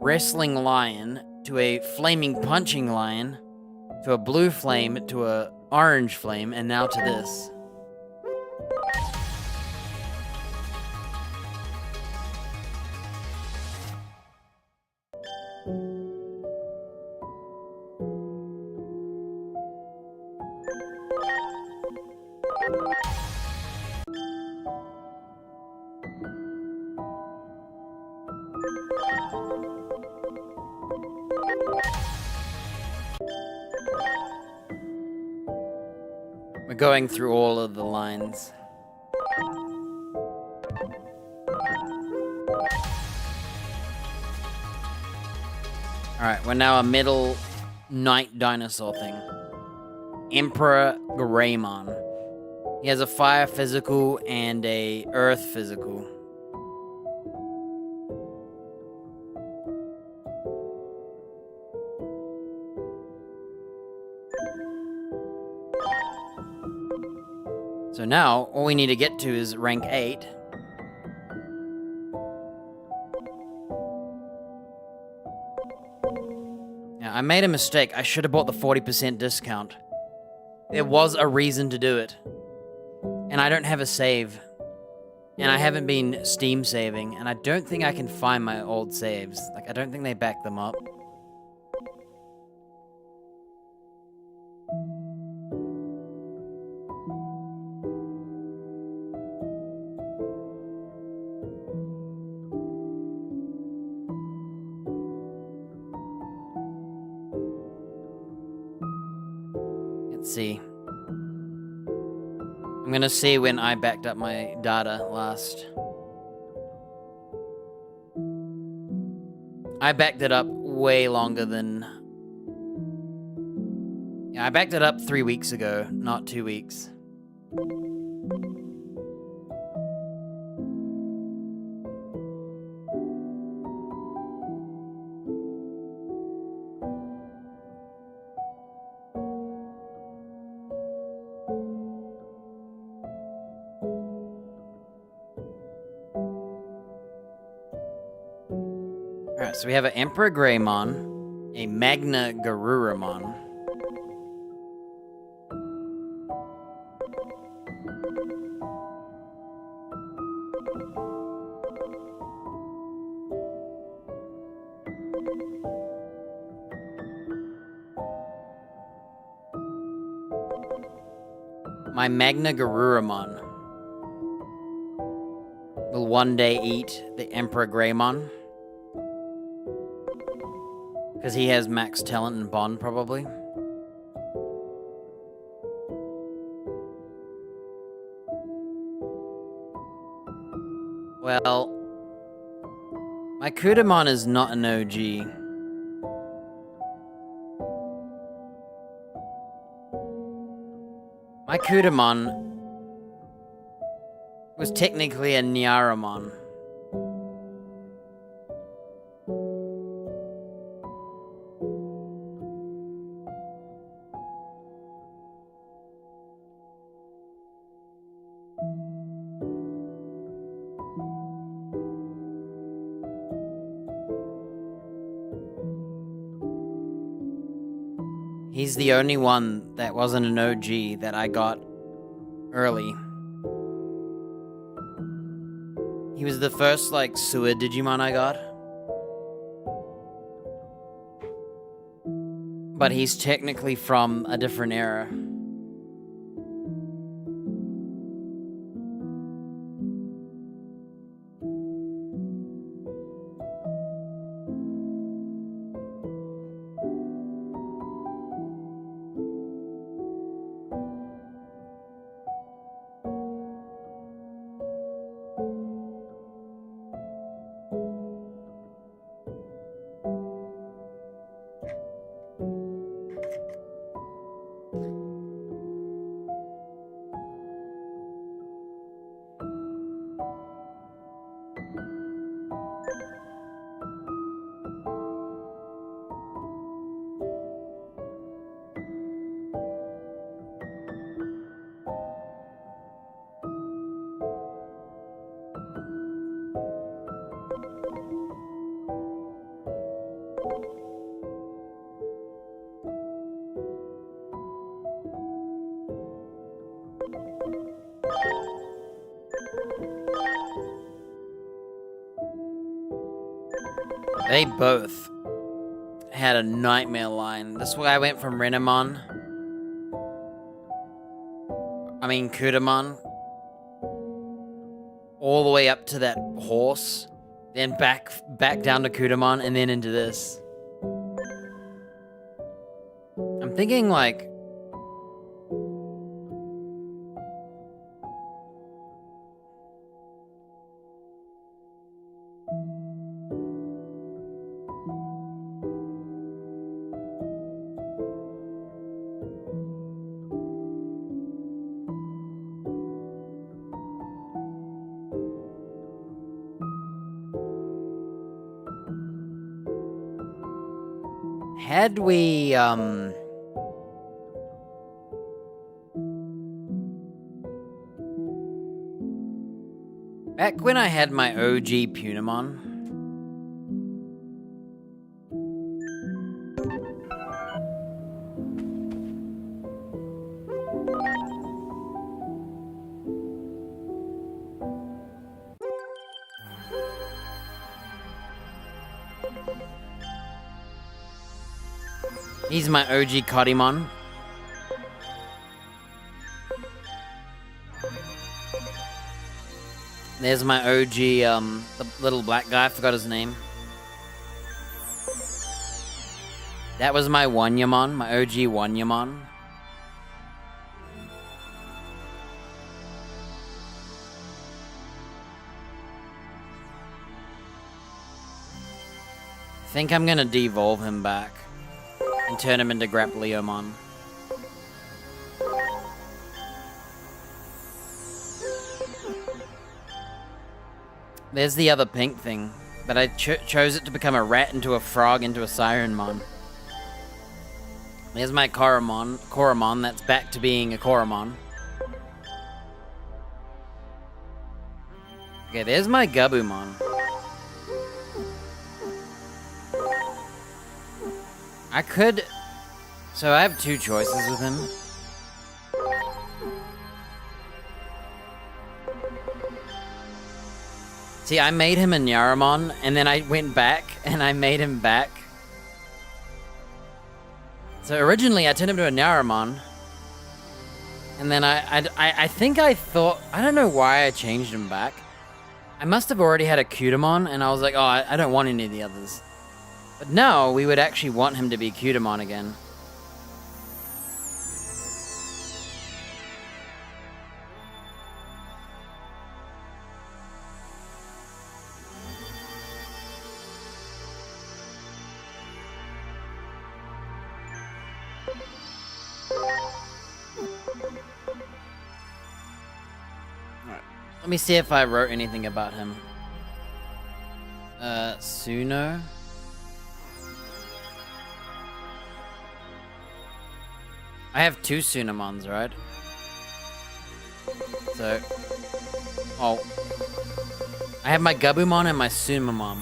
wrestling lion, to a flaming punching lion, to a blue flame, to a orange flame, and now to this. We're going through all of the lines. Alright, we're now a middle night dinosaur thing. Emperor Greymon. He has a fire physical and a earth physical. So now, all we need to get to is rank 8. Now, I made a mistake. I should have bought the 40% discount. There was a reason to do it. And I don't have a save. And I haven't been Steam saving, and I don't think I can find my old saves. Like, I don't think they back them up. Let's see. I'm gonna see when I backed up my data last. I backed it up way longer than... Yeah, I backed it up 3 weeks ago, not 2 weeks. Alright, so we have an Emperor Greymon, a Magna Garuramon. My Magna Garuramon will one day eat the Emperor Greymon. Because he has max talent and bond, probably. Well, my Kudamon is not an OG. My Kudamon was technically a Nyaramon. He's the only one that wasn't an OG that I got early. He was the first, like, sewer Digimon I got. But he's technically from a different era. They both had a nightmare line. This way I went from Kudamon, all the way up to that horse, then back down to Kudamon, and then into this. I'm thinking, like, had we, back when I had my OG Punamon, he's my OG Kodimon. There's my OG, the little black guy, I forgot his name. That was my Wanyamon, my OG Wanyamon. I think I'm gonna devolve him back and turn him into Grappleomon. There's the other pink thing, but I chose it to become a rat, into a frog, into a Sirenmon. There's my Koromon, that's back to being a Koromon. Okay, there's my Gabumon. I could... So I have two choices with him. See, I made him a Nyaramon, and then I went back, and I made him back. So originally, I turned him to a Nyaramon. And then I think I thought... I don't know why I changed him back. I must have already had a Kudamon, and I was like, oh, I don't want any of the others. But now, we would actually want him to be Kudamon again. Let me see if I wrote anything about him. Suno? I have two Sunamons, right? So... Oh. I have my Gabumon and my Sunamon.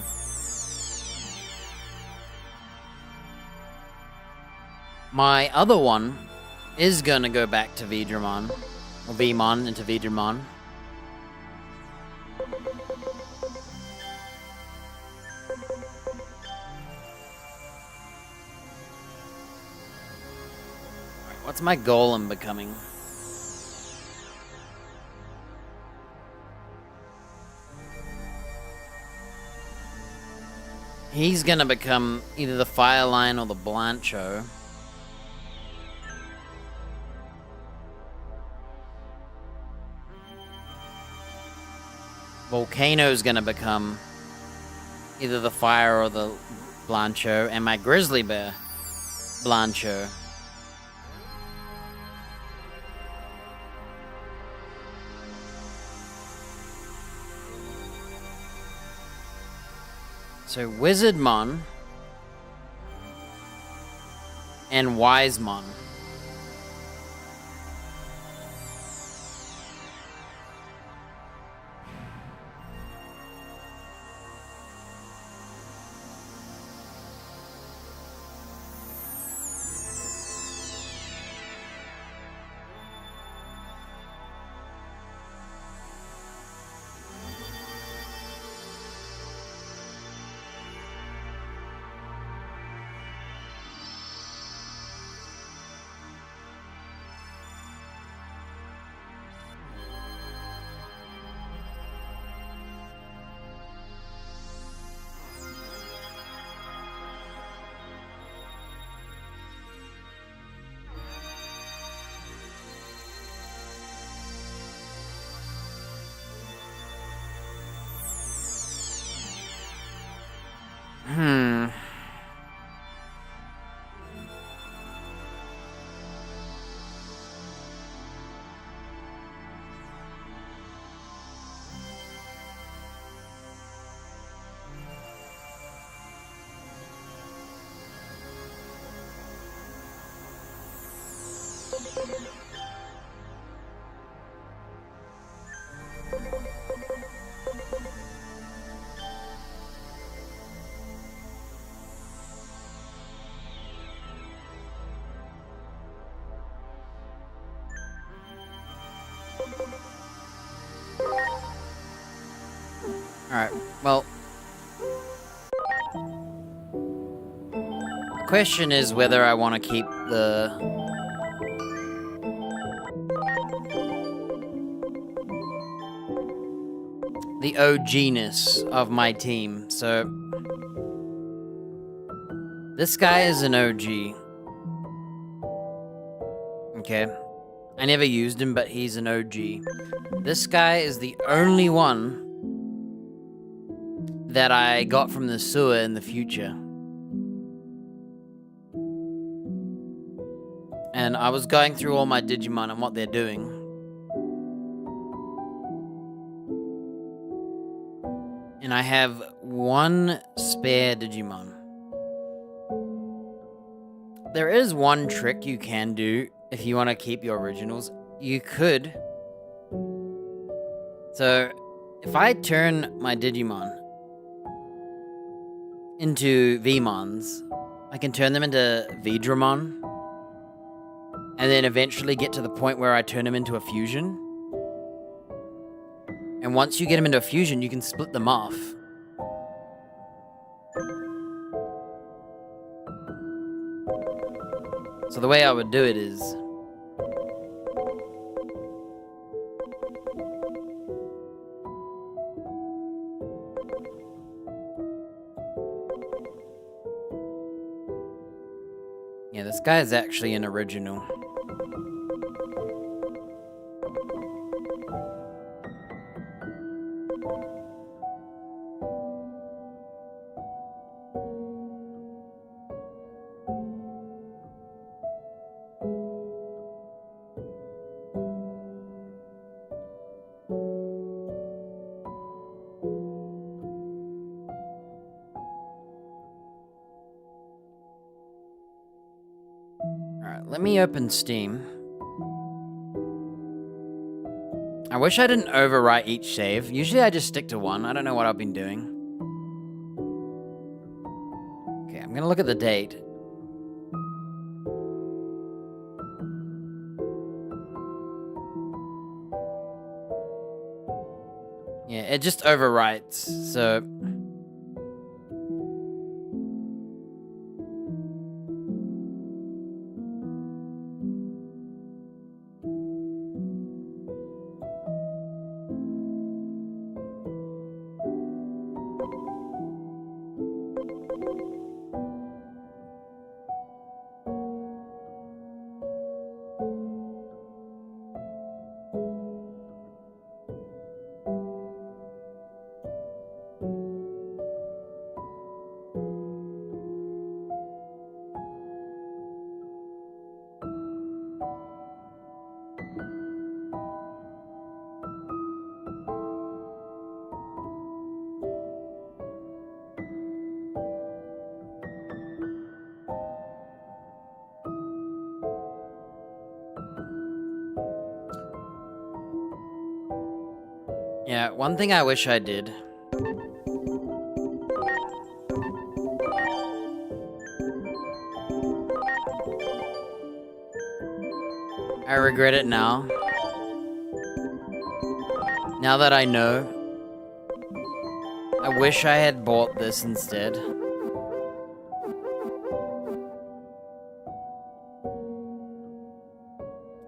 My other one is gonna go back to Vidramon. Or Vmon into Vidramon. What's my golem becoming? He's gonna become either the Fireline or the Blancho. Volcano's gonna become either the Fire or the Blancho, and my Grizzly Bear, Blancho. So Wizardmon and Wisemon. Alright, well... the question is whether I want to keep the OG-ness of my team. So this guy is an OG. Okay. I never used him, but he's an OG. This guy is the only one that I got from the sewer in the future. And I was going through all my Digimon and what they're doing. And I have one spare Digimon. There is one trick you can do if you want to keep your originals. You could. So, if I turn my Digimon into Vmons, I can turn them into Vidramon. And then eventually get to the point where I turn them into a fusion. And once you get them into a fusion, you can split them off. So the way I would do it is... yeah, this guy is actually an original. Let me open Steam. I wish I didn't overwrite each save. Usually I just stick to one. I don't know what I've been doing. Okay, I'm gonna look at the date. Yeah, it just overwrites, so... Yeah, one thing I wish I did. I regret it now. Now that I know. I wish I had bought this instead.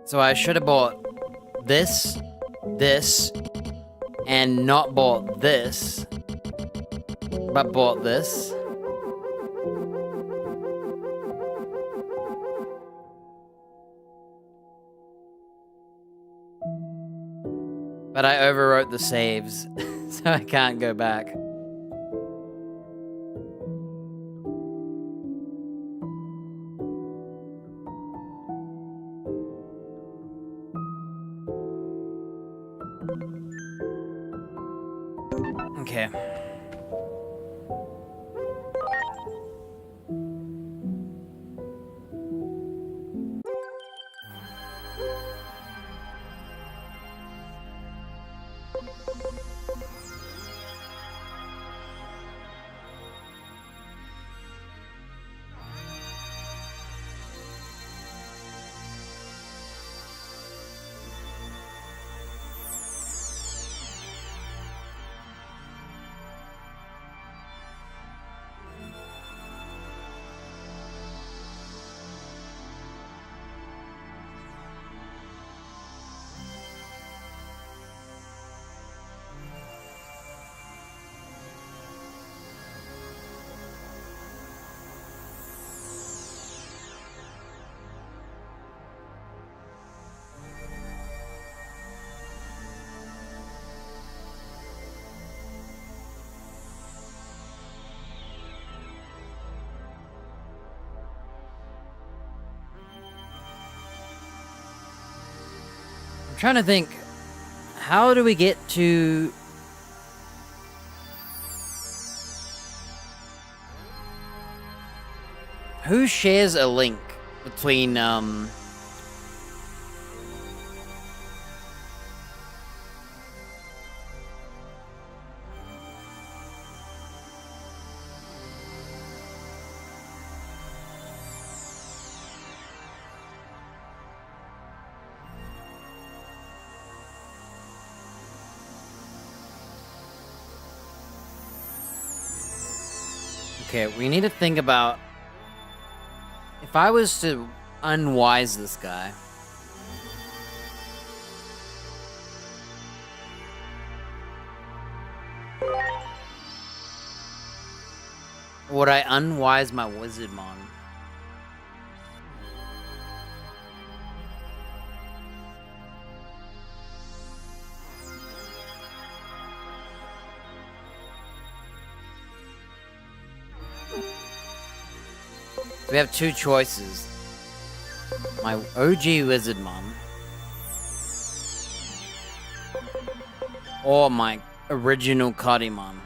So I should have bought this, and not bought this, but bought this. But I overwrote the saves, so I can't go back. Okay. I'm trying to think, how do we get to... Who shares a link between, Okay, we need to think about... If I was to unwise this guy... Would I unwise my Wizardmon? So we have two choices. My OG Wizardmon. Or my original Cardimon.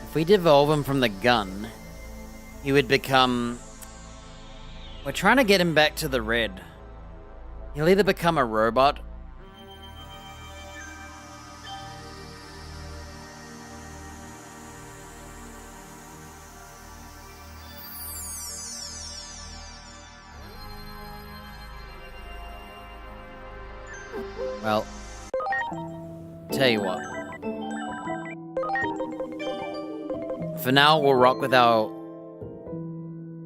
If we devolve him from the gun, he would become... We're trying to get him back to the red. He'll either become a robot. Well, tell you what. For now, we'll rock with our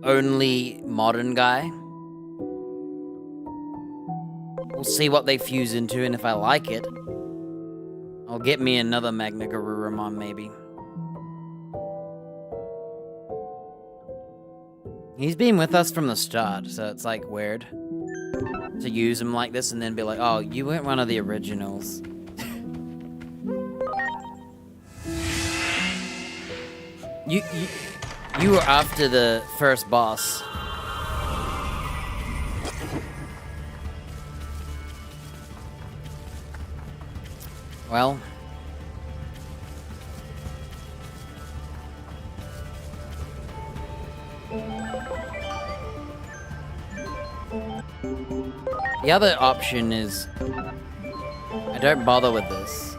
only modern guy. We'll see what they fuse into, and if I like it, I'll get me another Magna Garurumon, maybe. He's been with us from the start, so it's like weird to use him like this and then be like, oh, you weren't one of the originals. You were after the first boss. Well, the other option is I don't bother with this.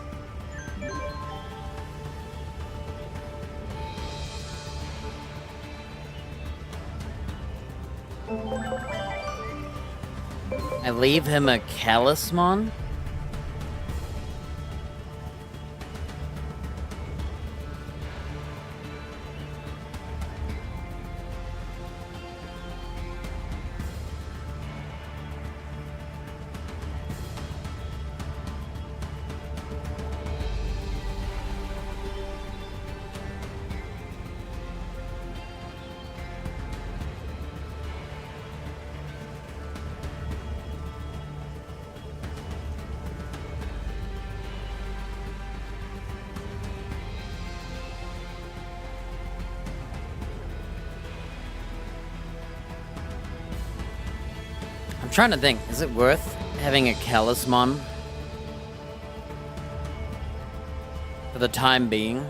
I leave him a Talisman. I'm trying to think, is it worth having a Talisman for the time being?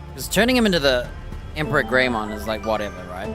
Because turning him into the Emperor Greymon is like whatever, right?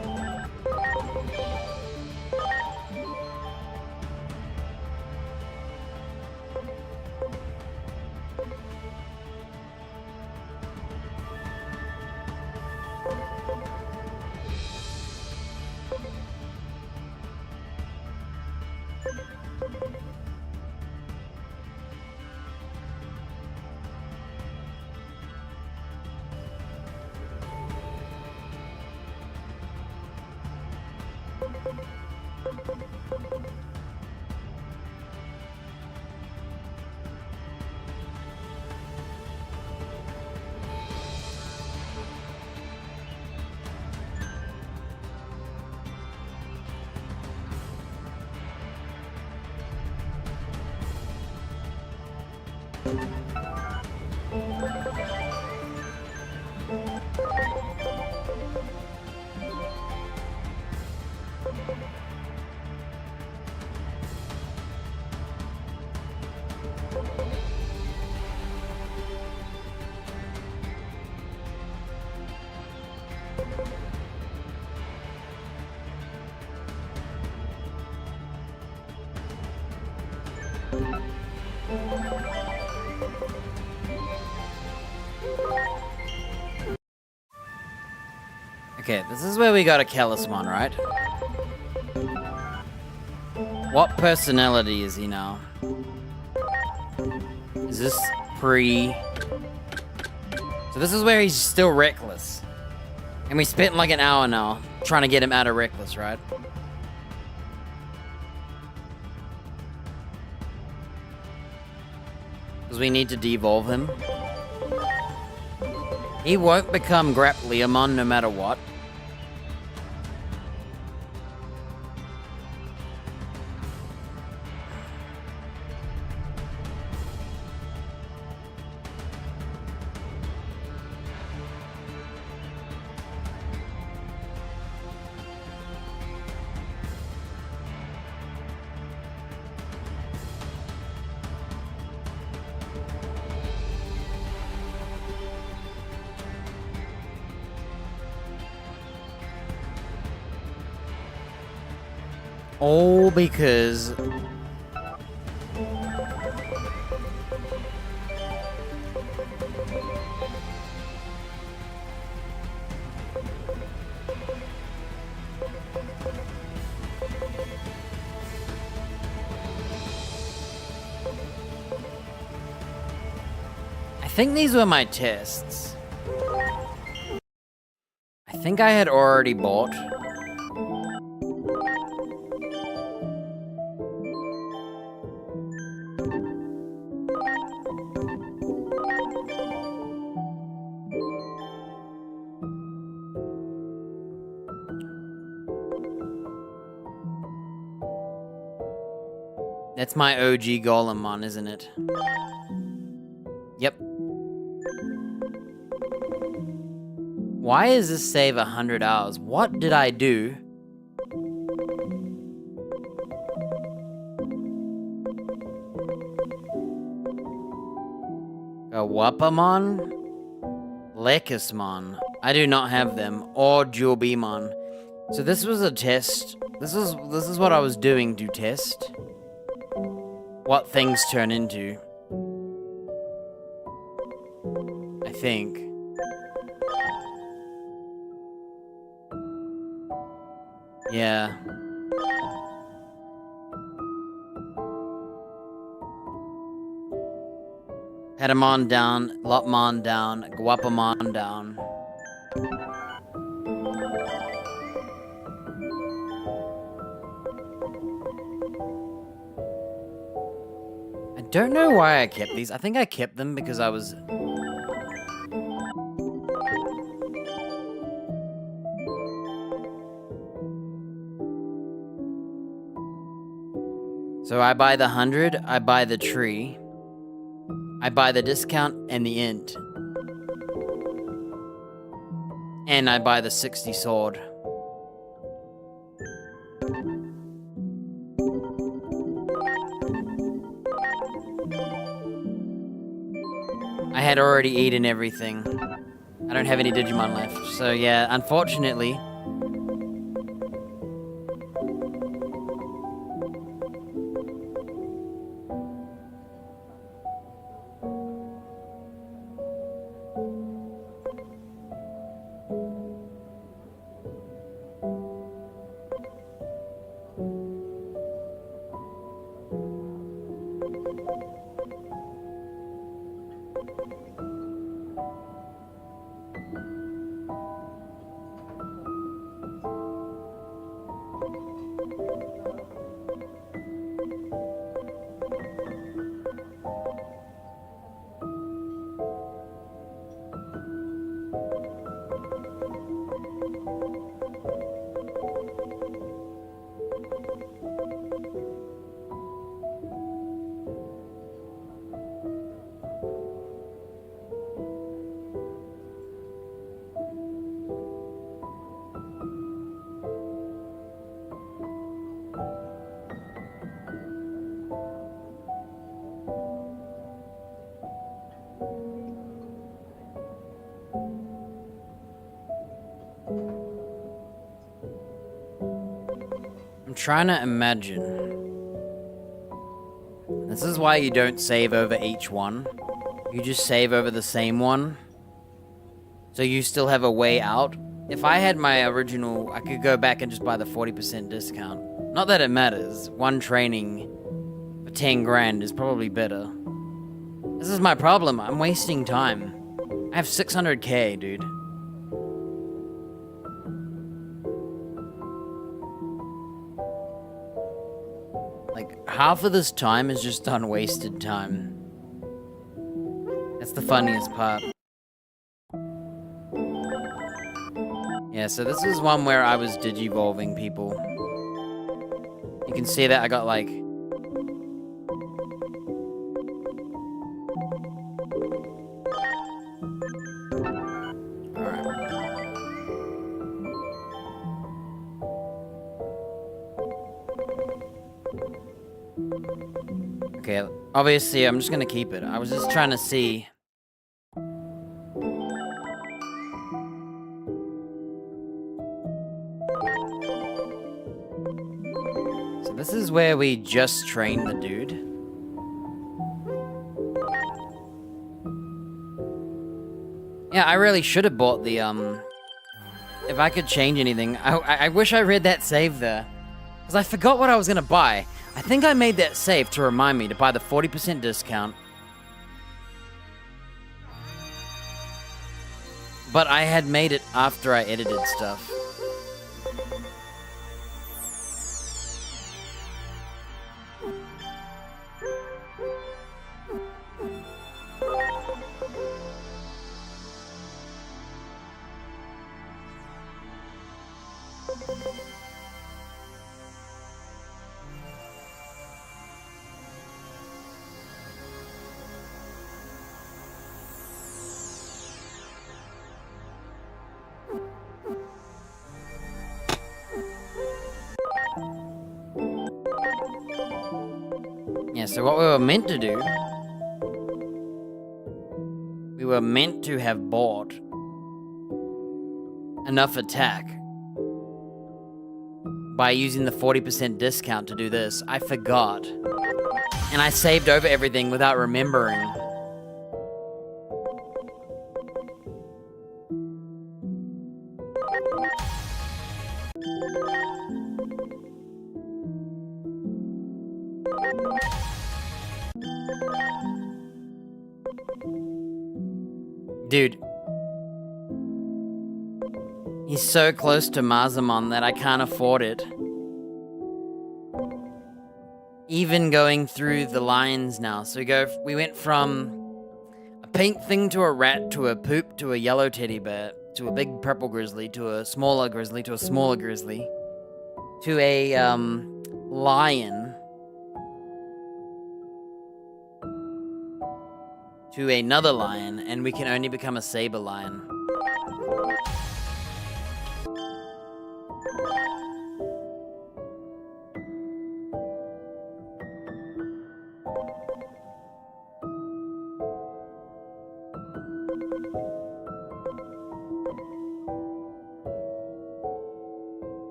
Okay, this is where we got a Talisman, right? What personality is he now? Is this pre... So this is where he's still reckless. And we spent like an hour now trying to get him out of reckless, right? Because we need to devolve him. He won't become Grapleomon no matter what. All because... I think these were my tests. I think I had already bought. That's my OG Golemon, isn't it? Yep. Why is this save 100 hours? What did I do? A Wapamon? Lekismon. I do not have them. Or Jubimon. So this was a test. This is what I was doing to test what things turn into. I think. Yeah. Patamon down, Lopmon down, Guapamon down. I don't know why I kept these. I think I kept them because I was... So I buy the 100, I buy the tree, I buy the discount and the int. And I buy the 60 sword. I had already eaten everything. I don't have any Digimon left. So yeah, unfortunately... I'm trying to imagine. This is why you don't save over each one. You just save over the same one. So you still have a way out. If I had my original, I could go back and just buy the 40% discount. Not that it matters. One training for 10 grand is probably better. This is my problem. I'm wasting time. I have 600k, dude. Like, half of this time is just on wasted time. That's the funniest part. Yeah, so this is one where I was digivolving people. You can see that I got like... Alright. Okay, obviously I'm just gonna keep it. I was just trying to see... This is where we just trained the dude. Yeah, I really should have bought the, if I could change anything, I wish I read that save there. Because I forgot what I was going to buy. I think I made that save to remind me to buy the 40% discount. But I had made it after I edited stuff. Yeah, so what we were meant to do, we were meant to have bought enough attack by using the 40% discount to do this. I forgot. And I saved over everything without remembering. Dude. He's so close to Mazamon that I can't afford it. Even going through the lines now. So we went from a pink thing to a rat to a poop to a yellow teddy bear to a big purple grizzly to a smaller grizzly to a smaller grizzly to a lion to another lion, and we can only become a saber lion.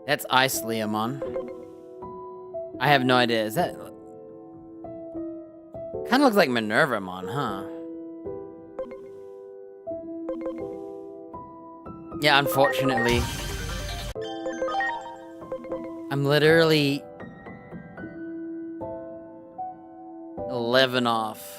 That's Ice Leomon. I have no idea. Is that... Kind of looks like Minervamon, huh? Yeah, unfortunately. I'm literally 11 off.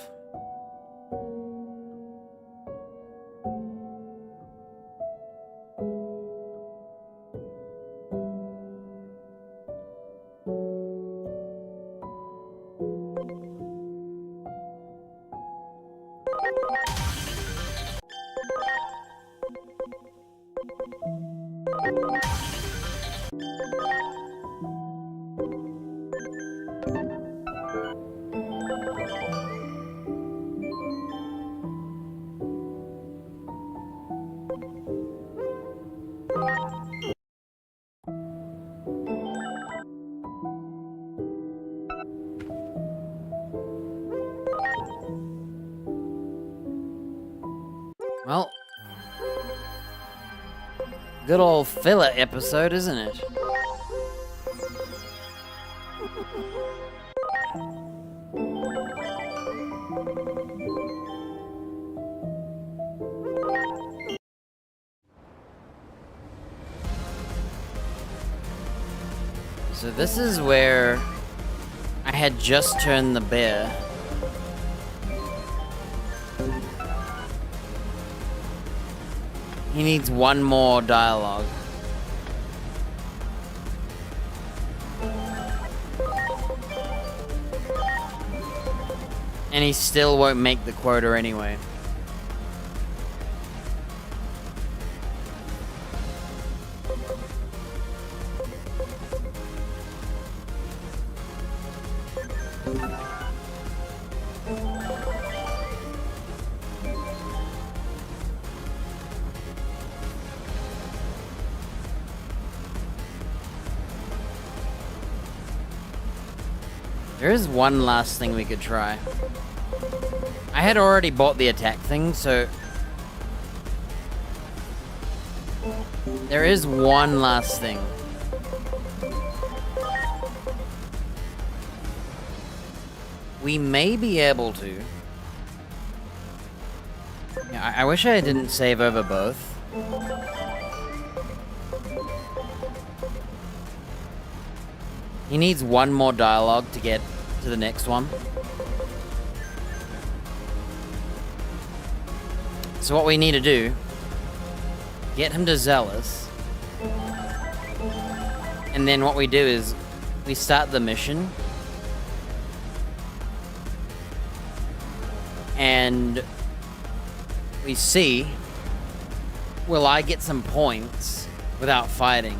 Well, good old filler episode, isn't it? So this is where I had just turned the bear. He needs one more dialogue. And he still won't make the quota anyway. There is one last thing we could try. I had already bought the attack thing, so... There is one last thing. we may be able to. Yeah, I wish I didn't save over both. He needs one more dialogue to get to the next one. So what we need to do, get him to Zealous. And then what we do is we start the mission. And we see, will I get some points without fighting?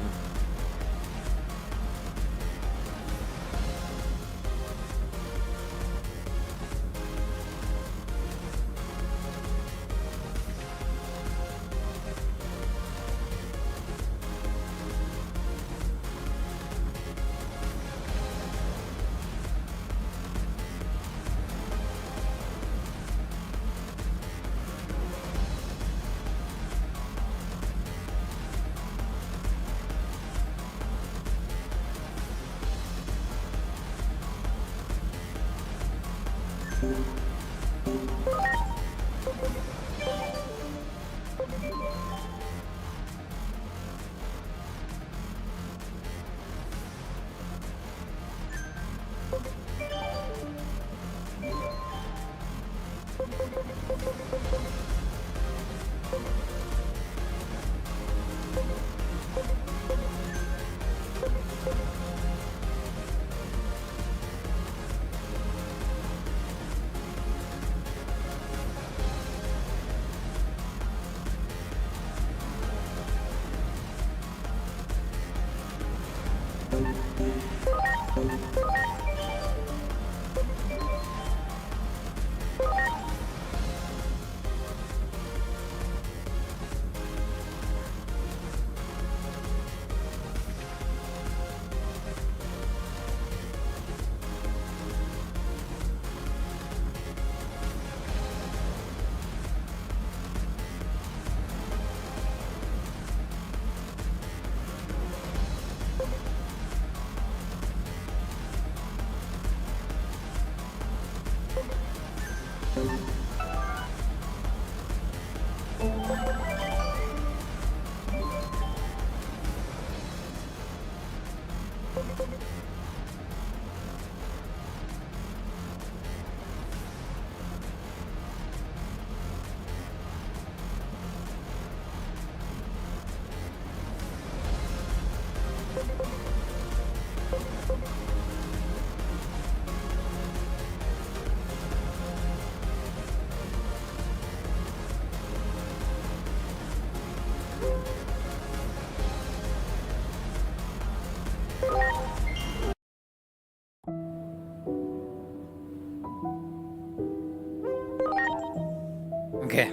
Okay,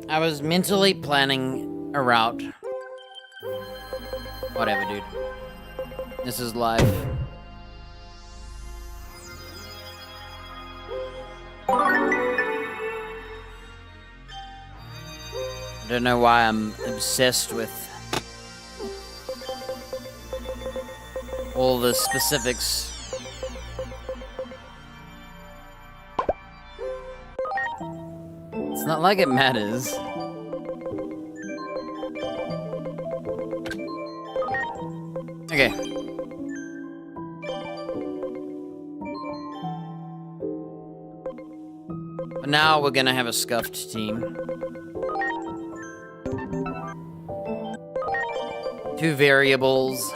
I was mentally planning a route. Whatever, dude. This is life. I don't know why I'm obsessed with all the specifics. It's not like it matters. Okay. But now we're gonna have a scuffed team. 2 variables.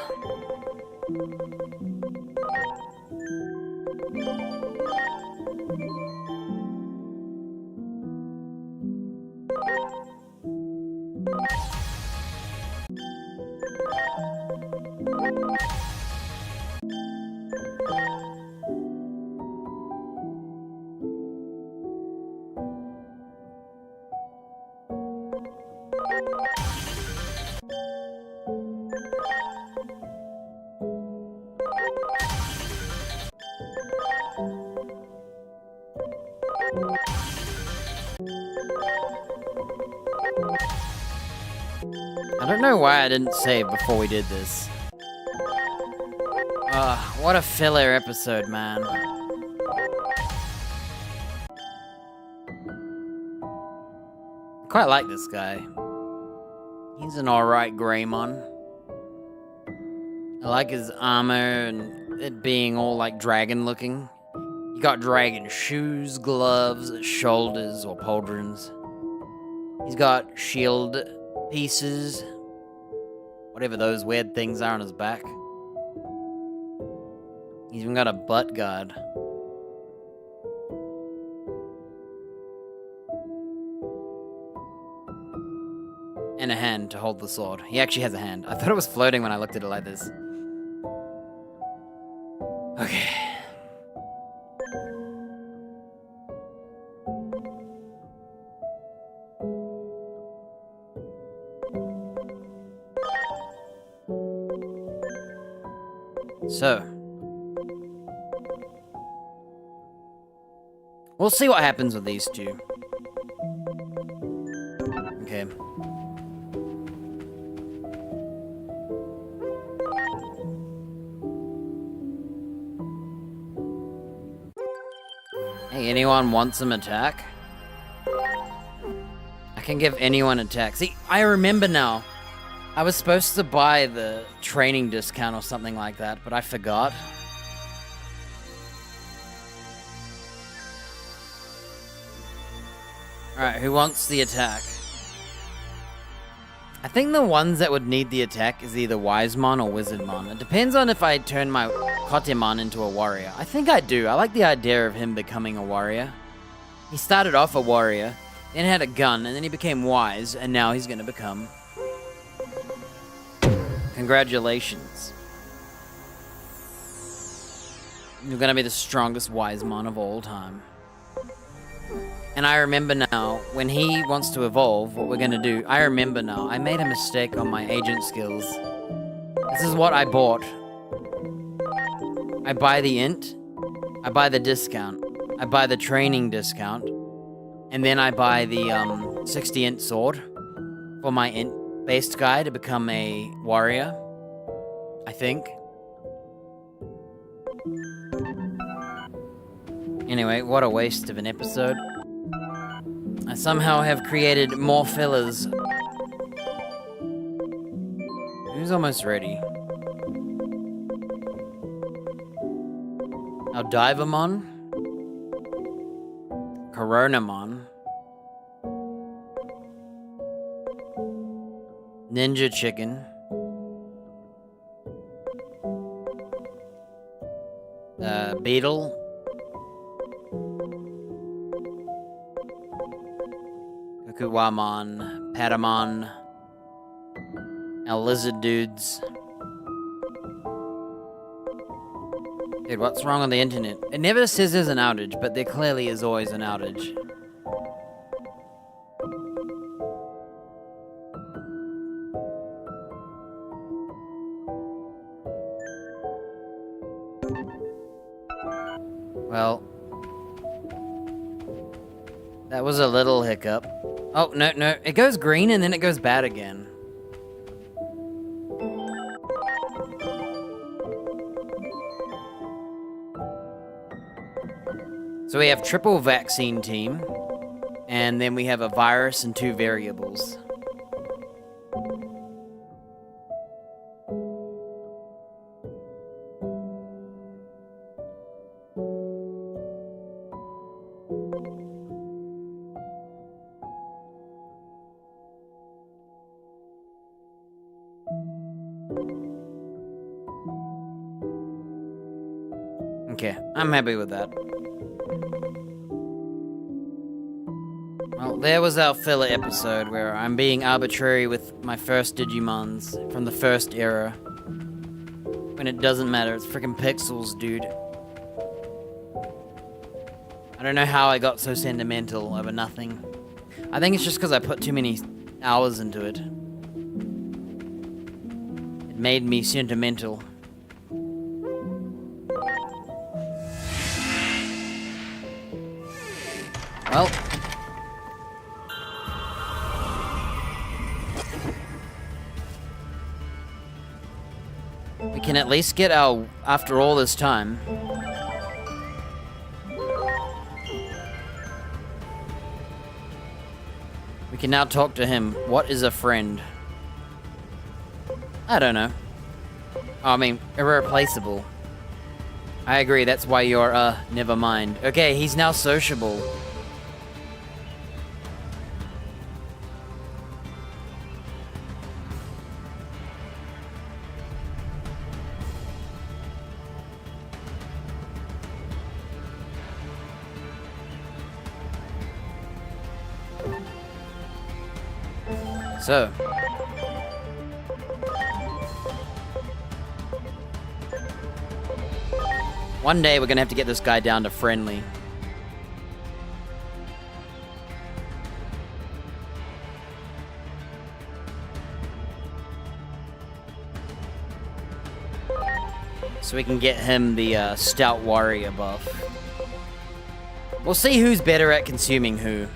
I don't know why I didn't save before we did this. What a filler episode, man. Quite like this guy. He's an alright Greymon. I like his armor and it being all like dragon looking. You got dragon shoes, gloves, shoulders, or pauldrons. He's got shield pieces, whatever those weird things are on his back. He's even got a butt guard. And a hand to hold the sword. He actually has a hand. I thought it was floating when I looked at it like this. Okay. So. We'll see what happens with these two. Okay. Hey, anyone want some attack? I can give anyone attack. See, I remember now. I was supposed to buy the training discount or something like that, but I forgot. Alright, who wants the attack? I think the ones that would need the attack is either Wisemon or Wizardmon. It depends on if I turn my Kotemon into a warrior. I think I do. I like the idea of him becoming a warrior. He started off a warrior, then had a gun, and then he became wise, and now he's gonna become... Congratulations. You're gonna be the strongest Wisemon of all time. And I remember now, when he wants to evolve, what we're gonna do, I remember now, I made a mistake on my agent skills. This is what I bought. I buy the int, I buy the discount, I buy the training discount, and then I buy the 60 int sword for my int-based guy to become a warrior, I think. Anyway, what a waste of an episode. I somehow have created more fillers. Who's almost ready? Our Divamon? Coronamon? Ninja Chicken? Beetle? Kukuwamon, Patamon, our lizard dudes. Dude, what's wrong on the internet? It never says there's an outage, but there clearly is always an outage. Well, that was a little hiccup. Oh, no, no. It goes green and then it goes bad again. So we have triple vaccine team. And then we have a virus and 2 variables. Okay, I'm happy with that. Well, there was our filler episode where I'm being arbitrary with my first Digimons from the first era. When it doesn't matter, it's freaking pixels, dude. I don't know how I got so sentimental over nothing. I think it's just because I put too many hours into it. It made me sentimental. Well, we can at least get our, after all this time. We can now talk to him. What is a friend? I don't know. I mean, irreplaceable. I agree, that's why you're, never mind. Okay, he's now sociable. So. One day we're gonna have to get this guy down to friendly. So we can get him the stout warrior buff. We'll see who's better at consuming who.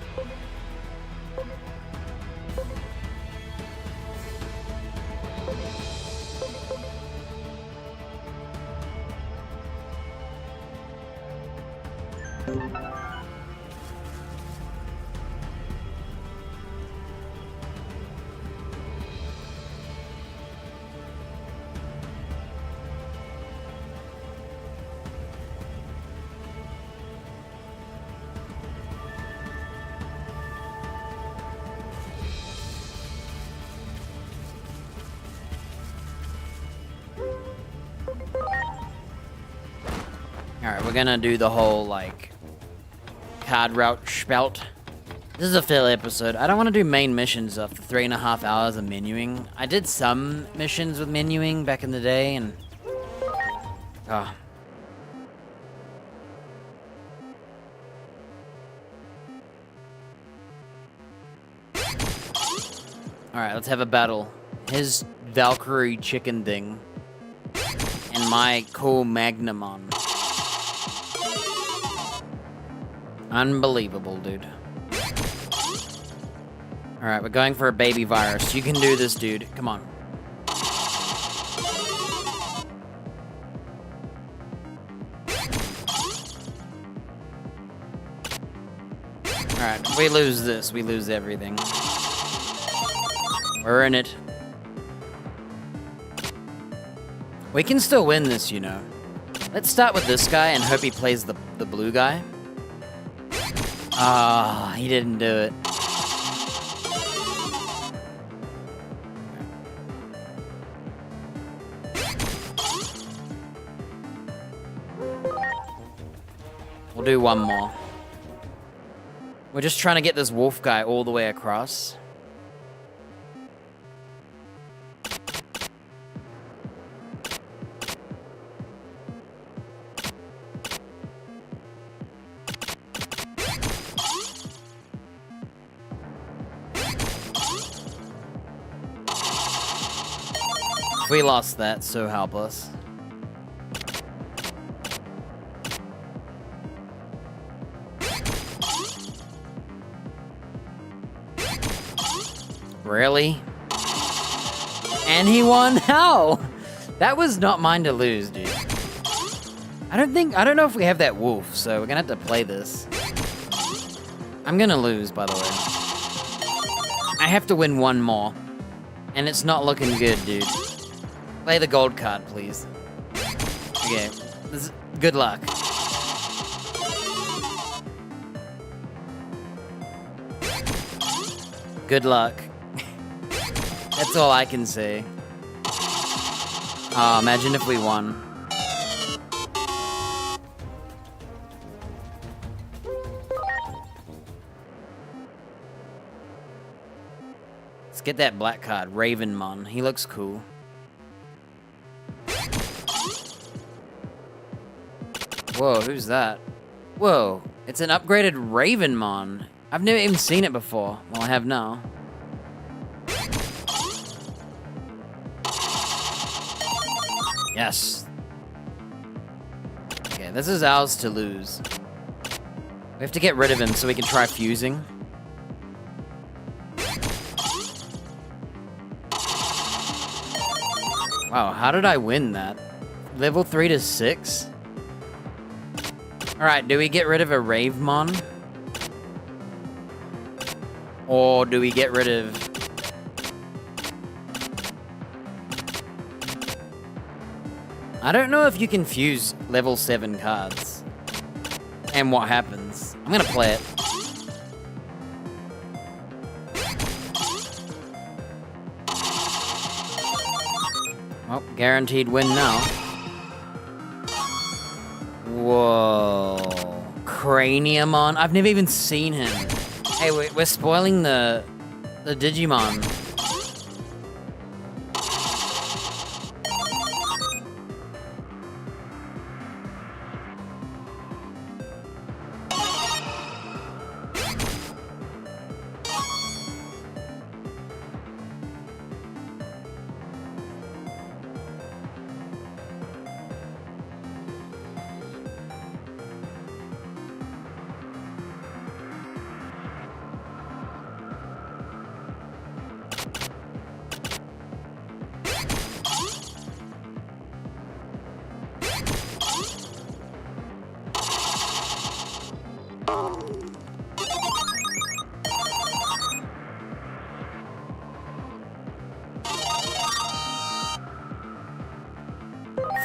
Alright, we're gonna do the whole, like, card route spout. This is a fail episode. I don't want to do main missions after 3.5 hours of menuing. I did some missions with menuing back in the day, and... Oh. Alright, let's have a battle. His Valkyrie chicken thing. And my cool Magnamon. Unbelievable, dude. Alright, we're going for a baby virus. You can do this, dude. Come on. Alright, if we lose this, we lose everything. We're in it. We can still win this, you know. Let's start with this guy and hope he plays the blue guy. Ah, he didn't do it. We'll do one more. We're just trying to get this wolf guy all the way across. If we lost that, so help us. Really? And he won? How? That was not mine to lose, dude. I don't know if we have that wolf, so we're gonna have to play this. I'm gonna lose, by the way. I have to win one more. And it's not looking good, dude. Play the gold card, please. Okay. Good luck. Good luck. That's all I can say. Oh, imagine if we won. Let's get that black card, Ravenmon. He looks cool. Whoa, who's that? Whoa, it's an upgraded Ravenmon. I've never even seen it before. Well, I have now. Yes. Okay, this is ours to lose. We have to get rid of him so we can try fusing. Wow, how did I win that? Level 3 to 6? Alright, do we get rid of a Ravemon? Or do we get rid of... I don't know if you can fuse level 7 cards. And what happens. I'm gonna play it. Well, guaranteed win now. Whoa. Craniumon. I've never even seen him. Hey, we're spoiling the Digimon.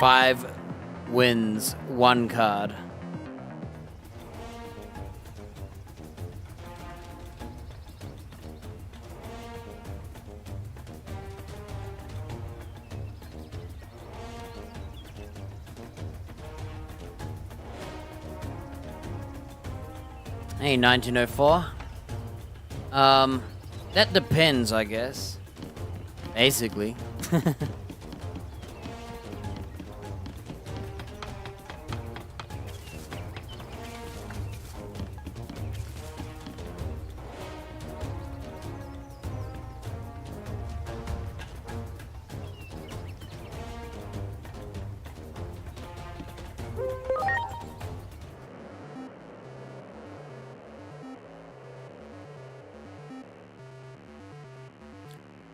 Five wins, 1 card. Hey, 1904. That depends, I guess. Basically.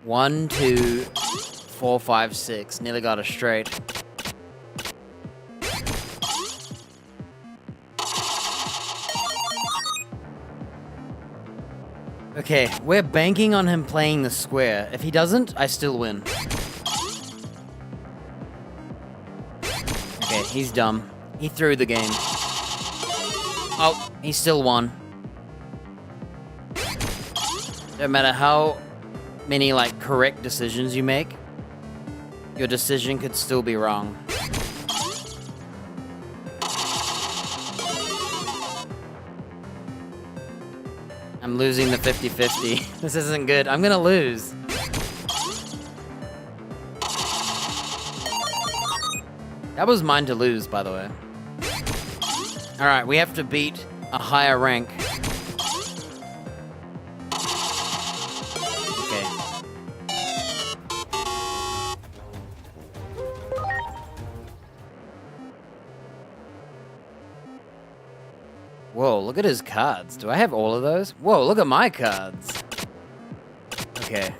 One, 2, 4, 5, 6. Nearly got it straight. Okay, we're banking on him playing the square. If he doesn't, I still win. Okay, he's dumb. He threw the game. Oh, he still won. No matter how many, like, correct decisions you make, your decision could still be wrong. I'm losing the 50-50. This isn't good. I'm gonna lose. That was mine to lose, by the way. Alright, we have to beat a higher rank. Okay. Whoa, look at his cards. Do I have all of those? Whoa, look at my cards. Okay.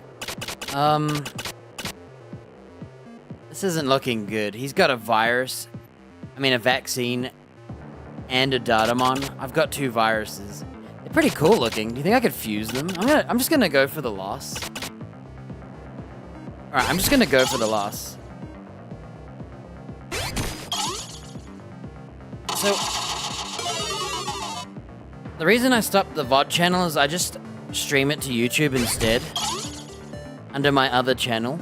This isn't looking good. He's got a virus. I mean, a vaccine and a Datamon. I've got 2 viruses. They're pretty cool looking. Do you think I could fuse them? I'm just gonna go for the loss. Alright, I'm just gonna go for the loss. So, the reason I stopped the VOD channel is I just stream it to YouTube instead. Under my other channel.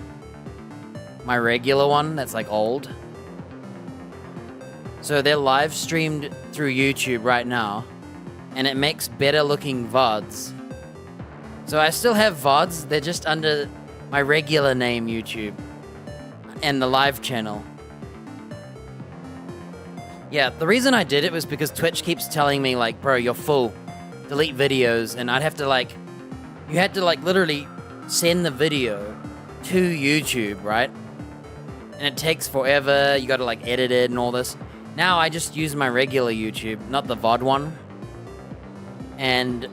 My regular one that's like old. So they're live streamed through YouTube right now. And it makes better looking VODs. So I still have VODs, they're just under my regular name YouTube. And the live channel. Yeah, the reason I did it was because Twitch keeps telling me, like, bro, you're full. Delete videos. And I'd have to, like... You had to, like, literally send the video to YouTube, right? And it takes forever. You gotta, like, edit it and all this. Now I just use my regular YouTube, not the VOD one. And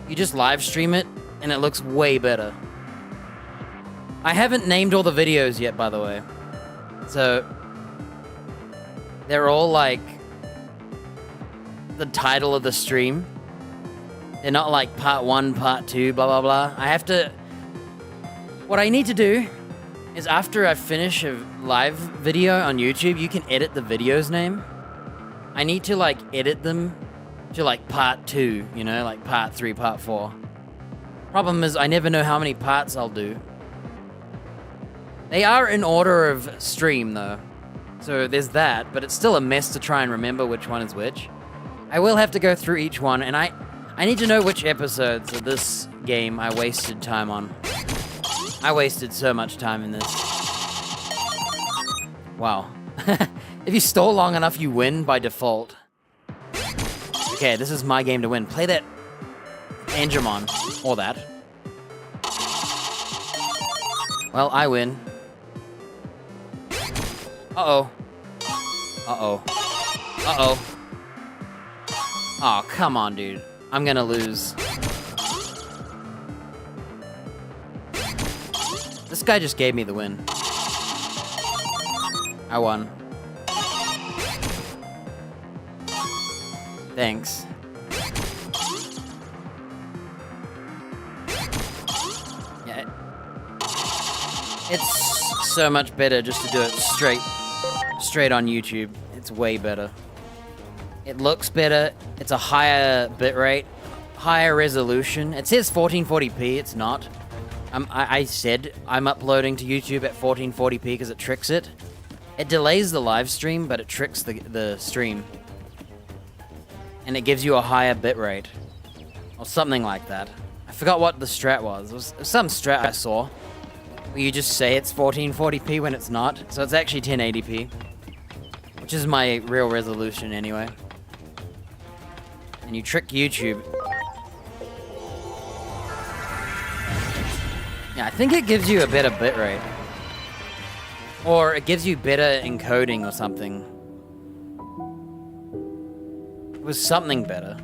you just live stream it, and it looks way better. I haven't named all the videos yet, by the way. So... they're all, like, the title of the stream. They're not like part 1, part 2, blah, blah, blah. I have to... What I need to do is after I finish a live video on YouTube, you can edit the video's name. I need to, like, edit them to, like, part 2, you know, like part 3, part 4. Problem is, I never know how many parts I'll do. They are in order of stream, though. So there's that, but it's still a mess to try and remember which one is which. I will have to go through each one, and I need to know which episodes of this game I wasted time on. I wasted so much time in this. Wow. If you stall long enough, you win by default. Okay, this is my game to win. Play that Digimon. Or that. Well, I win. Uh-oh. Uh-oh. Uh-oh. Aw, come on, dude. I'm gonna lose. This guy just gave me the win. I won. Thanks. Yeah. It's so much better just to do it straight on YouTube. It's way better. It looks better. It's a higher bitrate, higher resolution. It says 1440p. It's not. I said I'm uploading to YouTube at 1440p because it tricks it. It delays the live stream, but it tricks the stream. And it gives you a higher bitrate. Or something like that. I forgot what the strat was. It was some strat I saw. Where you just say it's 1440p when it's not. So it's actually 1080p. Which is my real resolution anyway. And you trick YouTube. Yeah, I think it gives you a better bitrate. Or it gives you better encoding or something. It was something better.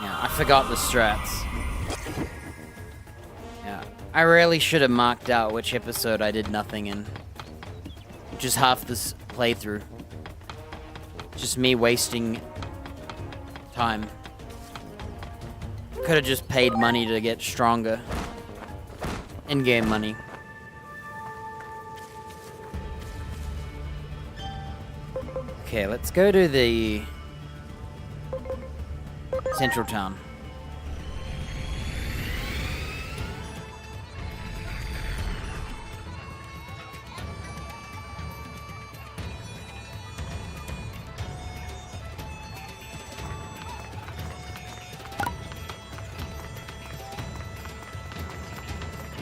Yeah, I forgot the strats. Yeah, I really should have marked out which episode I did nothing in. Which is half this playthrough. Just me wasting time. Could have just paid money to get stronger. In-game money. Okay, let's go to the central town.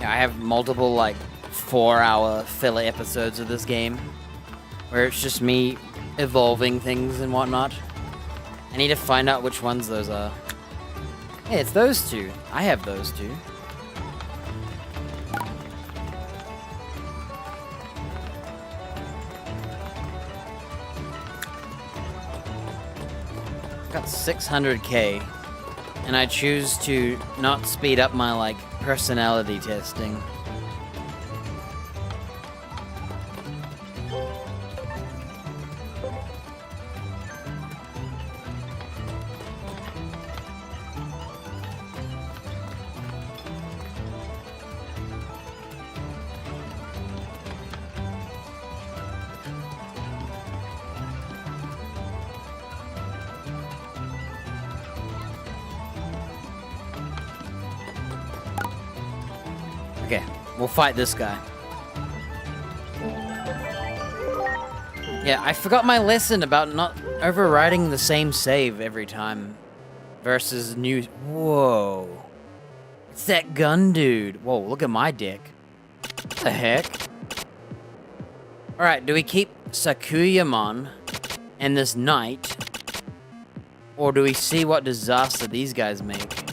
I have multiple, like, 4-hour filler episodes of this game where it's just me evolving things and whatnot. I need to find out which ones those are. Hey, it's those two. I have those two. Got 600k. And I choose to not speed up my, like, personality testing. Okay, we'll fight this guy. Yeah, I forgot my lesson about not overriding the same save every time. Versus new... Whoa. It's that gun dude. Whoa, look at my dick. What the heck? Alright, do we keep Sakuyamon and this knight? Or do we see what disaster these guys make?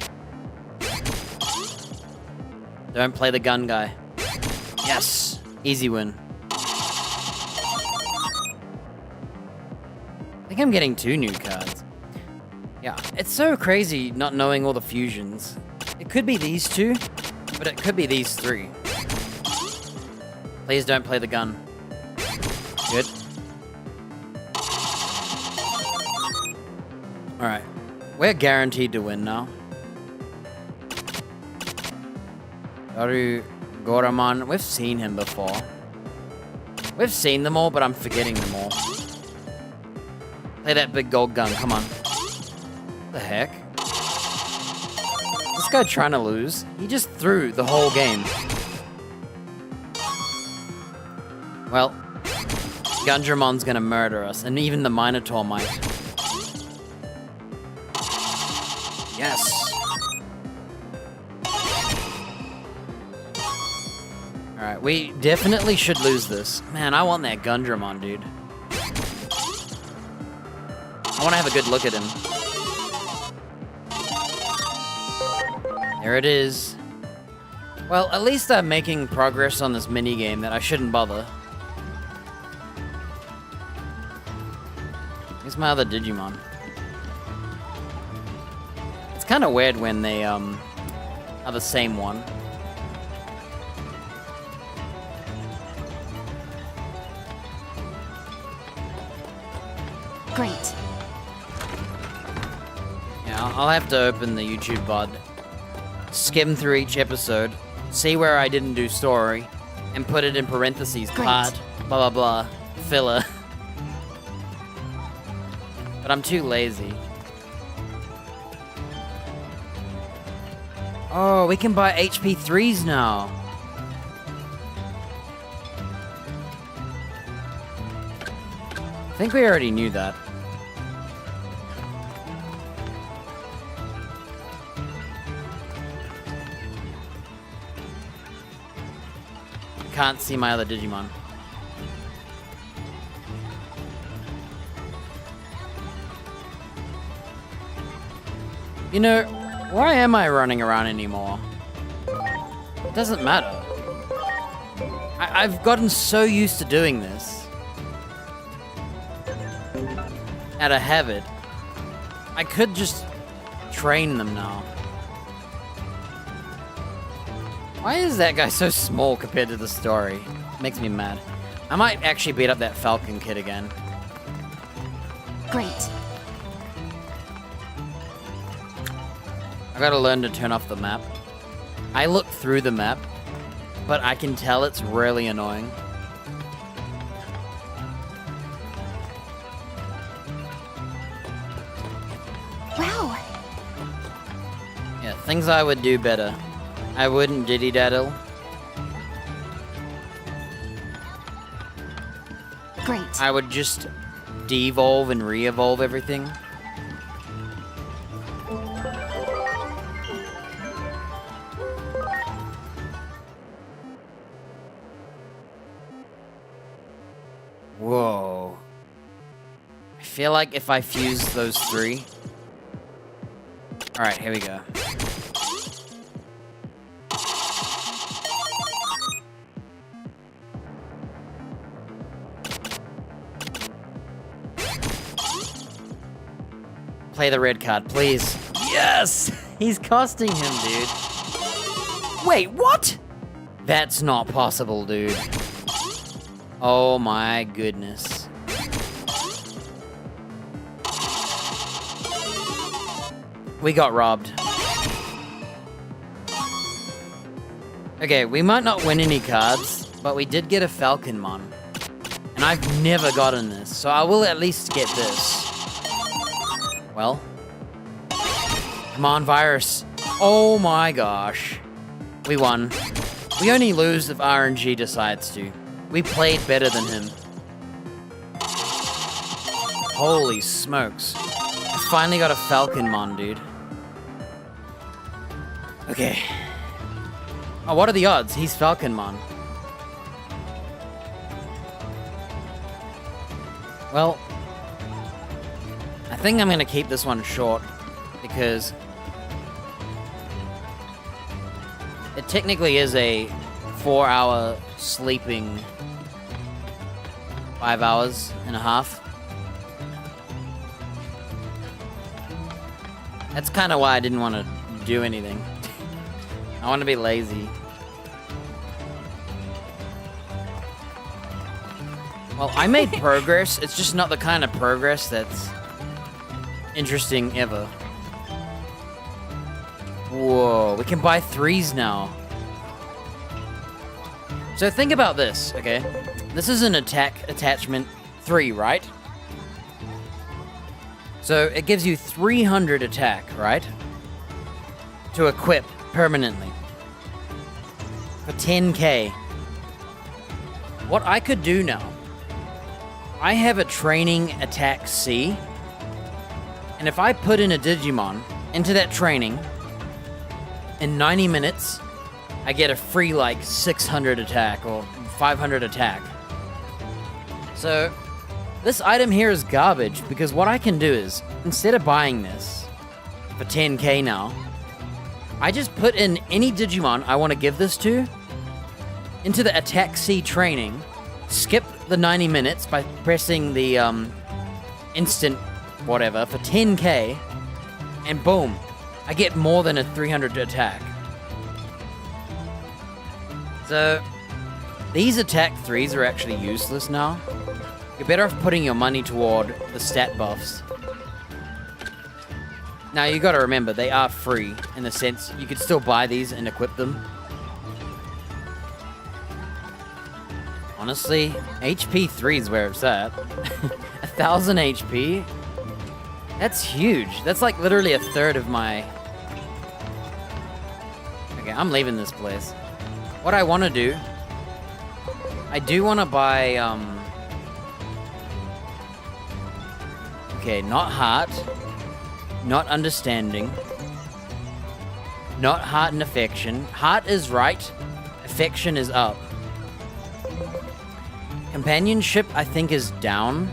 Don't play the gun guy. Yes! Easy win. I think I'm getting 2 new cards. Yeah, it's so crazy not knowing all the fusions. It could be these 2, but it could be these 3. Please don't play the gun. Good. Alright. We're guaranteed to win now. Goramon. We've seen him before. We've seen them all, but I'm forgetting them all. Play that big gold gun. Come on. What the heck? This guy trying to lose? He just threw the whole game. Well, Gundramon's gonna murder us, and even the Minotaur might. Yes. Alright, we definitely should lose this. Man, I want that Gundramon, dude. I want to have a good look at him. There it is. Well, at least I'm making progress on this minigame that I shouldn't bother. Here's my other Digimon. It's kind of weird when they are the same one. Great. Yeah, I'll have to open the YouTube VOD, skim through each episode, see where I didn't do story, and put it in parentheses, Great. part, blah blah blah, filler. But I'm too lazy. Oh, we can buy HP 3s now. I think we already knew that. Can't see my other Digimon. You know, why am I running around anymore? It doesn't matter. I've gotten so used to doing this. Out of habit. I could just train them now. Why is that guy so small compared to the story? Makes me mad. I might actually beat up that Falcon kid again. Great. I gotta learn to turn off the map. I look through the map, but I can tell it's really annoying. Wow. Yeah, things I would do better. I wouldn't diddy-daddle. Great. I would just devolve and re-evolve everything. Whoa. I feel like if I fuse those three... Alright, here we go. Play the red card, please. Yes! He's costing him, dude. Wait, what? That's not possible, dude. Oh my goodness. We got robbed. Okay, we might not win any cards, but we did get a Falconmon. And I've never gotten this, so I will at least get this. Well. Come on, Virus. Oh my gosh. We won. We only lose if RNG decides to. We played better than him. Holy smokes. I finally got a Falconmon, dude. Okay. Oh, what are the odds? He's Falconmon. Well, I think I'm gonna keep this one short because it technically is a 4-hour sleeping 5 hours and a half. That's kind of why I didn't want to do anything. I want to be lazy. Well, I made progress. It's just not the kind of progress that's interesting ever. Whoa, we can buy 3s now. So think about this, okay? This is an attack attachment 3, right? So it gives you 300 attack, right? To equip permanently. For 10k. What I could do now, I have a training attack C, and if I put in a Digimon into that training, in 90 minutes, I get a free like 600 attack or 500 attack. So this item here is garbage because what I can do is, instead of buying this for 10k now, I just put in any Digimon I want to give this to into the attack C training, skip the 90 minutes by pressing the instant whatever for 10k, and boom, I get more than a 300 attack. So these attack 3s are actually useless now. You're better off putting your money toward the stat buffs. Now you gotta remember, they are free in the sense you could still buy these and equip them. Honestly, HP 3 is where it's at. 1000 HP? That's huge. That's like literally a third of my... Okay, I'm leaving this place. What I want to do... I do want to buy, Okay, not heart. Not understanding. Not heart and affection. Heart is right. Affection is up. Companionship, I think, is down.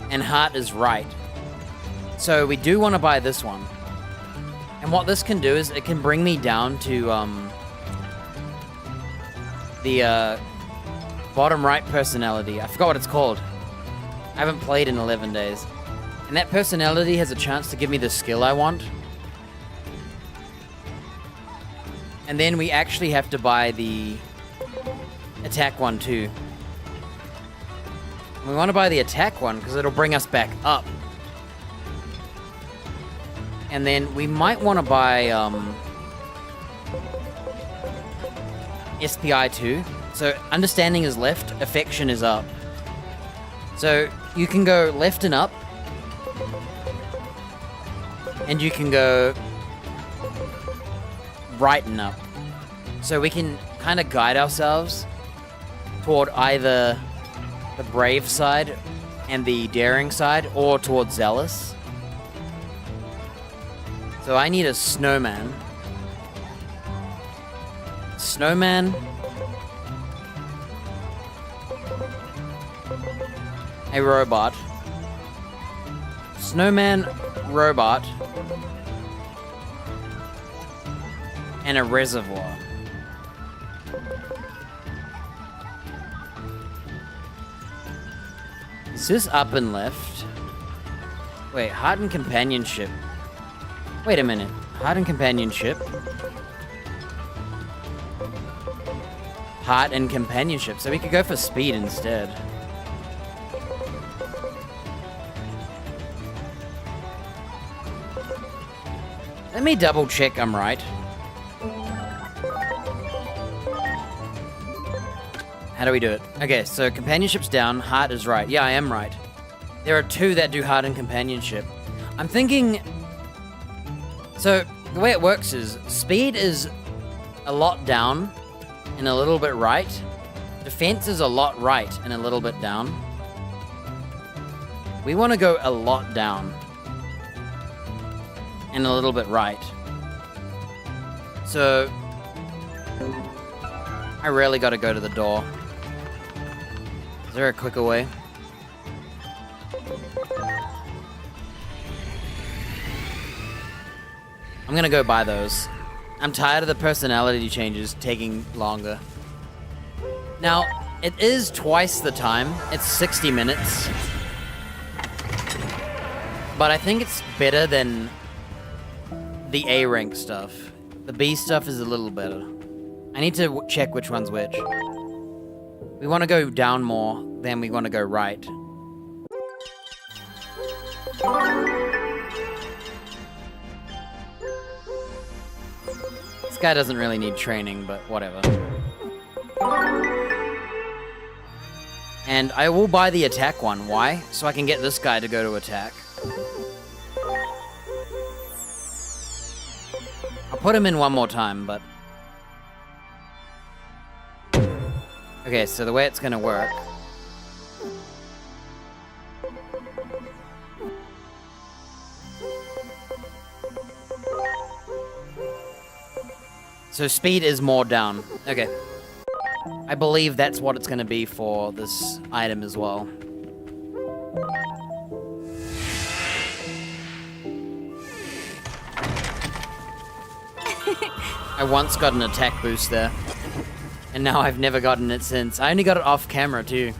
And heart is right. So we do want to buy this one. And what this can do is it can bring me down to the bottom right personality. I forgot what it's called. I haven't played in 11 days. And that personality has a chance to give me the skill I want. And then we actually have to buy the attack one too. We want to buy the attack one because it'll bring us back up. And then we might want to buy SPI too. So understanding is left, affection is up. So you can go left and up. And you can go right and up. So we can kind of guide ourselves toward either the brave side and the daring side, or toward zealous. So I need a snowman. Snowman. A robot. Snowman, robot. And a reservoir. Is this up and left? Wait, heart and companionship. Wait a minute. Heart and companionship. Heart and companionship. So we could go for speed instead. Let me double check I'm right. How do we do it? Okay, so companionship's down, heart is right. Yeah, I am right. There are 2 that do heart and companionship. I'm thinking... So, the way it works is, speed is a lot down and a little bit right. Defense is a lot right and a little bit down. We want to go a lot down and a little bit right. So, I rarely got to go to the door. Is there a quicker way? I'm gonna go buy those. I'm tired of the personality changes taking longer. Now, it is twice the time. It's 60 minutes. But I think it's better than the A rank stuff. The B stuff is a little better. I need to check which one's which. We want to go down more than we want to go right. This guy doesn't really need training, but whatever. And I will buy the attack one. Why? So I can get this guy to go to attack. I'll put him in one more time, but... Okay, so the way it's gonna work... So speed is more down. Okay. I believe that's what it's gonna be for this item as well. I once got an attack boost there. And now I've never gotten it since. I only got it off camera too.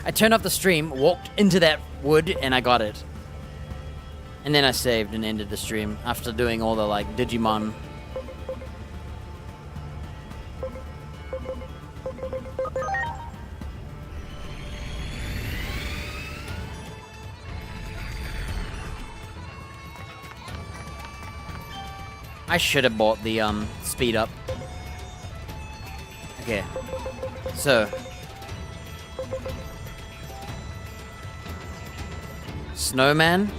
I turned off the stream, walked into that wood, and I got it. And then I saved and ended the stream after doing all the like Digimon. I should have bought the speed up. Okay. So Snowman.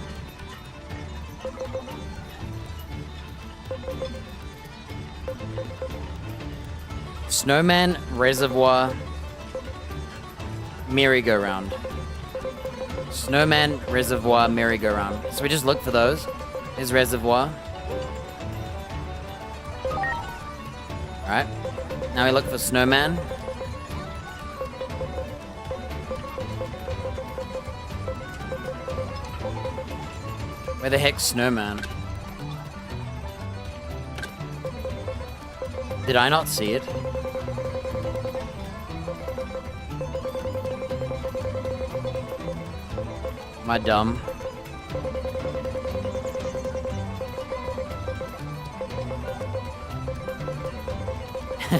Snowman, Reservoir, Merry-Go-Round. Snowman, Reservoir, Merry-Go-Round. So we just look for those. Here's Reservoir. Alright. Now we look for Snowman. Where the heck's Snowman? Did I not see it? Am I dumb?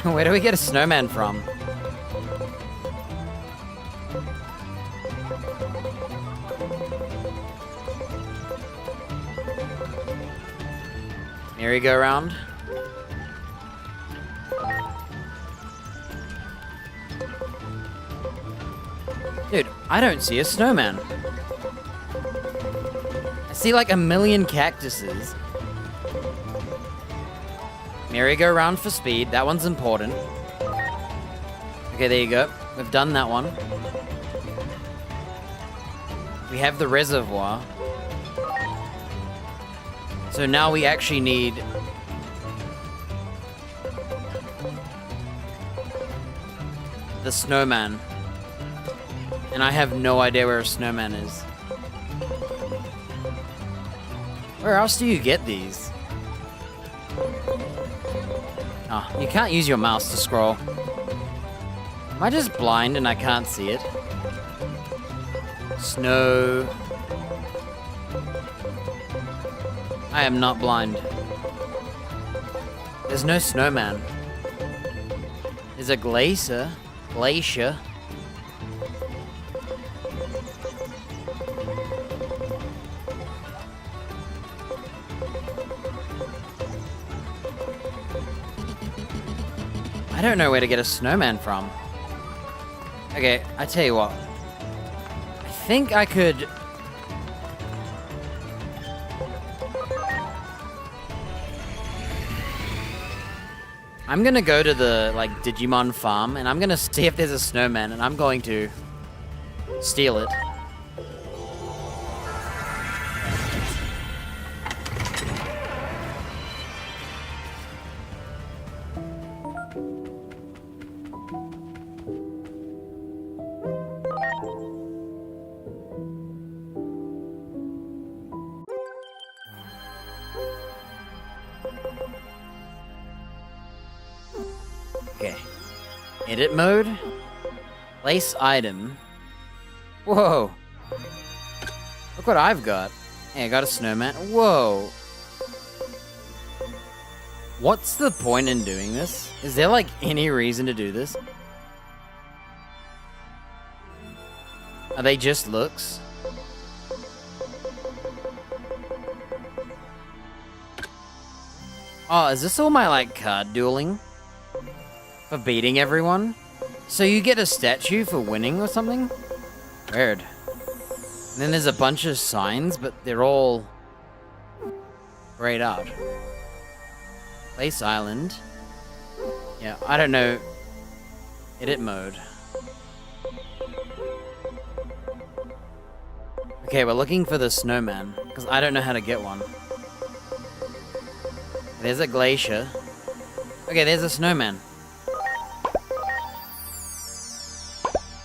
Where do we get a snowman from? Merry-Go-Round. Dude, I don't see a snowman. I see like a million cactuses. Merry-Go-Round for speed. That one's important. Okay, there you go. We've done that one. We have the reservoir. So now we actually need... the snowman. And I have no idea where a snowman is. Where else do you get these? Oh, you can't use your mouse to scroll. Am I just blind and I can't see it? Snow... I am not blind. There's no snowman. There's a glacier. Glacier. I don't know where to get a snowman from. Okay, I tell you what. I think I could... I'm gonna go to the, like, Digimon farm, and I'm gonna see if there's a snowman, and I'm going to steal it. Okay. Edit mode. Place item. Whoa. Look what I've got. Hey, I got a snowman. Whoa. What's the point in doing this? Is there like any reason to do this? Are they just looks? Oh, is this all my, like, card dueling? For beating everyone? So you get a statue for winning or something? Weird. And then there's a bunch of signs, but they're all grayed out. Place Island. Yeah, I don't know. Edit mode. Okay, we're looking for the snowman, because I don't know how to get one. There's a glacier. Okay, there's a snowman.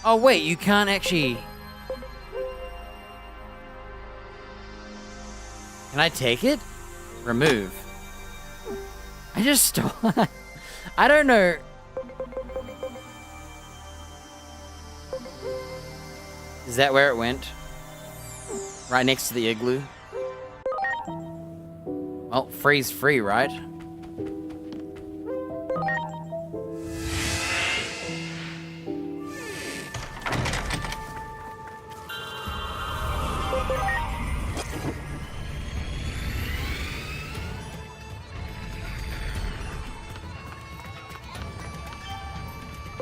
Oh wait, you can't actually... Can I take it? Remove. I just stole... I don't know... Is that where it went? Right next to the igloo? Well, free's free, right?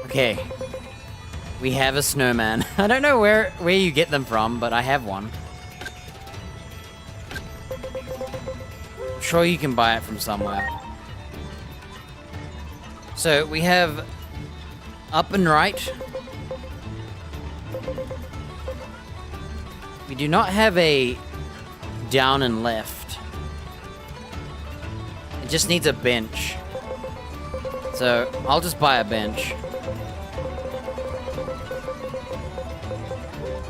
Okay. We have a snowman. I don't know where you get them from, but I have one. I'm sure you can buy it from somewhere. So we have up and right. We do not have a down and left. It just needs a bench. So I'll just buy a bench.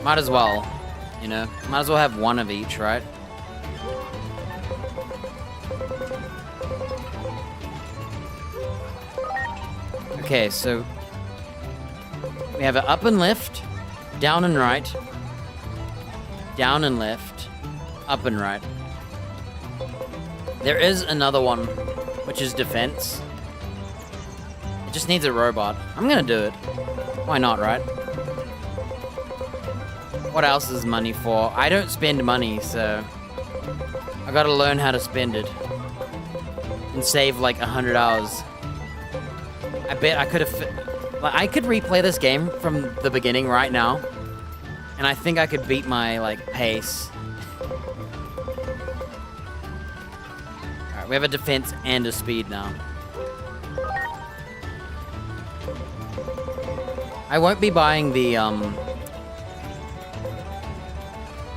Might as well, you know. Might as well have one of each, right? Okay, so we have an up and left, down and right, down and left, up and right. There is another one, which is defense. It just needs a robot. I'm gonna do it. Why not, right? What else is money for? I don't spend money, so I gotta learn how to spend it and save like 100 hours. I bet I could have. Like, I could replay this game from the beginning right now, and I think I could beat my like pace. Alright, we have a defense and a speed now. I won't be buying the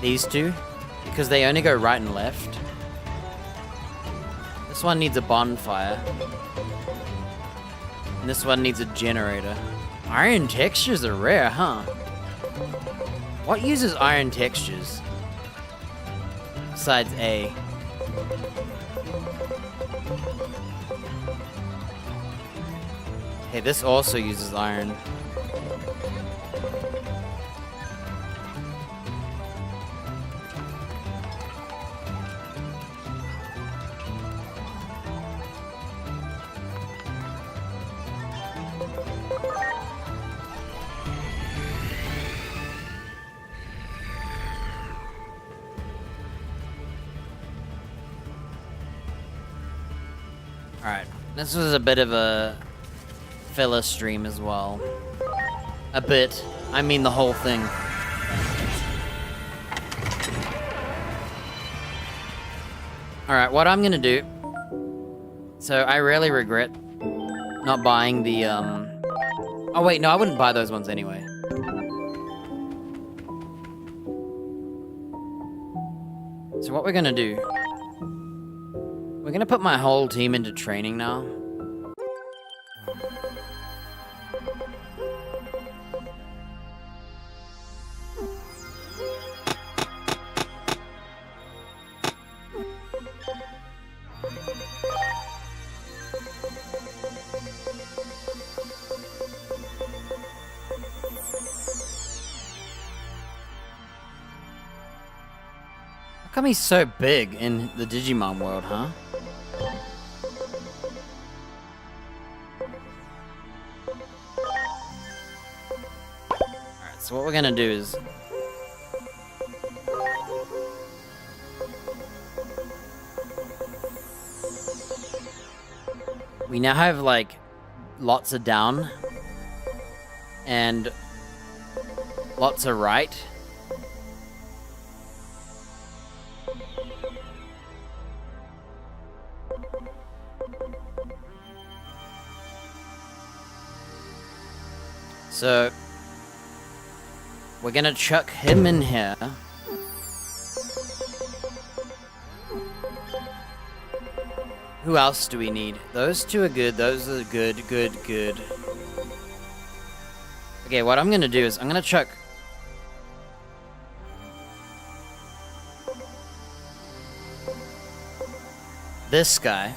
these two, because they only go right and left. This one needs a bonfire. And this one needs a generator. Iron textures are rare, huh? What uses iron textures? Besides A. Hey, this also uses iron. Alright, this was a bit of a filler stream as well. A bit. I mean the whole thing. Alright, what I'm gonna do... So, I really regret not buying the, Oh wait, no, I wouldn't buy those ones anyway. So what we're gonna do... We're gonna put my whole team into training now. How come he's so big in the Digimon world, huh? Alright, so what we're gonna do is We now have, like, lots of down. And lots of right. So, we're gonna chuck him in here. Who else do we need? Those two are good, those are good. Okay, what I'm gonna do is I'm gonna chuck this guy.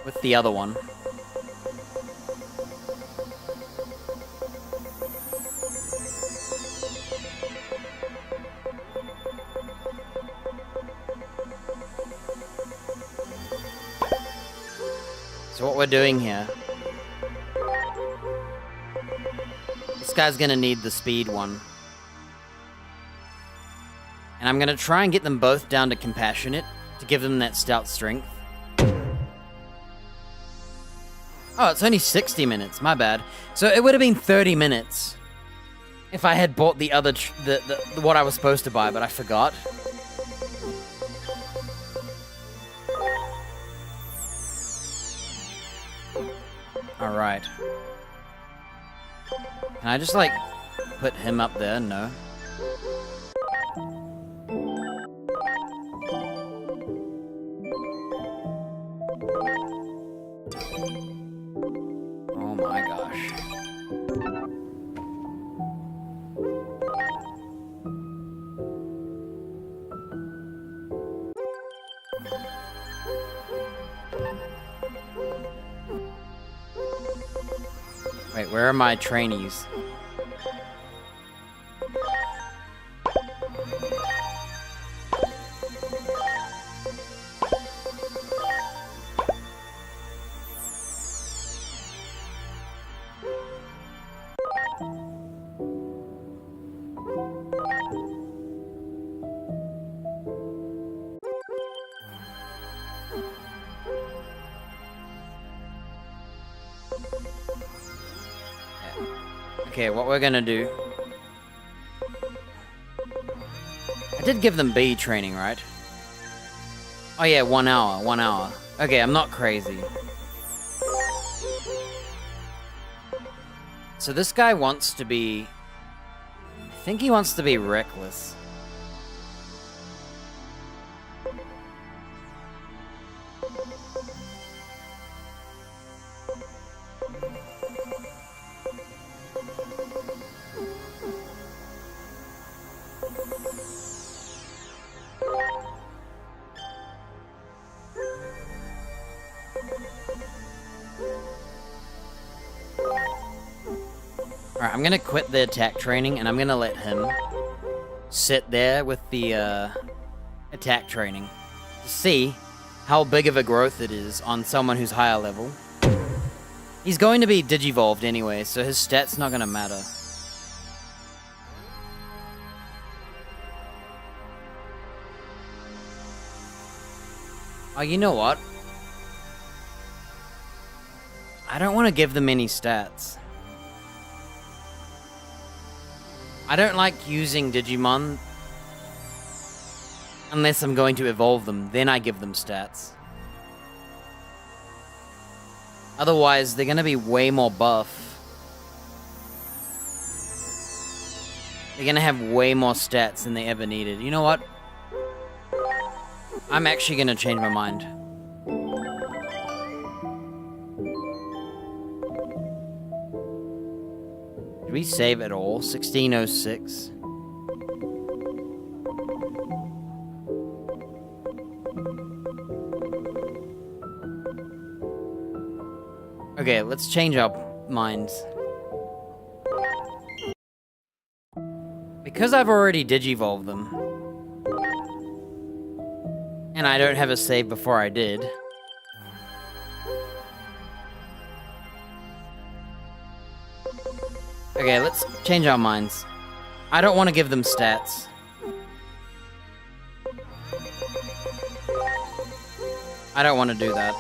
With the other one. So what we're doing here, this guy's gonna need the speed one. And I'm gonna try and get them both down to compassionate to give them that stout strength. Oh, it's only 60 minutes, my bad. So it would have been 30 minutes if I had bought the other, what I was supposed to buy, but I forgot. Alright. Can I just, like, put him up there? No. Oh my gosh. Wait, where are my trainees? Okay, what we're gonna do... I did give them B training, right? Oh yeah, 1 hour, 1 hour. Okay, I'm not crazy. So this guy wants to be... I think he wants to be reckless. Alright, I'm gonna quit the attack training, and I'm gonna let him sit there with the attack training to see how big of a growth it is on someone who's higher level. He's going to be digivolved anyway, so his stats not gonna matter. Oh, you know what? I don't want to give them any stats. I don't like using Digimon unless I'm going to evolve them, then I give them stats. Otherwise, they're going to be way more buff. They're going to have way more stats than they ever needed. You know what? I'm actually going to change my mind. Did we save at all? 1606. Okay, let's change our minds. Because I've already digivolved them, and I don't have a save before I did, okay, let's change our minds. I don't want to give them stats. I don't want to do that.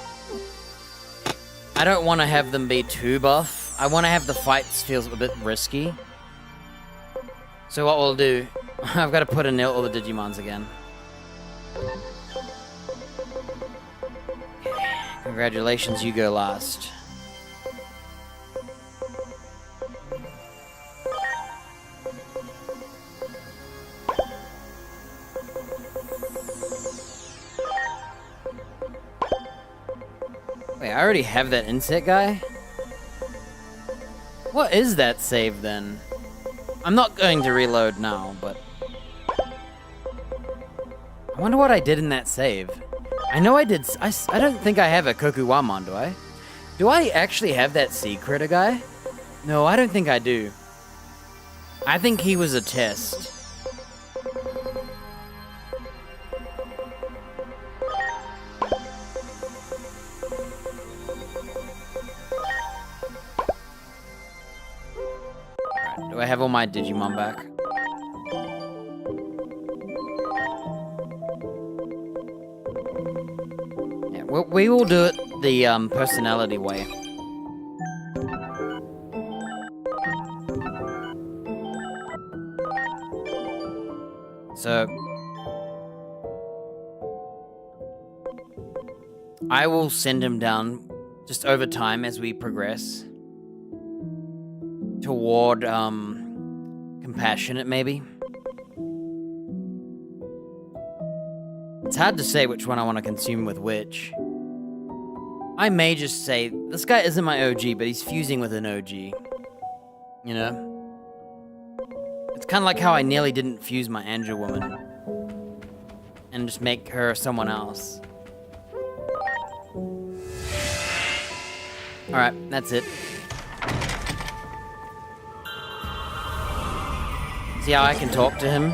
I don't want to have them be too buff. I want to have the fights feel a bit risky. So what we'll do, I've got to put in all the Digimons again. Congratulations, you go last. Wait, I already have that insect guy? What is that save then? I'm not going to reload now, but... I wonder what I did in that save. I know I did... I don't think I have a Kokuwamon, do I? Do I actually have that Sea Critter guy? No, I don't think I do. I think he was a test. Do I have all my Digimon back? Yeah, we will do it the personality way. So I will send him down just over time as we progress toward compassionate, maybe. It's hard to say which one I want to consume with which. I may just say, this guy isn't my OG, but he's fusing with an OG. You know? It's kind of like how I nearly didn't fuse my Angel Woman. And just make her someone else. Alright, that's it. See how I can talk to him?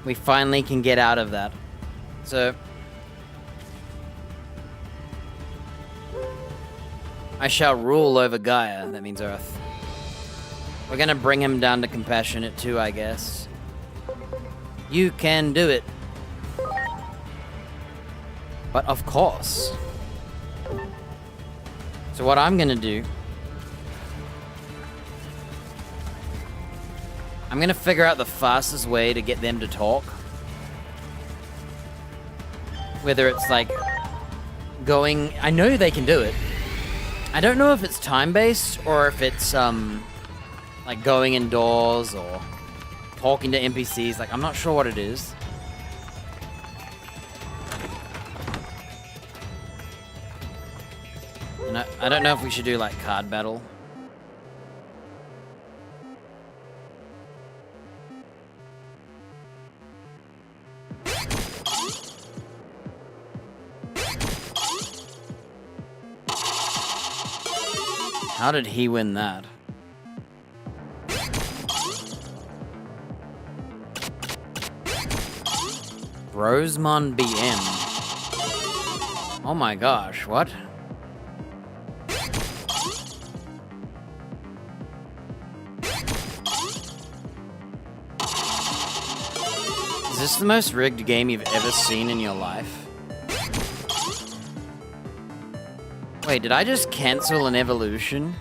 We finally can get out of that. So... I shall rule over Gaia. That means Earth. We're gonna bring him down to compassionate too, I guess. You can do it. But of course. So what I'm gonna do... I'm gonna figure out the fastest way to get them to talk. Whether it's like... going... I know they can do it. I don't know if it's time-based or if it's, like going indoors or talking to NPCs. Like, I'm not sure what it is. And I don't know if we should do, like, card battle. How did he win that? Rosemon BM. Oh my gosh, what? Is this the most rigged game you've ever seen in your life? Wait, did I just cancel an evolution?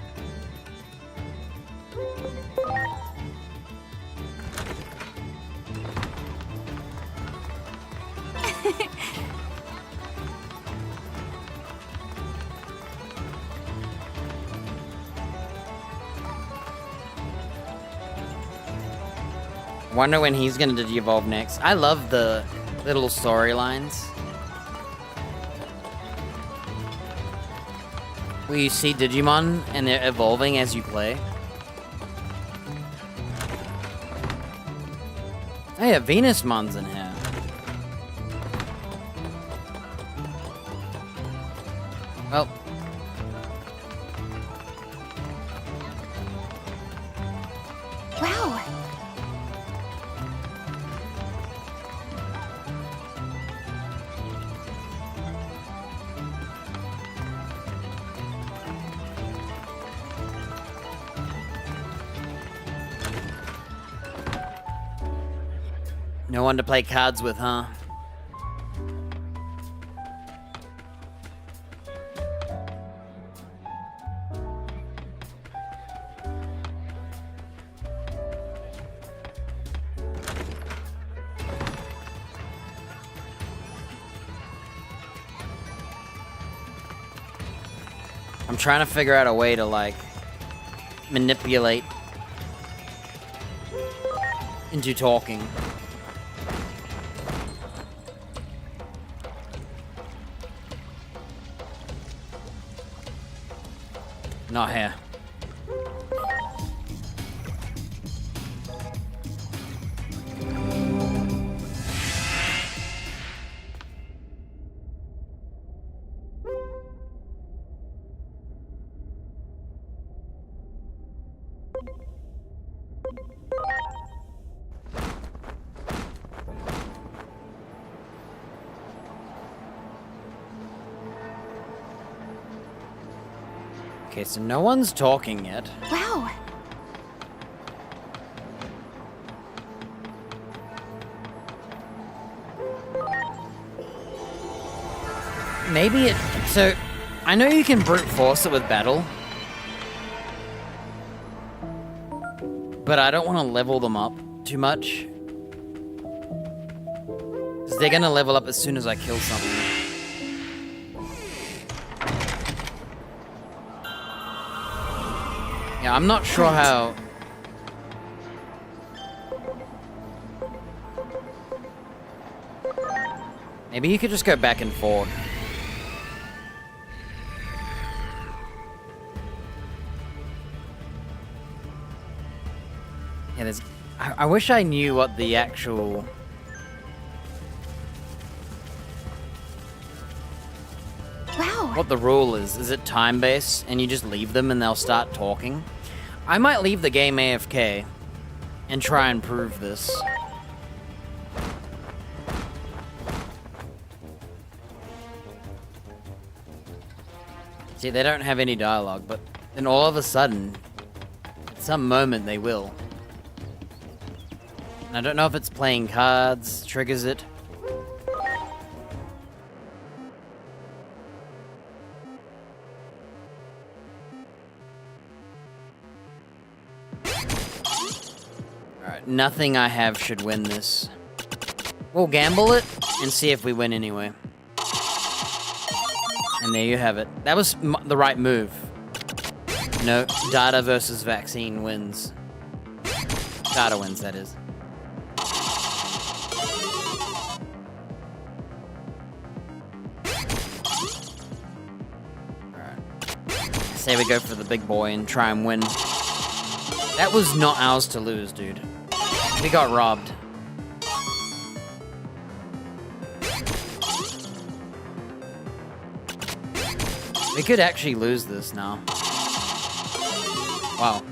Wonder when he's gonna Digi-evolve next. I love the little storylines. Where you see Digimon and they're evolving as you play. Hey, a Venusmon's in here. Well. Wow. No one to play cards with, huh? I'm trying to figure out a way to, like, manipulate into talking. Not here. Okay, so no one's talking yet. Wow. Maybe it... So, I know you can brute force it with battle. But I don't want to level them up too much. Because they're going to level up as soon as I kill something. Yeah, I'm not sure how... Maybe you could just go back and forth. Yeah, there's... I wish I knew what the actual... Wow. What the rule is. Is it time-based and you just leave them and they'll start talking? I might leave the game AFK and try and prove this. See, they don't have any dialogue, but then all of a sudden, at some moment they will. And I don't know if it's playing cards triggers it. Alright, nothing I have should win this. We'll gamble it and see if we win anyway. And there you have it. That was the right move. No, data versus vaccine wins. Data wins, that is. Alright. Say we go for the big boy and try and win. That was not ours to lose, dude. We got robbed. We could actually lose this now. Wow.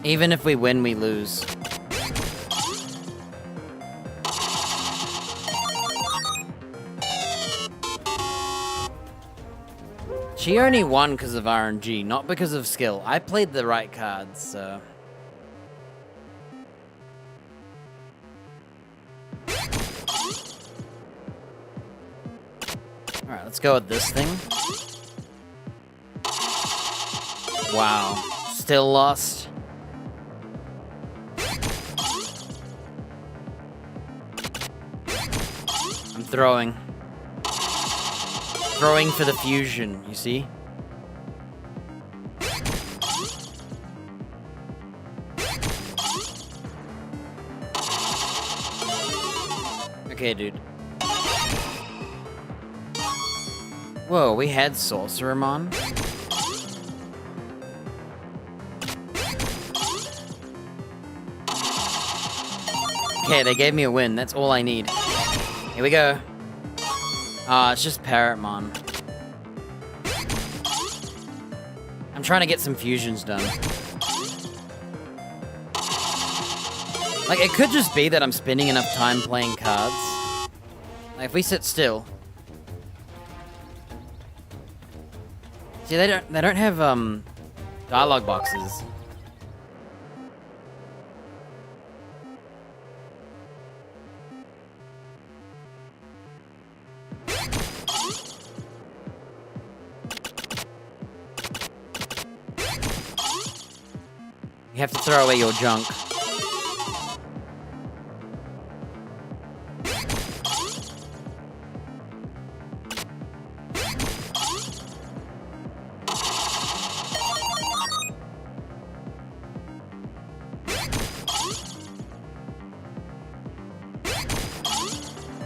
Even if we win, we lose. She only won because of RNG, not because of skill. I played the right cards, so... Alright, let's go with this thing. Wow. Still lost. I'm throwing. Throwing for the fusion, you see? Okay, dude. Whoa, we had Sorcerermon? Okay, they gave me a win. That's all I need. Here we go. It's just Parrotmon. I'm trying to get some fusions done. Like, it could just be that I'm spending enough time playing cards. Like, if we sit still... See, they don't have dialogue boxes. You have to throw away your junk.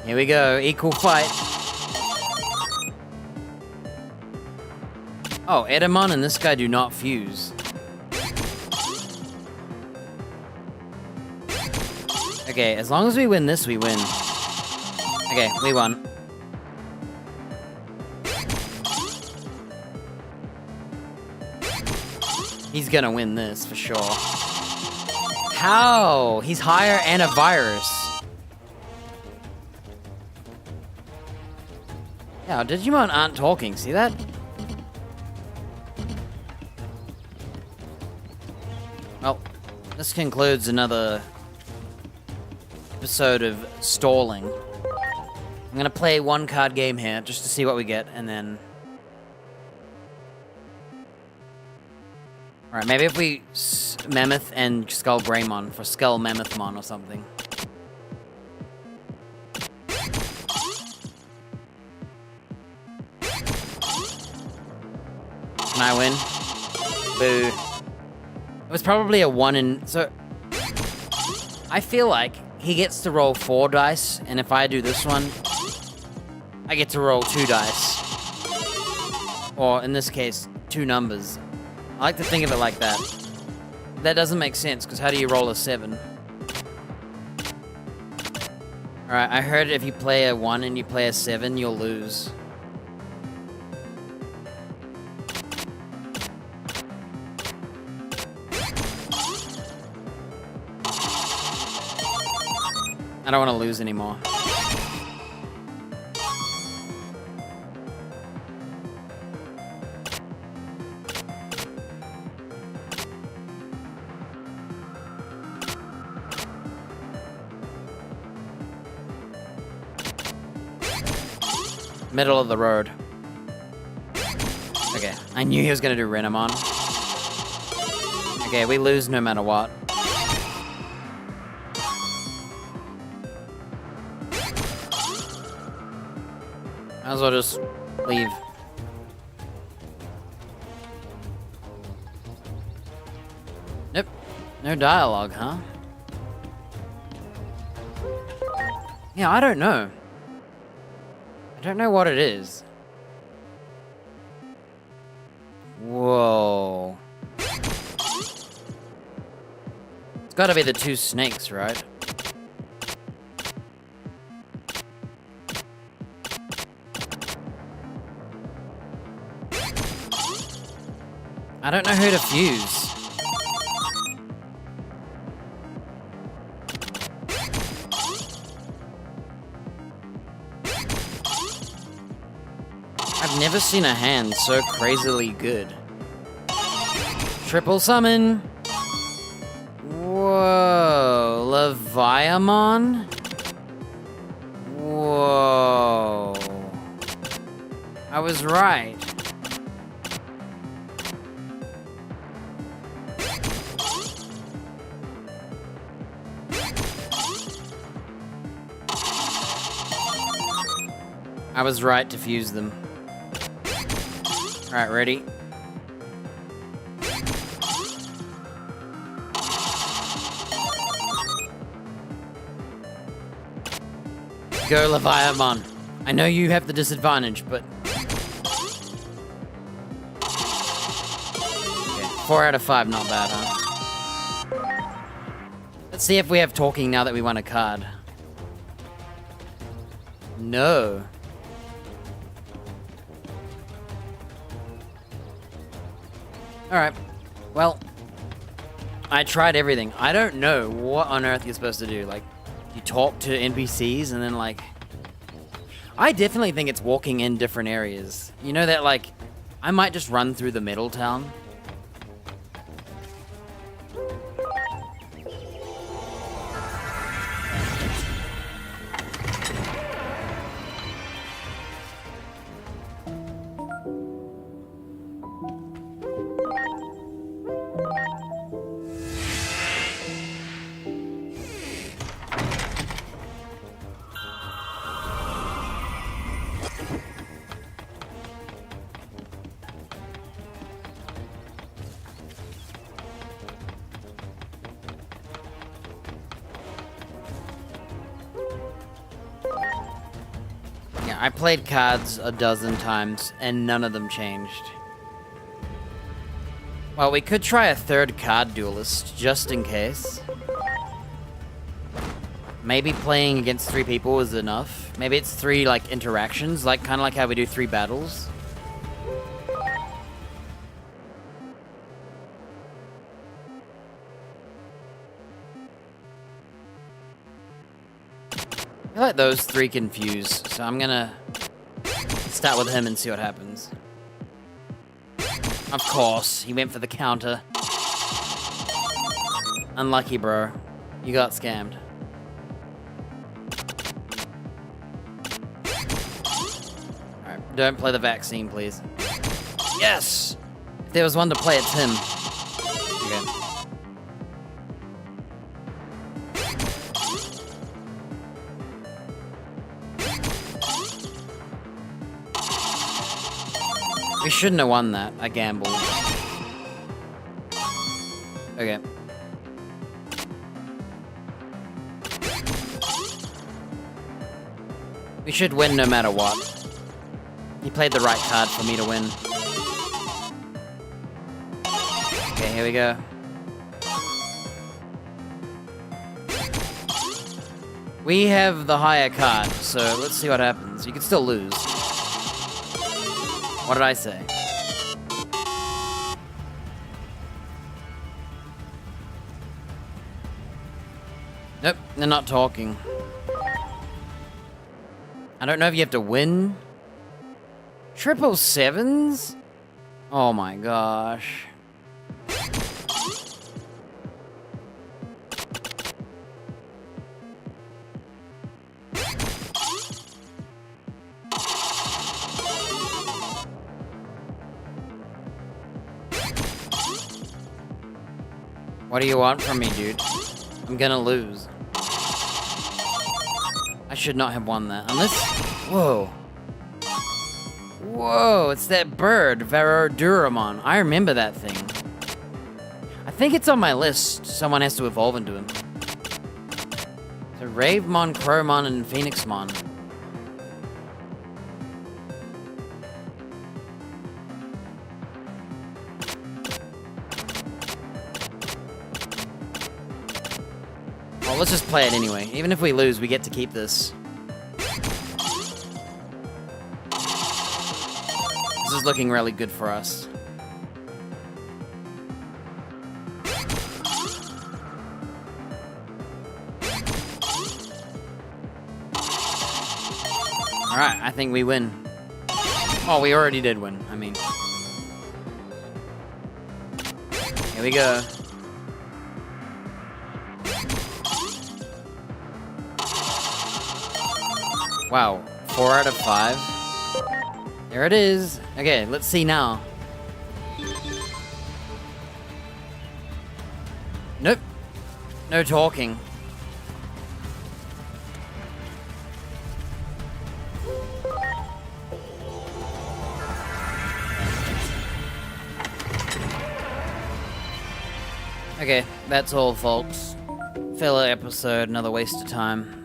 Here we go, equal fight. Oh, Edamon and this guy do not fuse. Okay, as long as we win this, we win. Okay, we won. He's gonna win this, for sure. How? He's higher and a virus. Yeah, Digimon aren't talking, see that? Well, this concludes another episode of stalling. I'm gonna play one card game here, just to see what we get, and then... Alright, maybe if we Mammoth and Skull Greymon for Skull Mammothmon or something. Can I win? Boo. It was probably a 1 in... So... I feel like he gets to roll 4 dice, and if I do this one, I get to roll 2 dice. Or, in this case, 2 numbers. I like to think of it like that. That doesn't make sense, because how do you roll a 7? Alright, I heard if you play a 1 and you play a 7, you'll lose. I don't want to lose anymore. Middle of the road. Okay, I knew he was gonna do Renamon. Okay, we lose no matter what. Might as well just leave. Nope. No dialogue, huh? Yeah, I don't know. I don't know what it is. Whoa. It's gotta be the 2 snakes, right? I don't know who to fuse. I've never seen a hand so crazily good. Triple summon. Whoa, Leviamon? Whoa. I was right. I was right to fuse them. Alright, ready? Go, Leviathan. I know you have the disadvantage, but... Okay, 4 out of 5, not bad, huh? Let's see if we have talking now that we won a card. No. Alright. Well, I tried everything. I don't know what on earth you're supposed to do. Like, you talk to NPCs and then, like... I definitely think it's walking in different areas. You know that, like, I might just run through the middle town. I played cards a dozen times, and none of them changed. Well, we could try a third card duelist, just in case. Maybe playing against 3 people is enough. Maybe it's 3, like, interactions, like kind of like how we do 3 battles. I feel like those 3 confuse, so I'm gonna start with him and see what happens. Of course, he went for the counter. Unlucky, bro. You got scammed. Alright, don't play the vaccine, please. Yes! If there was one to play, it's him. Okay. We shouldn't have won that. I gambled. Okay. We should win no matter what. He played the right card for me to win. Okay, here we go. We have the higher card, so let's see what happens. You can still lose. What did I say? Nope, they're not talking. I don't know if you have to win. 777s? Oh my gosh. What do you want from me, dude? I'm gonna lose. I should not have won that. Unless... Whoa. Whoa, it's that bird, Digimon. I remember that thing. I think it's on my list. Someone has to evolve into him. So Ravemon, Crowmon, and Phoenixmon. Well, let's just play it anyway. Even if we lose, we get to keep this. This is looking really good for us. Alright, I think we win. Oh, we already did win. I mean... Here we go. Wow, 4 out of 5. There it is. Okay, let's see now. Nope. No talking. Okay, that's all, folks. Filler episode, another waste of time.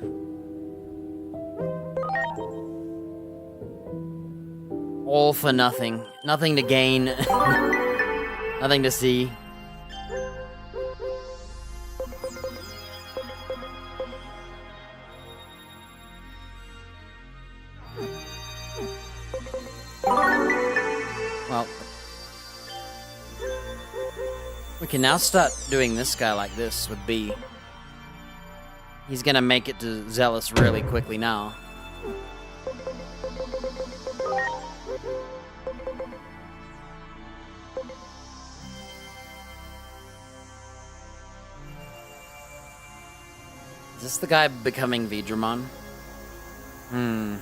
All for nothing. Nothing to gain. Nothing to see. Well. We can now start doing this guy like this with B. He's gonna make it to Zealous really quickly now. this the guy becoming Digimon? I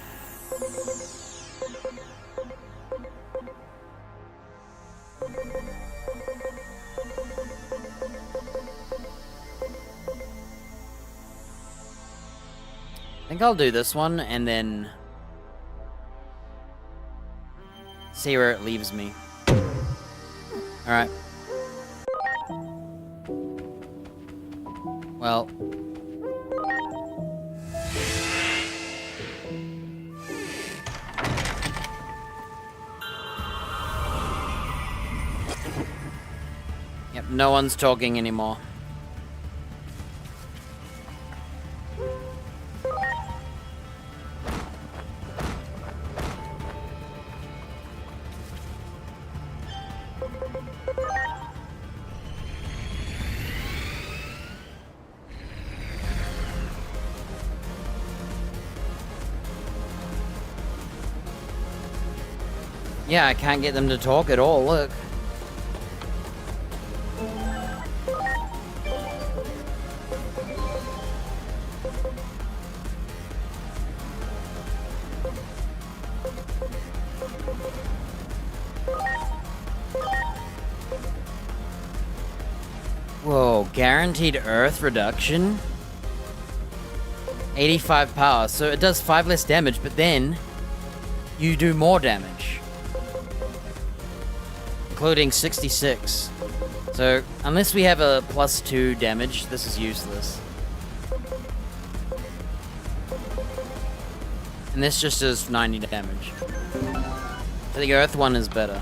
think I'll do this one and then see where it leaves me. Alright. Well. Yep, no one's talking anymore. Yeah, I can't get them to talk at all, look. Whoa, guaranteed earth reduction? 85 power, so it does 5 less damage, but then you do more damage. Including 66. So, unless we have a +2 damage, this is useless. And this just does 90 damage. So the earth one is better.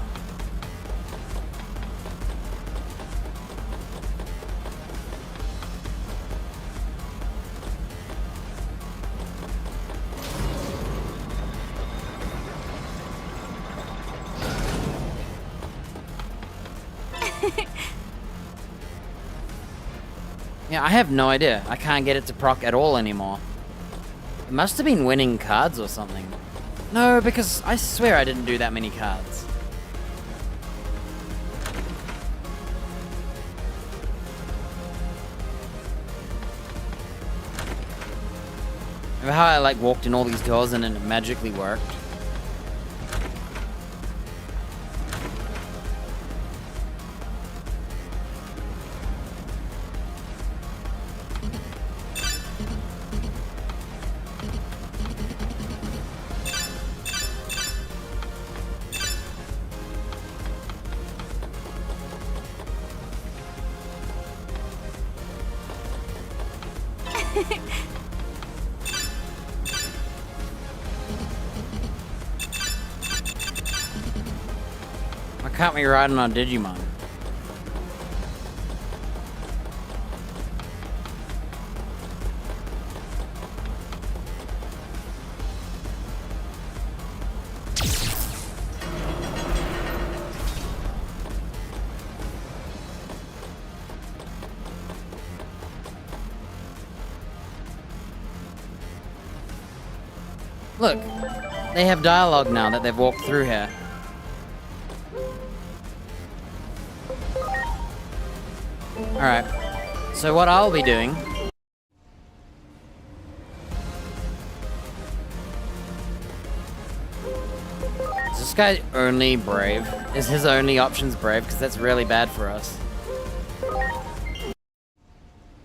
Yeah, I have no idea. I can't get it to proc at all anymore. It must have been winning cards or something. No, because I swear I didn't do that many cards. Remember how I like walked in all these doors and it magically worked? Why can't we ride on our Digimon? Look, they have dialogue now that they've walked through here. Alright, so what I'll be doing is this guy only brave? Is his only options brave? Because that's really bad for us.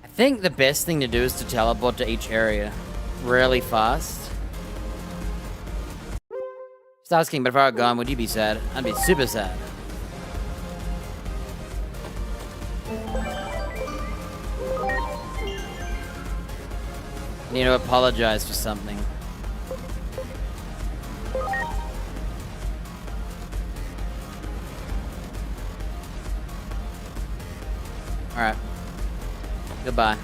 I think the best thing to do is to teleport to each area really fast. Just asking, but if I were gone, would you be sad? I'd be super sad. I need to apologize for something. Alright. Goodbye.